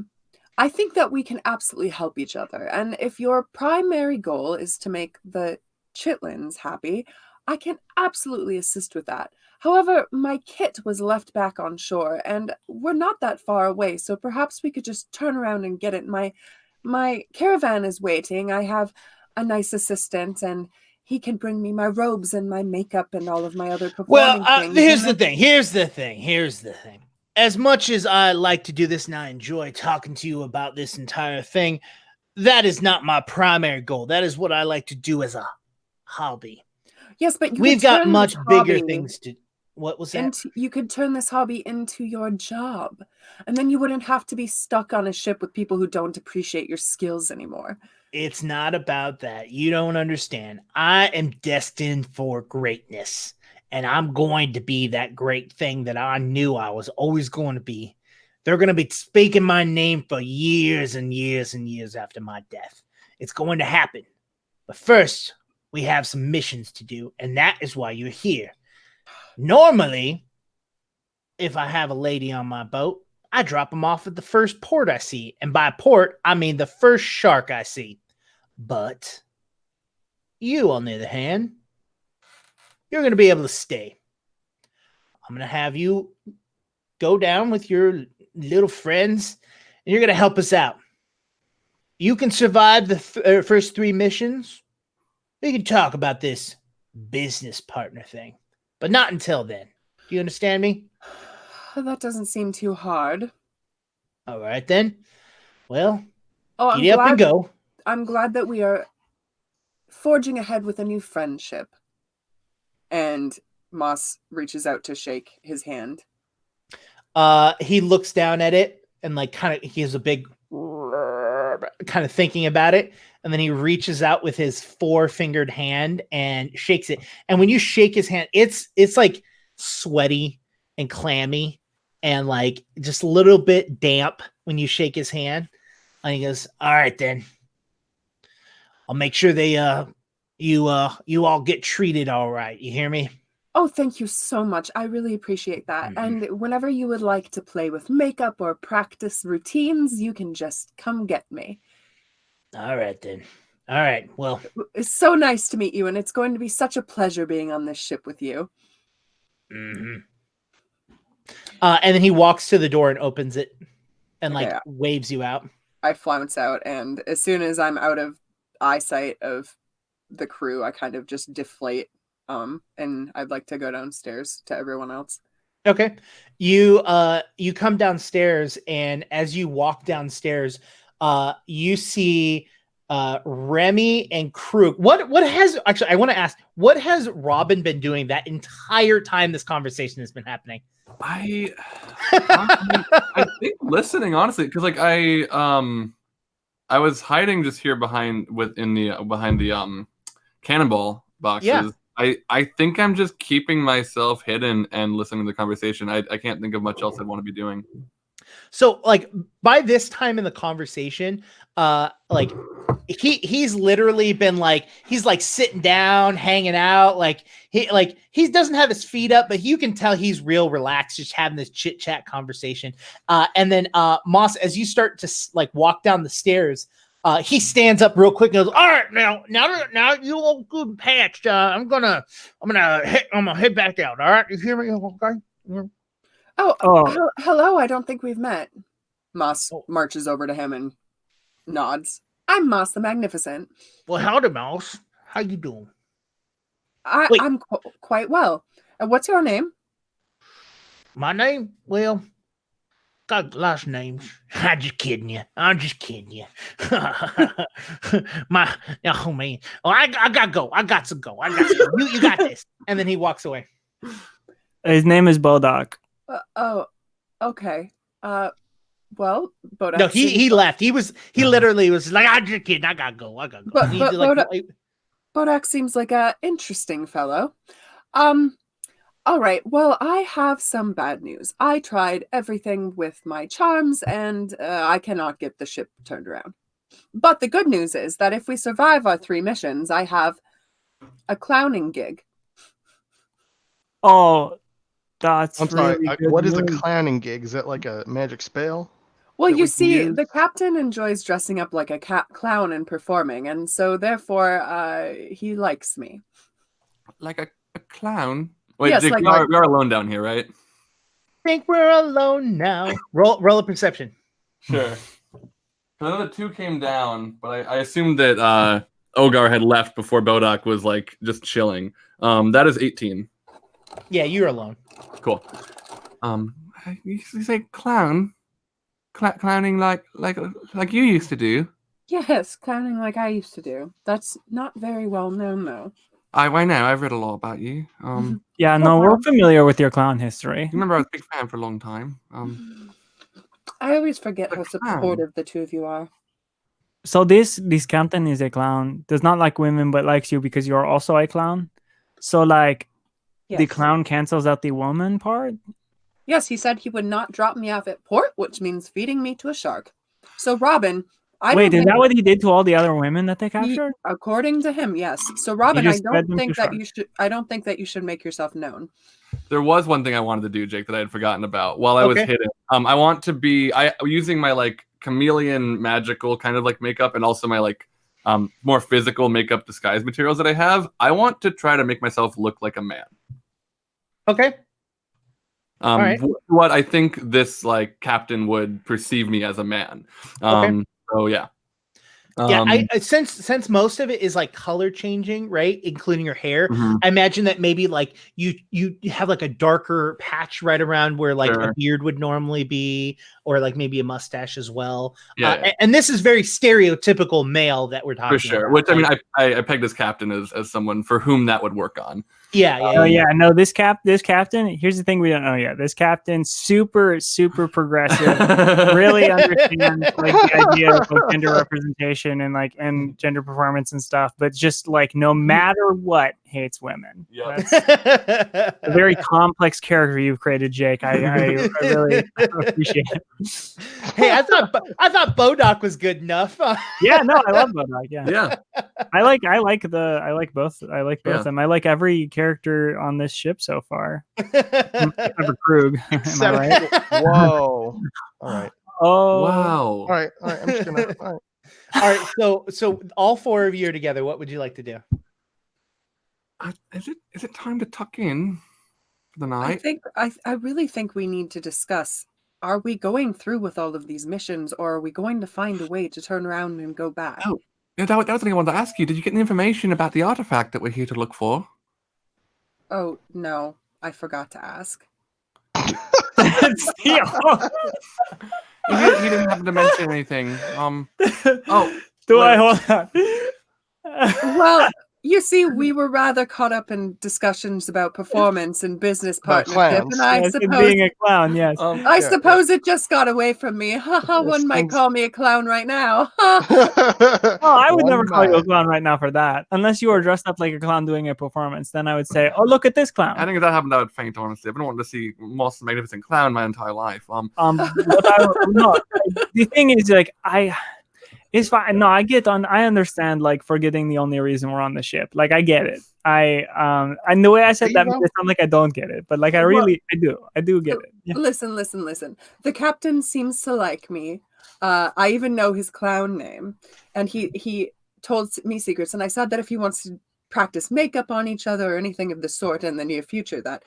I think that we can absolutely help each other. And if your primary goal is to make the chitlins happy, I can absolutely assist with that. However, my kit was left back on shore, and we're not that far away, so perhaps we could just turn around and get it. My caravan is waiting. I have a nice assistant, and he can bring me my robes and my makeup and all of my other performing things. Here's the thing. As much as I like to do this and I enjoy talking to you about this entire thing, that is not my primary goal. That is what I like to do as a hobby. Yes, but we've got much bigger things to. What was that? You could turn this hobby into your job, and then you wouldn't have to be stuck on a ship with people who don't appreciate your skills anymore. It's not about that. You don't understand. I am destined for greatness, and I'm going to be that great thing that I knew I was always going to be. They're going to be speaking my name for years and years and years after my death. It's going to happen. But first, we have some missions to do, and that is why you're here. Normally, if I have a lady on my boat, I drop them off at the first port I see. And by port, I mean the first shark I see. But you, on the other hand, you're going to be able to stay. I'm going to have you go down with your little friends, and you're going to help us out. You can survive the first 3 missions. We can talk about this business partner thing. But not until then. Do you understand me? That doesn't seem too hard. All right, then. Well, get up and go. I'm glad that we are forging ahead with a new friendship. And Moss reaches out to shake his hand. He looks down at it and he has a big kind of thinking about it. And then he reaches out with his 4-fingered hand and shakes it. And when you shake his hand, it's like sweaty and clammy and like just a little bit damp when you shake his hand. And he goes, all right, then. I'll make sure you all get treated all right. You hear me? Oh, thank you so much. I really appreciate that. Mm-hmm. And whenever you would like to play with makeup or practice routines, you can just come get me. All right, then. All right, well. It's so nice to meet you, and it's going to be such a pleasure being on this ship with you. Mm-hmm. And then he walks to the door and opens it and waves you out. I flounce out, and as soon as I'm out of eyesight of the crew, I kind of just deflate, and I'd like to go downstairs to everyone else. Okay. You come downstairs, and as you walk downstairs, you see Remy and Krug. What has actually? I want to ask. What has Robin been doing that entire time this conversation has been happening? I think listening, honestly, because like I was hiding just here behind the cannonball boxes. Yeah. I think I'm just keeping myself hidden and listening to the conversation. I can't think of much else I'd want to be doing. So like by this time in the conversation, like he's literally been like, he's like sitting down, hanging out. Like he doesn't have his feet up, but you can tell he's real relaxed, just having this chit chat conversation. And then Moss, as you start to like walk down the stairs, he stands up real quick and goes, all right, now you all good patched. I'm gonna head back out. All right. You hear me? Okay. Hello. I don't think we've met. Moss marches over to him and nods. I'm Moss the Magnificent. Well, howdy, Mouse. How you doing? I'm quite well. What's your name? My name? Well, got lots of names. I'm just kidding you. Oh man. Oh, I gotta go. I got to go. You got this. And then he walks away. His name is Bodak. Okay. Well, Bodak. No, he left. He literally was like, I'm just kidding. I gotta go. But Bodak seems like a interesting fellow. All right. Well, I have some bad news. I tried everything with my charms, and I cannot get the ship turned around. But the good news is that if we survive our 3 missions, I have a clowning gig. Oh, that's I'm sorry. really good What is a news. clowning gig? Is that like a magic spell? Well, that you we can see, use? the captain enjoys dressing up like a clown and performing, and so therefore he likes me. Like a clown? Wait, Yes, Dick, like- we are alone down here, right? Think we're alone now. Roll a perception. Sure. I know the 2 came down, but I assumed that Ogar had left before Bodak was like just chilling. That is 18. Yeah, you're alone. Cool. You say clown? Clowning like you used to do? Yes, clowning like I used to do. That's not very well known, though. I know. I've read a lot about you. Yeah, no, we're familiar with your clown history. Remember I was a big fan for a long time. I always forget how a clown. supportive the 2 of you are. So this captain is a clown. Does not like women, but likes you because you're also a clown. So like, Yes. the clown cancels out the woman part. Yes, he said he would not drop me off at port, which means feeding me to a shark. So, Robin, Wait, is that what he did to all the other women that they captured? According to him, yes. So, Robin, I just fed don't them think to that sharks. you should. I don't think that you should make yourself known. There was one thing I wanted to do, Jake, that I had forgotten about while I was Okay. hidden. I want to be using my like chameleon magical kind of like makeup and also my like more physical makeup disguise materials that I have. I want to try to make myself look like a man. Okay. All right. What I think this like captain would perceive me as a man. So yeah. Yeah, I since most of it is like color changing, right, including your hair. Mhm. I imagine that maybe like you have like a darker patch right around where like Sure. a beard would normally be, or like maybe a mustache as well. Yeah. And this is very stereotypical male that we're talking For sure. about. Which I mean, like, I pegged this captain as someone for whom that would work on. yeah. Oh yeah, no, this captain, here's the thing we don't know yet. This captain, super progressive, really understands like the idea of like, gender representation and like and gender performance and stuff, but just like no matter what, hates women. Yeah. That's a very complex character you've created, Jake. I really appreciate it. Hey, I thought Bodak was good enough. Yeah, no, I love Bodak. Yeah. Yeah. I like both. I like both Yeah. of them. I like every character on this ship so far. Except for Krug. Am I right? Whoa. All right. Oh Wow. All right. I'm just gonna. All right. All right, so all 4 of you are together. What would you like to do? Is it time to tuck in for the night? I really think we need to discuss. Are we going through with all of these missions, or are we going to find a way to turn around and go back? Oh. Yeah, that was the thing I wanted to ask you. Did you get any information about the artifact that we're here to look for? Oh no, I forgot to ask. Theo. He didn't happen to mention anything. Do I hold on? Well, you see, we were rather caught up in discussions about performance and business About partnership, clowns. and I Yes, suppose being a clown, yes. it just got away from me. One might call me a clown right now. Oh, I would never call you a might. clown right now for that. Unless you were dressed up like a clown doing a performance, then I would say, "Oh, look at this clown." I think if that happened, I would faint. Honestly, I've been wanting to see Moss the Magnificent Clown my entire life. The thing is, like, it's fine. No, I understand, like, forgetting the only reason we're on the ship. Like, I get it. And the way I said that makes it sound like I don't get it, but like, I do get it. Yeah. Listen. The captain seems to like me. I even know his clown name, and he told me secrets. And I said that if he wants to practice makeup on each other or anything of the sort in the near future, that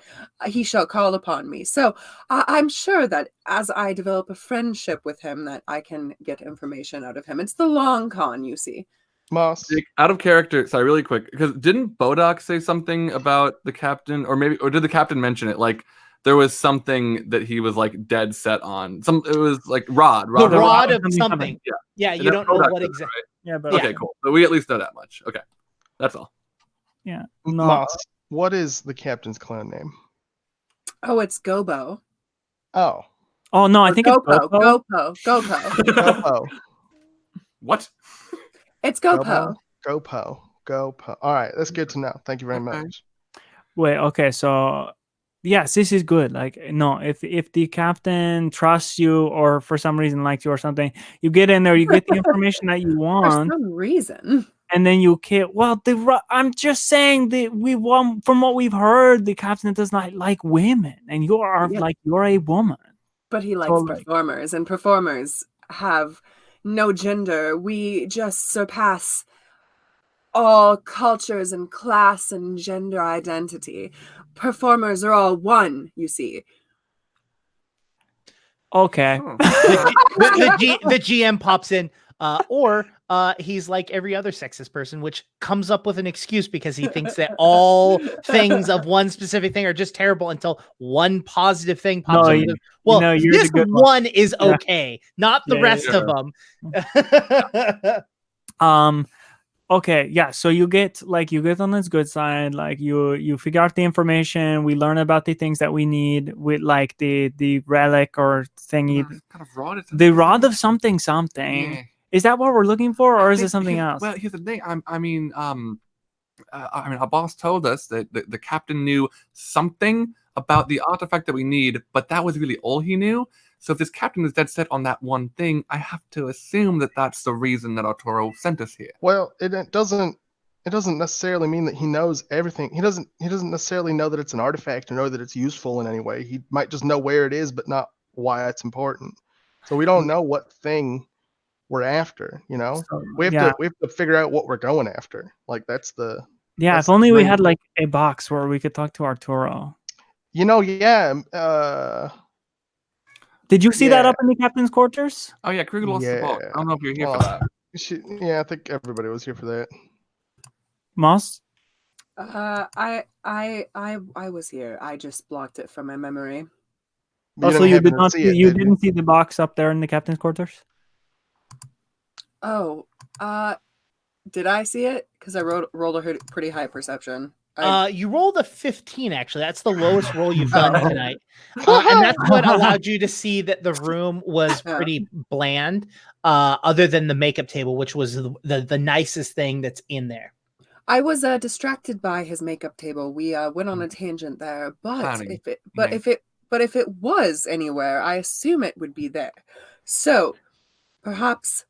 he shall call upon me. So I'm sure that as I develop a friendship with him, that I can get information out of him. It's the long con, you see. Moss. Out of character, sorry, really quick, because didn't Bodok say something about the captain, or did the captain mention it? Like, there was something that he was like dead set on. It was like rod. The rod of something. something. Yeah. Yeah, you don't know Bodok what said it, exactly. right? Yeah, but Okay, cool. So we at least know that much. Okay, that's all. yeah. No. Moss, what is the captain's clown name? Oh, it's Gobo. Oh. Oh no, I think it's Gopo. Gopo. What? It's Gopo. Gopo. All right, that's good to know. Thank you very much. Wait, okay, so yes, this is good. Like, no, if the captain trusts you or for some reason likes you or something, you get in there, you get the information that you For want, some reason. and then you kill. Well, I'm just saying that from what we've heard, the captain does not like women, and you're a woman. But he likes performers, and performers have no gender. We just surpass all cultures and class and gender identity. Performers are all one, you see. Okay. The GM pops in, or he's like every other sexist person, which comes up with an excuse because he thinks that all things of one specific thing are just terrible until one positive thing pops up. Well, this one is okay, not the rest of them. Okay, yeah. So you get on this good side, like you figure out the information. We learn about the things that we need with like the relic or thingy, kind of rod. The rod of something. Yeah. Is that what we're looking for, or is it something else? Well, here's the thing. I mean, our boss told us that the captain knew something about the artifact that we need, but that was really all he knew. So if this captain is dead set on that one thing, I have to assume that that's the reason that Arturo sent us here. Well, it doesn't necessarily mean that he knows everything. He doesn't necessarily know that it's an artifact or know that it's useful in any way. He might just know where it is, but not why it's important. So we don't know what thing we're after, you know? We have to figure out what we're going after. Like that's if only we had like a box where we could talk to Arturo. You know, yeah. Did you see that up in the captain's quarters? Oh yeah, Krug lost the box. I don't know if you're here for that. I think everybody was here for that. Moss? I was here. I just blocked it from my memory. Also, you didn't see the box up there in the captain's quarters? Oh, did I see it? Because I rolled a pretty high perception. You rolled a 15, actually. That's the lowest roll you've done tonight. And that's what allowed you to see that the room was pretty bland, other than the makeup table, which was the nicest thing that's in there. I was distracted by his makeup table. We went on a tangent there, but if it was anywhere, I assume it would be there. So perhaps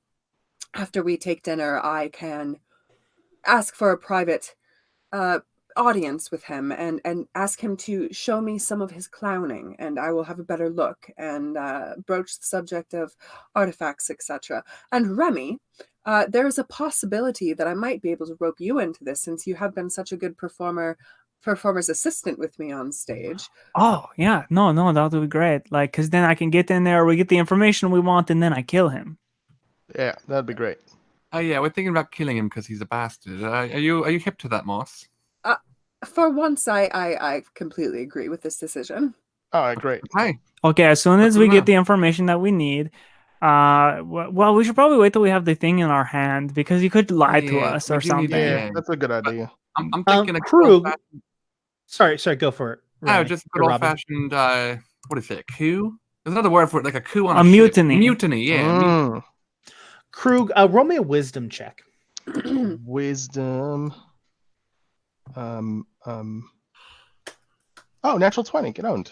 after we take dinner, I can ask for a private audience with him and ask him to show me some of his clowning, and I will have a better look and broach the subject of artifacts, etc. And Remy, there is a possibility that I might be able to rope you into this, since you have been such a good performer's assistant with me on stage. Oh yeah, no, that would be great. Like, because then I can get in there, we get the information we want, and then I kill him. Yeah, that'd be great. Oh yeah, we're thinking about killing him because he's a bastard. Are you hip to that, Moss? For once, I completely agree with this decision. All right, great. Hi. Okay, as soon as we get the information that we need, Well, we should probably wait till we have the thing in our hand because he could lie to Yeah, us we or do need something. that, Yeah, yeah. that's a good idea. I'm thinking a Krug. Sorry, go for it. Oh, Remy, just or good old Robin. fashioned. What is it? A coup? There's another word for it, like a coup on A a ship. mutiny. Mutiny, yeah. Mutiny. Krug, roll me a wisdom check. Wisdom. Oh, natural 20. Get owned.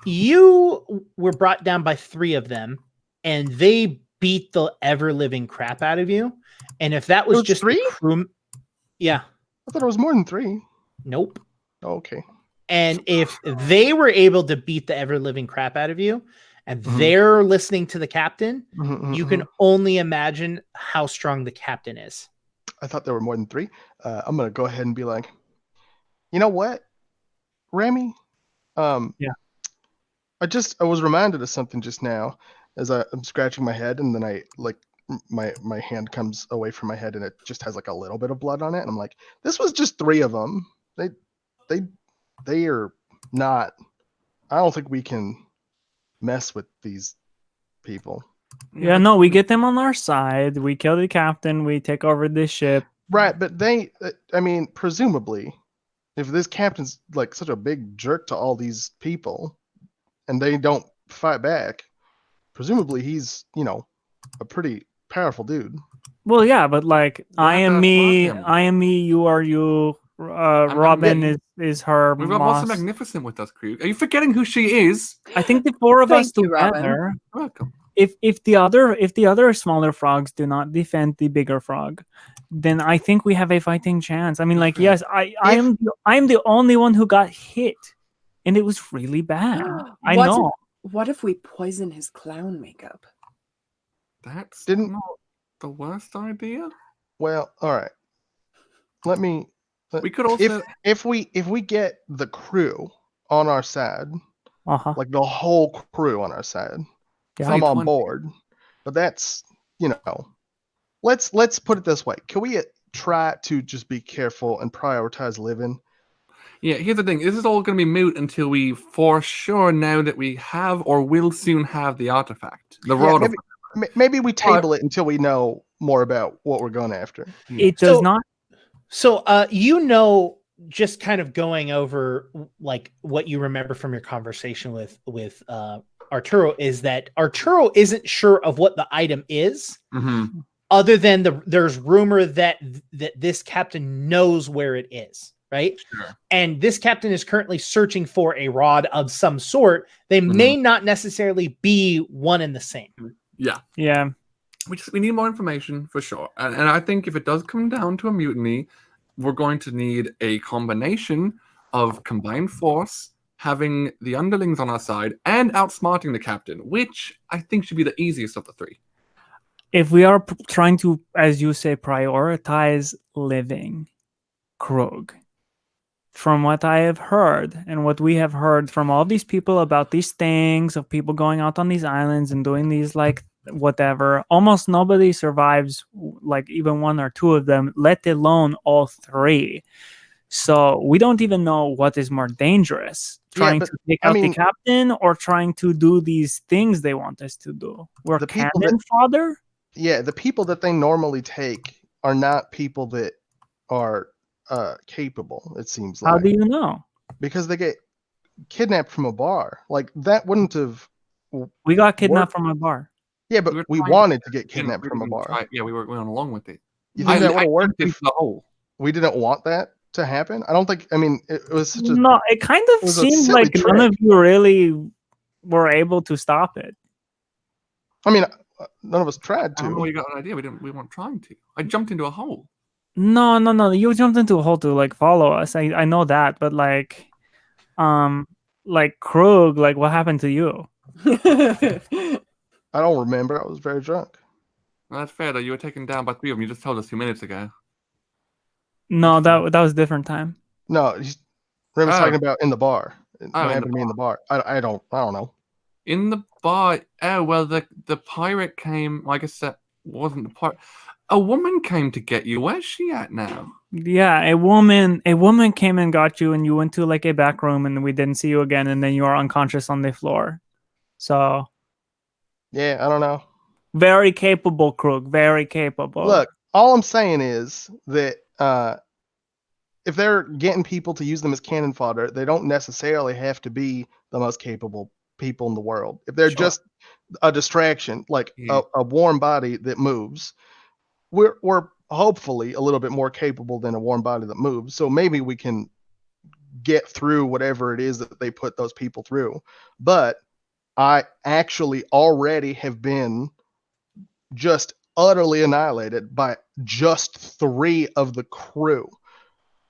You were brought down by 3 of them, and they beat the ever living crap out of you. And if that was just 3? the crew, yeah, I thought it was more than 3. nope. Okay. And if they were able to beat the ever living crap out of you, and Mhm. they're listening to the captain, Mhm, you mhm, can mhm. only imagine how strong the captain is. I thought there were more than 3. I'm gonna go ahead and be like, you know what, Remy? Yeah. I was reminded of something just now as I'm scratching my head, and then I like my hand comes away from my head, and it just has like a little bit of blood on it, and I'm like, this was just 3 of them. They are not. I don't think we can mess with these people. Yeah, no, we get them on our side. We kill the captain. We take over this ship. Right, but I mean, presumably, if this captain's like such a big jerk to all these people, and they don't fight back, presumably he's, a pretty powerful dude. Well, yeah, but like I am me, you are you. Robin is her. We've got Moss Magnificent with us, Krug. Are you forgetting who she is? I think the 4 of us Thank you, together. Welcome. If the other smaller frogs do not defend the bigger frog, then I think we have a fighting chance. I mean, like, yes, I am the only one who got hit, and it was really bad. I know. What if we poison his clown makeup? That's not the worst idea. Well, all right. Let me. We could also, if we get the crew on our side, like the whole crew on our side, I'm on board. But that's, let's put it this way. Can we try to just be careful and prioritize living? Yeah, here's the thing. This is all going to be moot until we for sure know that we have or will soon have the artifact. The rod. Maybe we table it until we know more about what we're going after. It does not. So, just kind of going over like what you remember from your conversation with Arturo is that Arturo isn't sure of what the item is, other than there's rumor that this captain knows where it is, right? Sure. And this captain is currently searching for a rod of some sort. They may not necessarily be one and the same. Yeah. Yeah. We need more information for sure. And I think if it does come down to a mutiny, we're going to need a combination of combined force, having the underlings on our side, and outsmarting the captain, which I think should be the easiest of the 3. If we are trying to, as you say, prioritize living, Krug, from what I have heard and what we have heard from all these people about these things of people going out on these islands and doing these like whatever, almost nobody survives, like even 1 or 2 of them, let alone all 3. So we don't even know what is more dangerous, trying to take out the captain or trying to do these things they want us to do. We're cannon fodder. Yeah, the people that they normally take are not people that are capable, it seems like. How do you know? Because they get kidnapped from a bar. Like, that wouldn't have... We got kidnapped from a bar. Yeah, but we wanted to get kidnapped from a bar. Yeah, we went along with it. You think that would have worked if we didn't want that to happen? I don't think... I mean, it was such a... No, it kind of seemed like none of you really were able to stop it. I mean, none of us tried to. I don't know where you got an idea. We weren't trying to. I jumped into a hole. No. You jumped into a hole to like follow us. I know that, but like Krug, like what happened to you? I don't remember. I was very drunk. Well, that's fair though. You were taken down by 3 of them. You just told us 2 minutes ago. No, that was a different time. No, Remy's talking about in the bar. What happened to me in the bar? I don't know. In the bar. Oh well, the pirate came. Like I said, wasn't the pirate. A woman came to get you. Where's she at now? Yeah, a woman came and got you, and you went to like a back room, and we didn't see you again, and then you are unconscious on the floor. So Yeah, I don't know. Very capable, Krug. Very capable. Look, all I'm saying is that if they're getting people to use them as cannon fodder, they don't necessarily have to be the most capable people in the world. If they're just a distraction, like a warm body that moves, we're hopefully a little bit more capable than a warm body that moves. So maybe we can get through whatever it is that they put those people through. But I actually already have been just utterly annihilated by just 3 of the crew,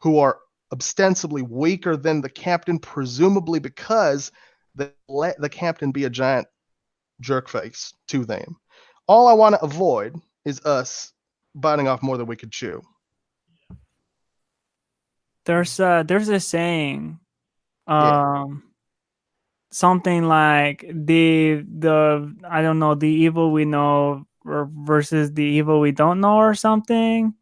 who are ostensibly weaker than the captain, presumably because they let the captain be a giant jerkface to them. All I want to avoid is us biting off more than we could chew. There's a saying, something like the I don't know, the evil we know versus the evil we don't know, or something.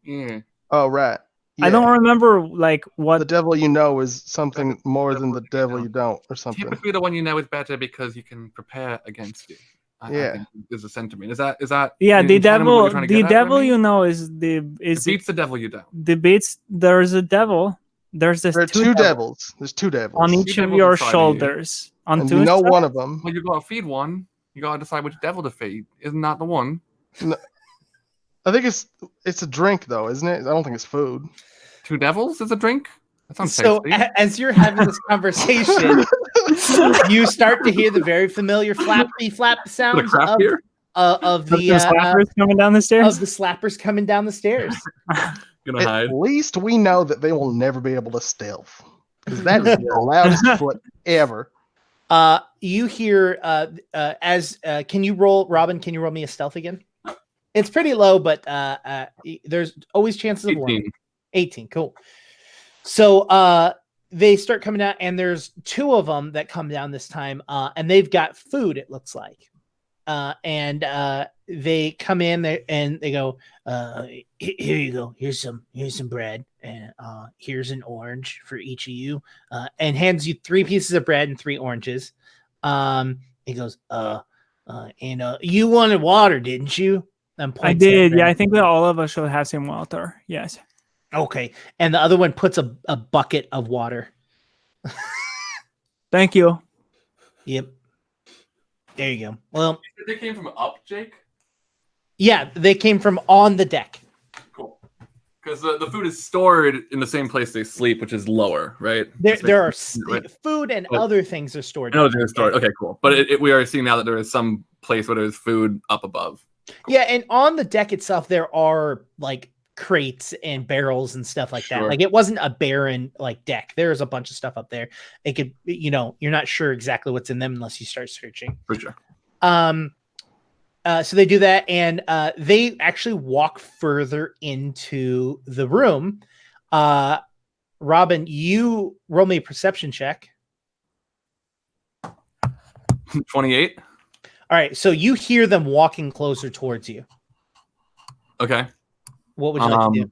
Oh, right. Yeah. I don't remember like what the devil you know is something more than the devil you don't, or something. Typically, the one you know is better because you can prepare against it. I think is the sentiment. Is that? Yeah, the devil you know is beats the devil you don't. The beats. There's a devil. There are two devils. There's 2 devils on each of your shoulders. And you know one of them. Well, you gotta feed one. You gotta decide which devil to feed. Isn't that the one? No, I think it's a drink though, isn't it? I don't think it's food. 2 devils is a drink? That sounds so tasty. As you're having this conversation, you start to hear the very familiar flappy flap sounds of the slappers coming down the stairs. Of the slappers coming down the stairs. At least we know that they will never be able to stealth, because that is the loudest foot ever. You hear can you roll, Robin? Can you roll me a stealth again? It's pretty low, but there's always chances of 18. Cool. So they start coming out, and there's 2 of them that come down this time, and they've got food, it looks like. And they come in and they go, here you go. Here's some bread, and here's an orange for each of you, and hands you 3 pieces of bread and 3 oranges. He goes, and you wanted water, didn't you? I did. Yeah, I think that all of us should have some water. Yes. Okay. And the other one puts a bucket of water. Thank you. Yep. There you go. Well, they came from up, Jake? Yeah, they came from on the deck. Cool. Because the food is stored in the same place they sleep, which is lower, right? There are food and other things are stored. No, they're stored. Okay, cool. But we are seeing now that there is some place where there's food up above. Cool. Yeah, and on the deck itself, there are like crates and barrels and stuff like that. Like it wasn't a barren like deck. There's a bunch of stuff up there. It could, you're not sure exactly what's in them unless you start searching. For sure. So they do that, and they actually walk further into the room. Robin, you roll me a perception check. 28. All right, so you hear them walking closer towards you. Okay. What would you like to do?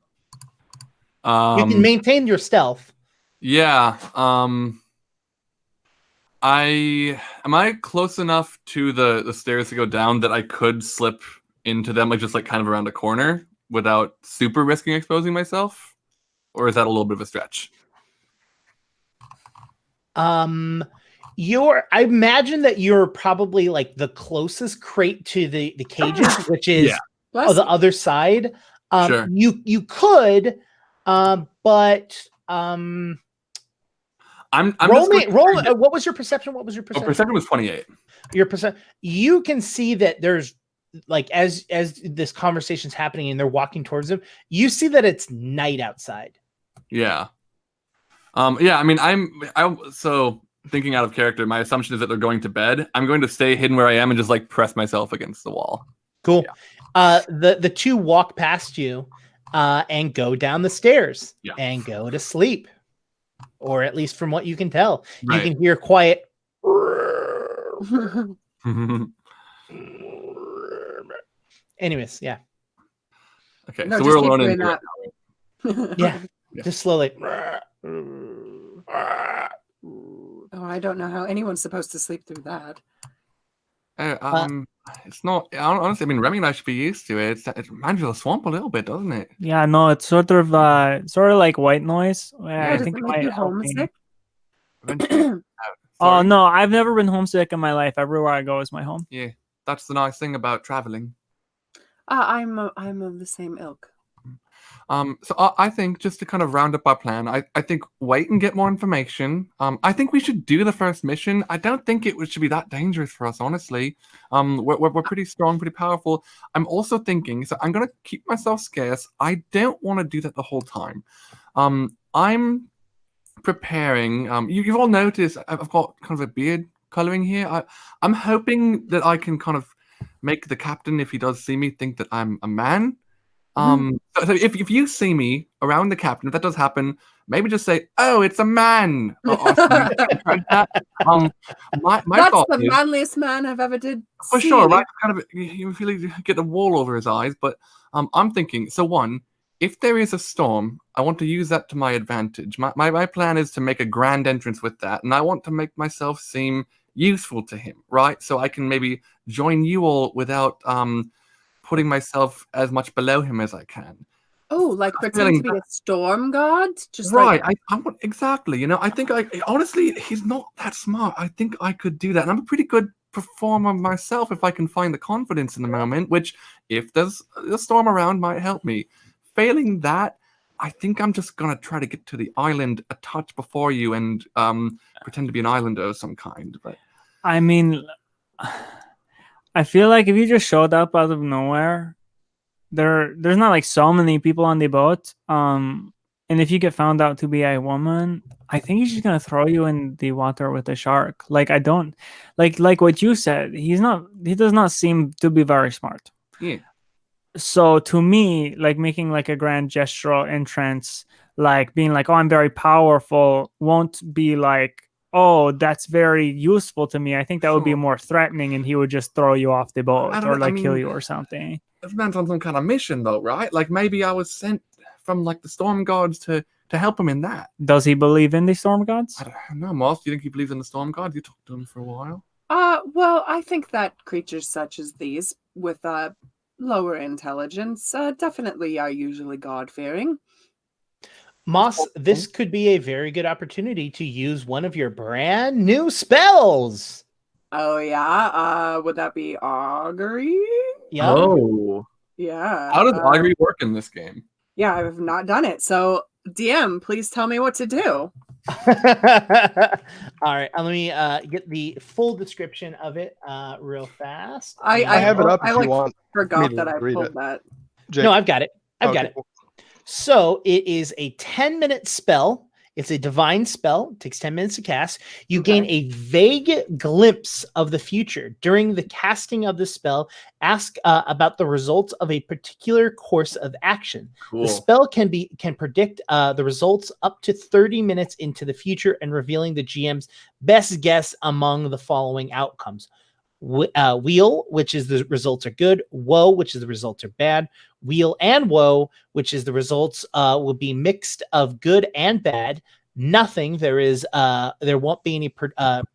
You can maintain your stealth. Yeah. Am I close enough to the stairs to go down that I could slip into them, like just like kind of around a corner without super risking exposing myself? Or is that a little bit of a stretch? I imagine that you're probably like the closest crate to the cages, which is the other side. Sure. You could, but I'm roll. What was your perception? Perception was 28. Your perception. You can see that there's like as this conversation's happening and they're walking towards them. You see that it's night outside. Yeah. Yeah. I mean, so thinking out of character. My assumption is that they're going to bed. I'm going to stay hidden where I am and just like press myself against the wall. Cool. Yeah. The 2 walk past you and go down the stairs and go to sleep. Or at least from what you can tell. Right. You can hear quiet. Anyways, yeah. Okay, no, so we're alone in that. Yeah, just slowly. Oh, I don't know how anyone's supposed to sleep through that. It's not. Honestly, I mean, Remy and I should be used to it. It reminds you of the swamp a little bit, doesn't it? Yeah, no, it's sort of like white noise. Yeah, I Does think it it make might you help me. homesick? Eventually. Oh Sorry? no, I've never been homesick in my life. Everywhere I go is my home. Yeah, that's the nice thing about traveling. I'm of the same ilk. So I think just to kind of round up our plan, I think wait and get more information. I think we should do the first mission. I don't think it should be that dangerous for us, honestly. We're pretty strong, pretty powerful. I'm also thinking, so I'm gonna keep myself scarce. I don't want to do that the whole time. I'm preparing. You've all noticed I've got kind of a beard coloring here. I'm hoping that I can kind of make the captain, if he does see me, think that I'm a man. So if you see me around the captain, if that does happen, maybe just say, "Oh, it's a man." Or something like that. My That's thought the is, manliest man I've ever did for see. sure, right? Kind of, you feel like you get the wall over his eyes. But I'm thinking, so one, if there is a storm, I want to use that to my advantage. My plan is to make a grand entrance with that, and I want to make myself seem useful to him, right? So I can maybe join you all without putting myself as much below him as I can. Oh, like pretend to be a storm god? Just right. like I want exactly. I think honestly, he's not that smart. I think I could do that. And I'm a pretty good performer myself if I can find the confidence in the moment, which if there's a storm around might help me. Failing that, I think I'm just gonna try to get to the island a touch before you and pretend to be an islander of some kind. But I mean, I feel like if you just showed up out of nowhere, there's not like so many people on the boat. And if you get found out to be a woman, I think he's just gonna throw you in the water with a shark. Like I don't like what you said. He does not seem to be very smart. yeah. So to me, like making like a grand gestural entrance, like being like, "Oh, I'm very powerful," won't be like, "Oh, that's very useful to me." I think that would be Sure. more threatening, and he would just throw you off the boat I don't or know, I like kill mean- you or something. It depends on some kind of mission, though, right? Like maybe I was sent from like the storm gods to help him in that. Does he believe in the storm gods? I don't know, Moss. Do you think he believes in the storm gods? You talked to him for a while. well, I think that creatures such as these with lower intelligence definitely are usually god-fearing. Moss, this could be a very good opportunity to use one of your brand new spells. Oh yeah, would that be augury? Yeah. Oh. Yeah. How does augury work in this game? Yeah, I've not done it. So DM, please tell me what to do. All right, let me get the full description of it real fast. I have it up if I you like want. forgot me to that I read pulled it. that. Jake, No, I've got it. I've got okay, it. cool. So it is a 10-minute spell. It's a divine spell. It takes 10 minutes to cast. You gain a vague glimpse of the future. During the casting of the spell, ask about the results of a particular course of action. Cool. The spell can predict the results up to 30 minutes into the future and revealing the GM's best guess among the following outcomes. Wheel, which is the results are good. Woe, which is the results are bad. Wheel and woe, which is the results will be mixed of good and bad. Nothing. There won't be any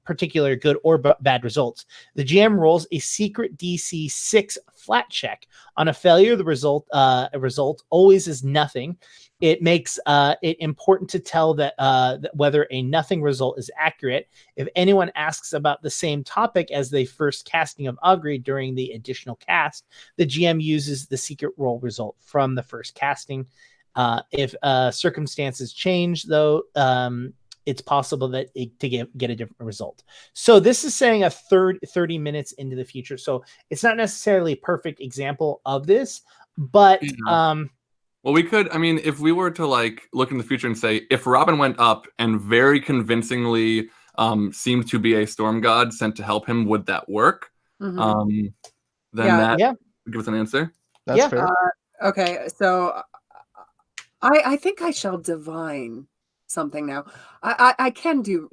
particular good or bad results. The GM rolls a secret DC 6 flat check. On a failure, the result always is nothing. It makes it important to tell that whether a nothing result is accurate. If anyone asks about the same topic as the first casting of augury during the additional cast, the GM uses the secret roll result from the first casting. If circumstances change, though, it's possible that to get a different result. So this is saying a 30 minutes into the future. So it's not necessarily a perfect example of this, but well, we could. I mean, if we were to like look in the future and say, if Robin went up and very convincingly seemed to be a storm god sent to help him, would that work? Mm-hmm. Then that would give us an answer. That's fair. Okay, so I think I shall divine something now. I can do,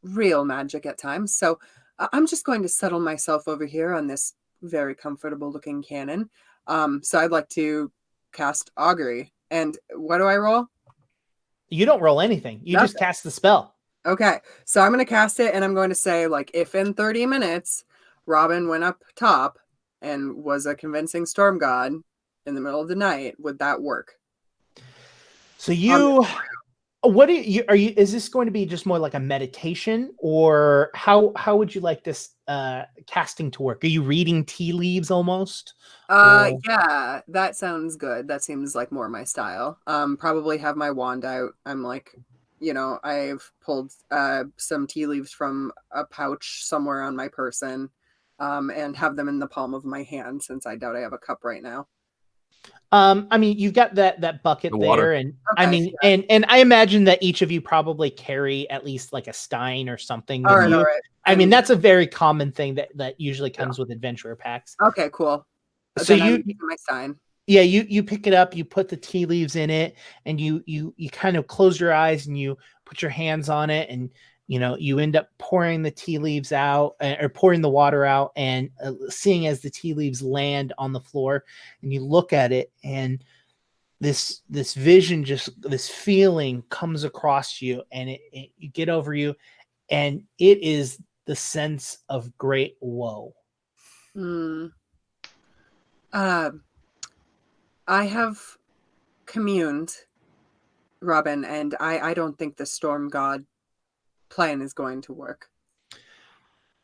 real magic at times. So I'm just going to settle myself over here on this very comfortable looking cannon. So I'd like to cast augury. And what do I roll? You don't roll anything. You just cast the spell. Okay. So I'm going to cast it and I'm going to say, like, if in 30 minutes Robin went up top and was a convincing storm god in the middle of the night, would that work? So what are you? Is this going to be just more like a meditation, or how would you like this casting to work? Are you reading tea leaves almost? Yeah, that sounds good. That seems like more my style. Probably have my wand out. I'm like, I've pulled some tea leaves from a pouch somewhere on my person, and have them in the palm of my hand, since I doubt I have a cup right now. I mean, you've got that bucket there, and okay, I mean, yeah. and I imagine that each of you probably carry at least like a stein or something with you. All right. I mean, that's a very common thing that usually comes with adventurer packs. Okay, cool. So you my stein. Yeah, you pick it up, you put the tea leaves in it, and you kind of close your eyes and you put your hands on it, and you end up pouring the tea leaves out, or pouring the water out, and seeing as the tea leaves land on the floor, and you look at it, and this vision, this feeling comes across you, and you get over you, and it is the sense of great woe. I have communed, Robin, and I don't think the storm god plan is going to work.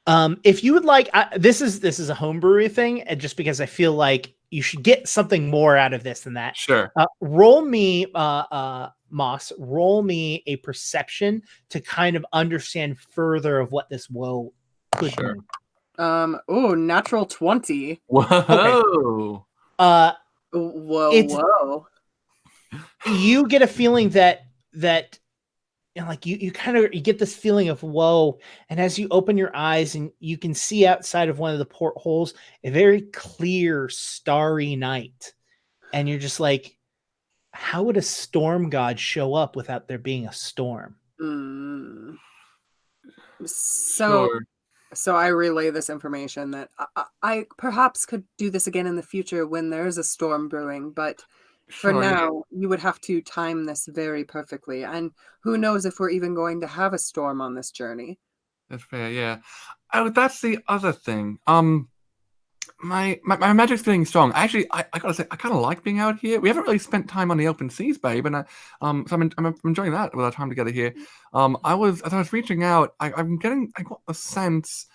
If you would like, this is a homebrew thing, and just because I feel like you should get something more out of this than that. Sure. Roll me, Moss. Roll me a perception to kind of understand further of what this woe could be. Natural 20. Whoa. Okay. Whoa. You get a feeling that like you get this feeling of woe, and as you open your eyes and you can see outside of one of the portholes a very clear starry night, and you're just like, how would a storm god show up without there being a storm? So I relay this information that I perhaps could do this again in the future when there is a storm brewing, but for now, you would have to time this very perfectly. And who knows if we're even going to have a storm on this journey. That's fair, yeah. Oh, that's the other thing. My magic's feeling strong. Actually, I gotta say, I kind of like being out here. We haven't really spent time on the open seas, babe, and so I'm enjoying that with our time together here. As I was reaching out, I got the sense,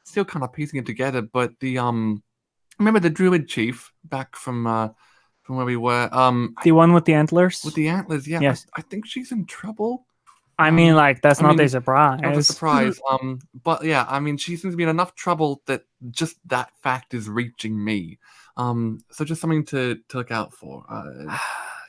still kind of piecing it together, but remember the druid chief back from where we were, the one with the antlers. With the antlers, yeah. Yes. I think she's in trouble. I mean, like, that's not a surprise. Not a surprise. But yeah, I mean, she seems to be in enough trouble that just that fact is reaching me. So just something to look out for.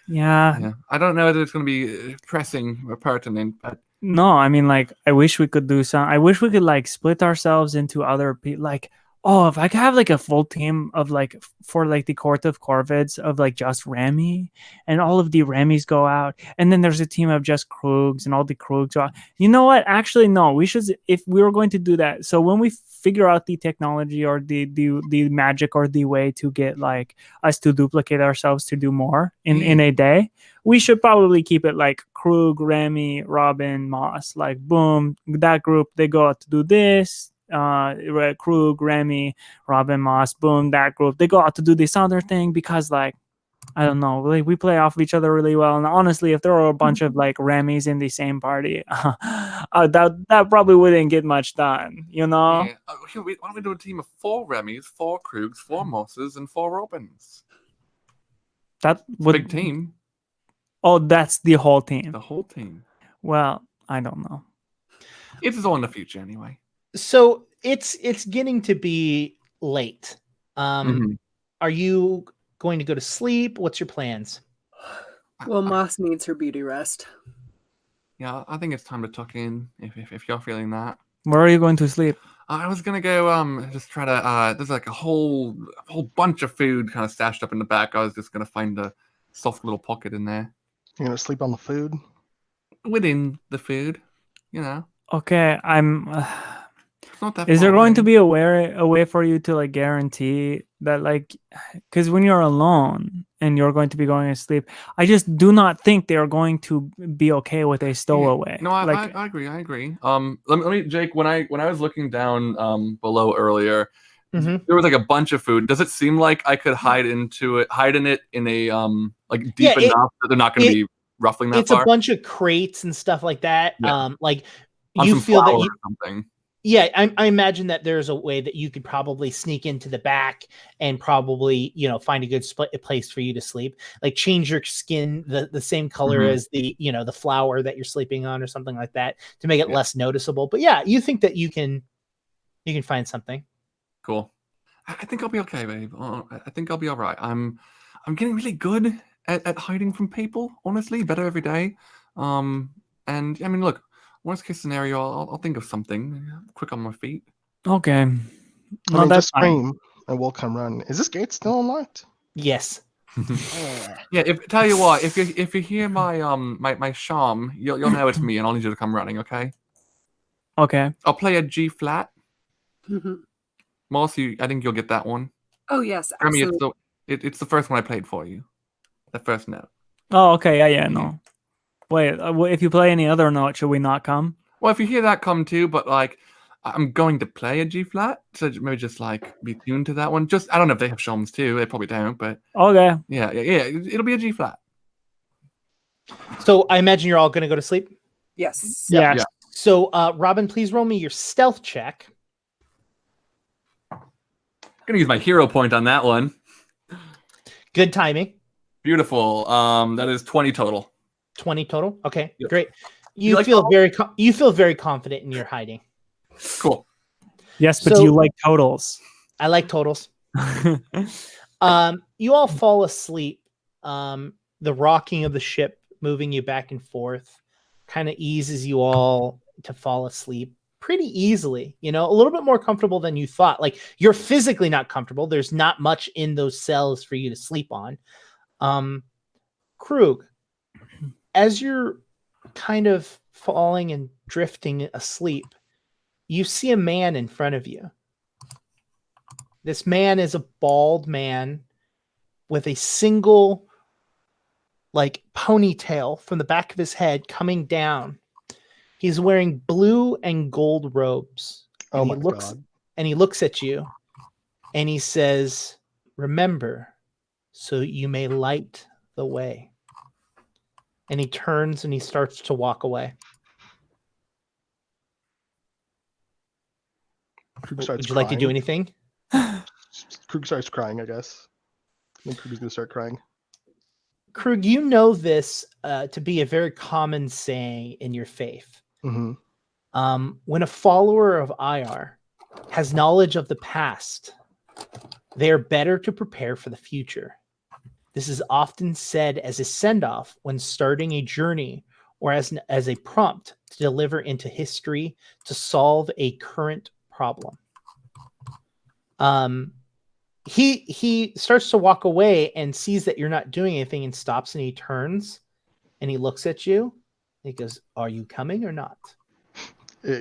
Yeah. I don't know whether it's going to be pressing or pertinent, but no, I mean, like, I wish we could do some. I wish we could like split ourselves into other people, like. Oh, if I could have like a full team of like for like the court of Corvids of like just Remy, and all of the Remys go out, and then there's a team of just Krugs, and all the Krugs go out. You know what? Actually, no. We should, if we were going to do that. So when we figure out the technology or the magic or the way to get like us to duplicate ourselves to do more in a day, we should probably keep it like Krug, Remy, Robin, Moss. Like boom, that group, they go out to do this. Krug, Remy, Robin, Moss, boom, that group, they go out to do this other thing, because like, I don't know, like, we play off of each other really well. And honestly, if there were a bunch of like Remys in the same party, that probably wouldn't get much done, you know? Yeah. Why don't we do a team of 4 Remys, 4 Krugs, 4 Mosses, and 4 Robins? That would big team. Oh, that's the whole team. The whole team. Well, I don't know. It's all in the future anyway. So it's getting to be late. Are you going to go to sleep? What's your plans? Well, Moss needs her beauty rest. Yeah, I think it's time to tuck in if you're feeling that. Where are you going to sleep? I was gonna go just try to there's like a whole bunch of food kind of stashed up in the back. I was just gonna find a soft little pocket in there. You're gonna sleep on the food? Within the food, you know. Okay, Not that is there far going away. to be a way for you to like guarantee that, like, because when you're alone and you're going to be going to sleep, I just do not think they're going to be okay with a stowaway. No, I agree. Let me, Jake. When I was looking down below earlier, Mhm. there was like a bunch of food. Does it seem like I could hide in it in a like deep enough that they're not going to be ruffling that It's far? a bunch of crates and stuff like that. Yeah. Like On you some feel that flour you. or something. Yeah, I imagine that there's a way that you could probably sneak into the back and probably, find a good place for you to sleep. Like change your skin the same color as the, the flour that you're sleeping on or something like that to make it less noticeable. But yeah, you think that you can find something. Cool. I think I'll be okay, babe. I think I'll be all right. I'm getting really good at hiding from people, honestly, better every day. And I mean, look, worst case scenario, I'll think of something. Quick on my feet. Okay. I Well, mean, that's just fine. scream and we'll come run. Is this gate still unlocked? Yes. Yeah. Tell you what, if you hear my my charm, you'll know it's me, and I'll need you to come running. Okay. Okay. I'll play a G flat. Mhm. Marcy, I think you'll get that one. Oh yes, I mean, absolutely. it's the first one I played for you. The first note. Oh, okay. Yeah, no. Wait, if you play any other note, should we not come? Well, if you hear that, come too. But like, I'm going to play a G flat, so maybe just like be tuned to that one. Just I don't know if they have shawms too. They probably don't, but Okay. yeah. It'll be a G flat. So I imagine you're all going to go to sleep. Yes. Yeah. Yeah. So Robin, please roll me your stealth check. I'm gonna use my hero point on that one. Good timing. Beautiful. That is 20 total. 20 total. Okay, Yep. great. You You like feel you feel very confident in your hiding. Cool. Yes, but So- do you like totals? I like totals. You all fall asleep. The rocking of the ship moving you back and forth kind of eases you all to fall asleep pretty easily, a little bit more comfortable than you thought. Like you're physically not comfortable. There's not much in those cells for you to sleep on. Krug, as you're kind of falling and drifting asleep, you see a man in front of you. This man is a bald man with a single ponytail from the back of his head coming down. He's wearing blue and gold robes. Oh And my he looks god. and he looks at you and he says, "Remember, so you may light the way." And he turns and he starts to walk away. Krug starts Would you like to do crying. anything? Krug starts crying, I guess. I think Krug's gonna start crying. Krug, you know this to be a very common saying in your faith. Mm-hmm. When a follower of IR has knowledge of the past, they are better to prepare for the future. This is often said as a send-off when starting a journey or as a prompt to deliver into history to solve a current problem. He starts to walk away and sees that you're not doing anything and stops and he turns and he looks at you. And he goes, "Are you coming or not?"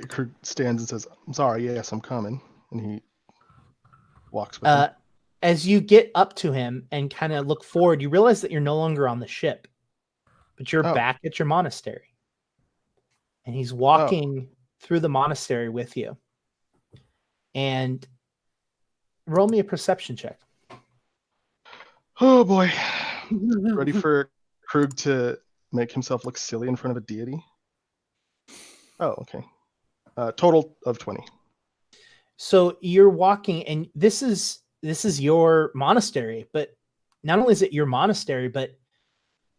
Krug stands and says, "I'm sorry, yes, I'm coming." And he walks with him. As you get up to him and kind of look forward, you realize that you're no longer on the ship, but you're back at your monastery. And he's walking through the monastery with you. And roll me a perception check. Oh boy. Ready for Krug to make himself look silly in front of a deity? Oh, okay. Total of 20. So you're walking, and this is your monastery, but not only is it your monastery, but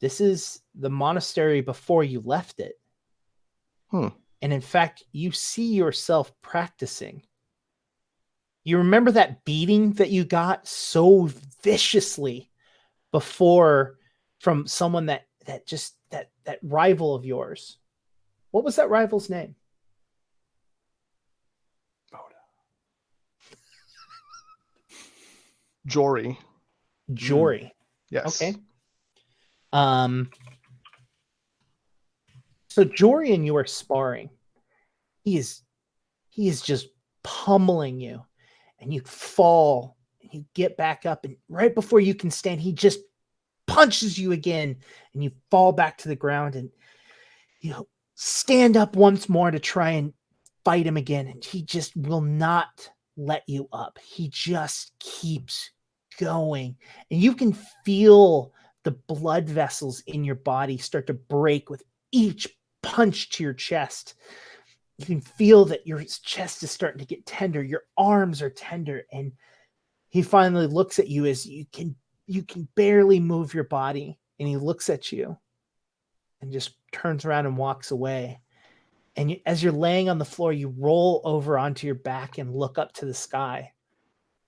this is the monastery before you left it. And in fact, you see yourself practicing. You remember that beating that you got so viciously before from someone that rival of yours. What was that rival's name? Jory. Jory. Yes. Okay. So Jory and you are sparring. He is just pummeling you, and you fall and you get back up, and right before you can stand, he just punches you again, and you fall back to the ground, and you stand up once more to try and fight him again, and he just will not let you up. He just keeps going. And you can feel the blood vessels in your body start to break with each punch to your chest. You can feel that your chest is starting to get tender. Your arms are tender. And he finally looks at you as you can barely move your body. And he looks at you and just turns around and walks away. And as you're laying on the floor, you roll over onto your back and look up to the sky.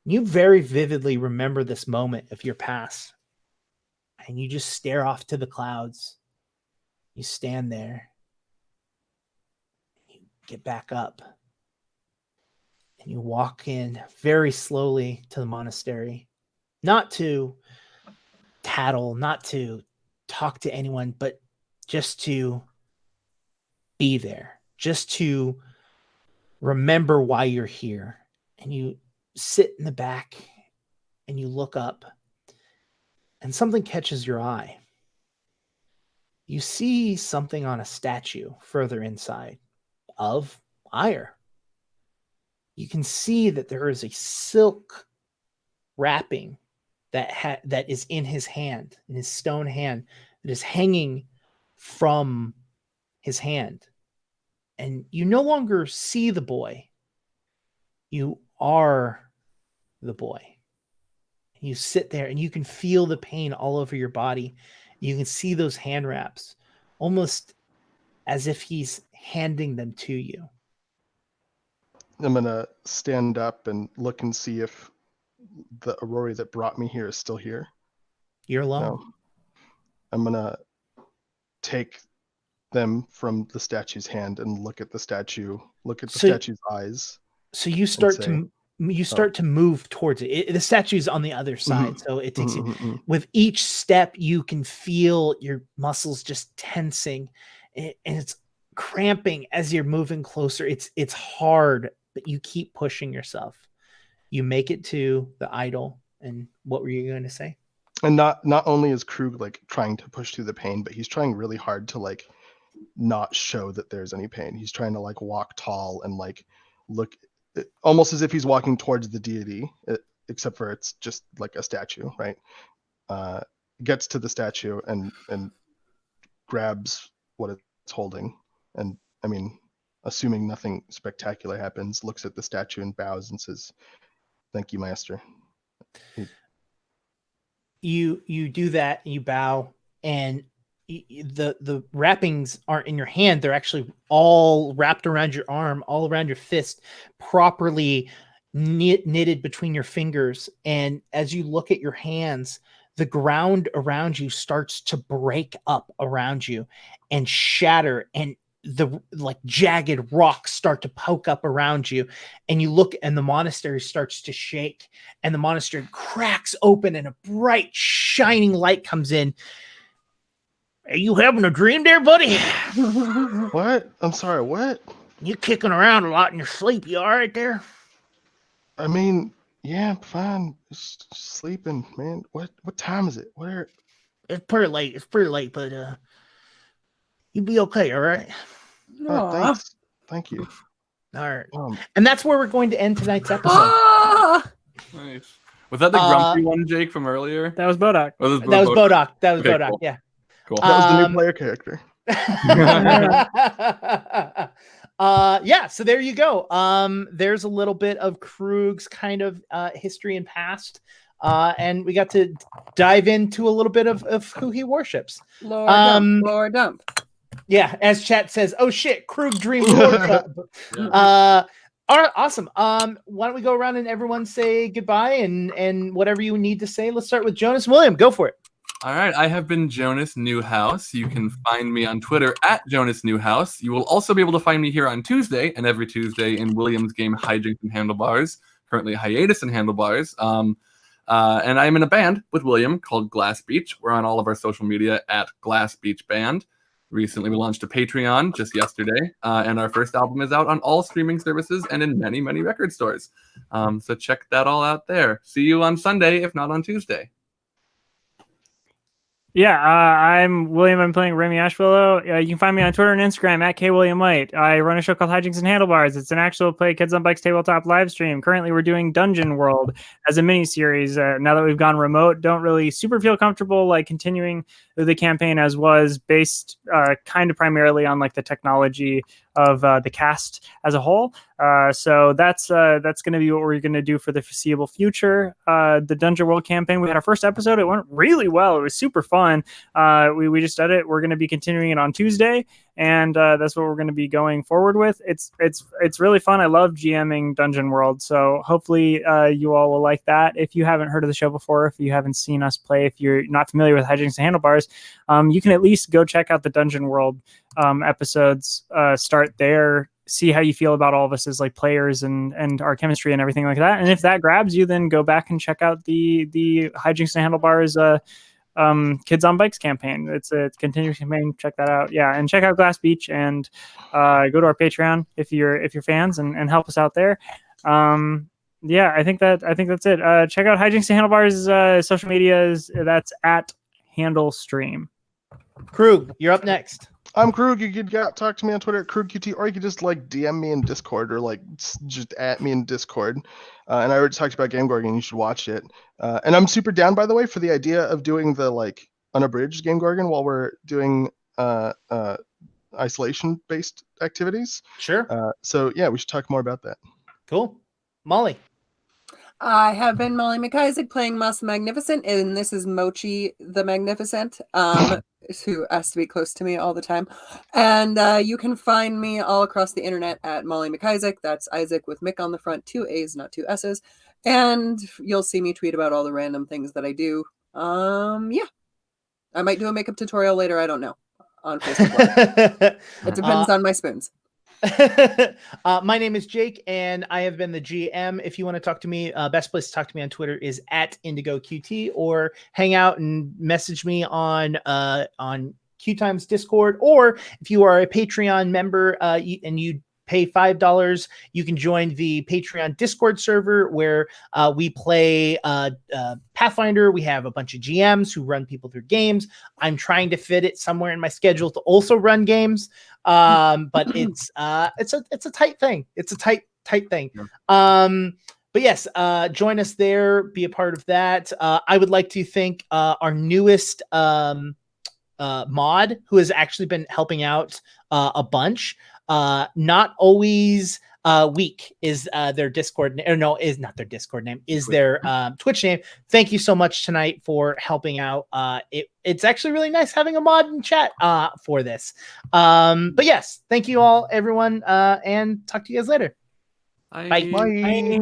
You very vividly remember this moment of your past. And you just stare off to the clouds. You stand there. You get back up. And you walk in very slowly to the monastery. Not to tattle, not to talk to anyone, but just to be there, just to remember why you're here. And you sit in the back and you look up and something catches your eye. You see something on a statue further inside of Ire. You can see that there is a silk wrapping that is in his hand, in his stone hand, that is hanging from his hand. And you no longer see the boy. You are the boy. You sit there and you can feel the pain all over your body. You can see those hand wraps, almost as if he's handing them to you. I'm going to stand up and look and see if the Aurori that brought me here is still here. You're alone. No. I'm going to take them from the statue's hand and look at the statue, look at the statue's eyes. So you start to move towards it. The statue's on the other side, so it takes you. With each step, you can feel your muscles just tensing, and it's cramping as you're moving closer. It's hard, but you keep pushing yourself. You make it to the idol, and what were you going to say? And not only is Krug like trying to push through the pain, but he's trying really hard to like not show that there's any pain. He's trying to like walk tall and like look almost as if he's walking towards the deity, except for it's just like a statue, right? Gets to the statue and grabs what it's holding, and I mean, assuming nothing spectacular happens, looks at the statue and bows and says, "Thank you, Master." You do that, and you bow, and the wrappings aren't in your hand. They're actually all wrapped around your arm, all around your fist, properly knitted between your fingers. And as you look at your hands, the ground around you starts to break up around you and shatter, and the like jagged rocks start to poke up around you. And you look, and the monastery starts to shake, and the monastery cracks open, and a bright shining light comes in. Are you having a dream there, buddy? What? I'm sorry, what? You kicking around a lot in your sleep. You all right there? I mean, yeah, I'm fine. Just sleeping, man. What time is it? Where? It's pretty late, but you'll be okay, all right? Thanks. Thank you. All right. And that's where we're going to end tonight's episode. Nice. Was that the grumpy one, Jake, from earlier? That was Bodok. Oh, that was Bodok. That was okay, Bodok, cool. yeah. Cool. That was the new player character. Yeah, so there you go. There's a little bit of Krug's kind of history and past. And we got to dive into a little bit of who he worships. Lord Dump. Yeah, as chat says, oh shit, Krug Dream Lord Dump. Yeah. All right, awesome. Why don't we go around and everyone say goodbye and whatever you need to say. Let's start with Jonas. William, go for it. All right, I have been Jonas Newhouse. You can find me on Twitter at Jonas Newhouse. You will also be able to find me here on Tuesday and every Tuesday in William's game Hijinks and Handlebars, currently Hiatus and Handlebars. And I'm in a band with William called Glass Beach. We're on all of our social media at Glass Beach Band. Recently, we launched a Patreon just yesterday, and our first album is out on all streaming services and in many, many record stores. So check that all out there. See you on Sunday, if not on Tuesday. Yeah, I'm William. I'm playing Remy Ashwillow. You can find me on Twitter and Instagram at KWilliamWhite. I run a show called Hijinks and Handlebars. It's an actual play Kids on Bikes tabletop live stream. Currently, we're doing Dungeon World as a mini series. Now that we've gone remote, don't really super feel comfortable like continuing the campaign as was, based kind of primarily on like the technology of the cast as a whole. So that's going to be what we're going to do for the foreseeable future. The Dungeon World campaign, we had our first episode. It went really well. It was super fun. We just did it. We're going to be continuing it on Tuesday, and that's what we're going to be going forward with. It's really fun. I love GMing Dungeon World, so hopefully you all will like that. If you haven't heard of the show before, if you haven't seen us play, if you're not familiar with Hijinks and Handlebars, you can at least go check out the Dungeon World episodes. Start there, see how you feel about all of us as like players and our chemistry and everything like that. And if that grabs you, then go back and check out the Hijinks and Handlebars Kids on Bikes campaign. It's a continuous campaign. Check that out. Yeah, and check out Glass Beach and go to our Patreon if you're fans and help us out there. Yeah, I think that's it. Check out Hijinks and Handlebars social medias. That's at Handle Stream. Krug, you're up next. I'm Krug. You could talk to me on Twitter at KrugQT, or you could just like DM me in Discord, or like just at me in Discord. And I already talked about Game Gorgon. You should watch it. And I'm super down, by the way, for the idea of doing the like unabridged Game Gorgon while we're doing isolation-based activities. Sure. So yeah, we should talk more about that. Cool. Molly. I have been Molly McIsaac playing Moss the Magnificent, and this is Mochi the Magnificent, who has to be close to me all the time. And you can find me all across the internet at Molly McIsaac. That's Isaac with Mick on the front, 2 A's, not 2 S's. And you'll see me tweet about all the random things that I do. Yeah. I might do a makeup tutorial later. I don't know. On Facebook. It depends on my spoons. My name is Jake, and I have been the GM. If you want to talk to me, best place to talk to me on Twitter is at IndigoQT, or hang out and message me on QueueTimes Discord. Or if you are a Patreon member and you pay $5, you can join the Patreon Discord server where we play Pathfinder. We have a bunch of GMs who run people through games. I'm trying to fit it somewhere in my schedule to also run games. But it's a tight thing. It's a tight thing. Yeah. But yes, join us there, be a part of that. I would like to thank our newest mod, who has actually been helping out a bunch. Not Always Weak is their Discord name, or no, is not their Discord name, is their Twitch name. Thank you so much tonight for helping out. It's actually really nice having a mod in chat for this. But yes, thank you all, everyone, and talk to you guys later. Bye. Bye. Bye.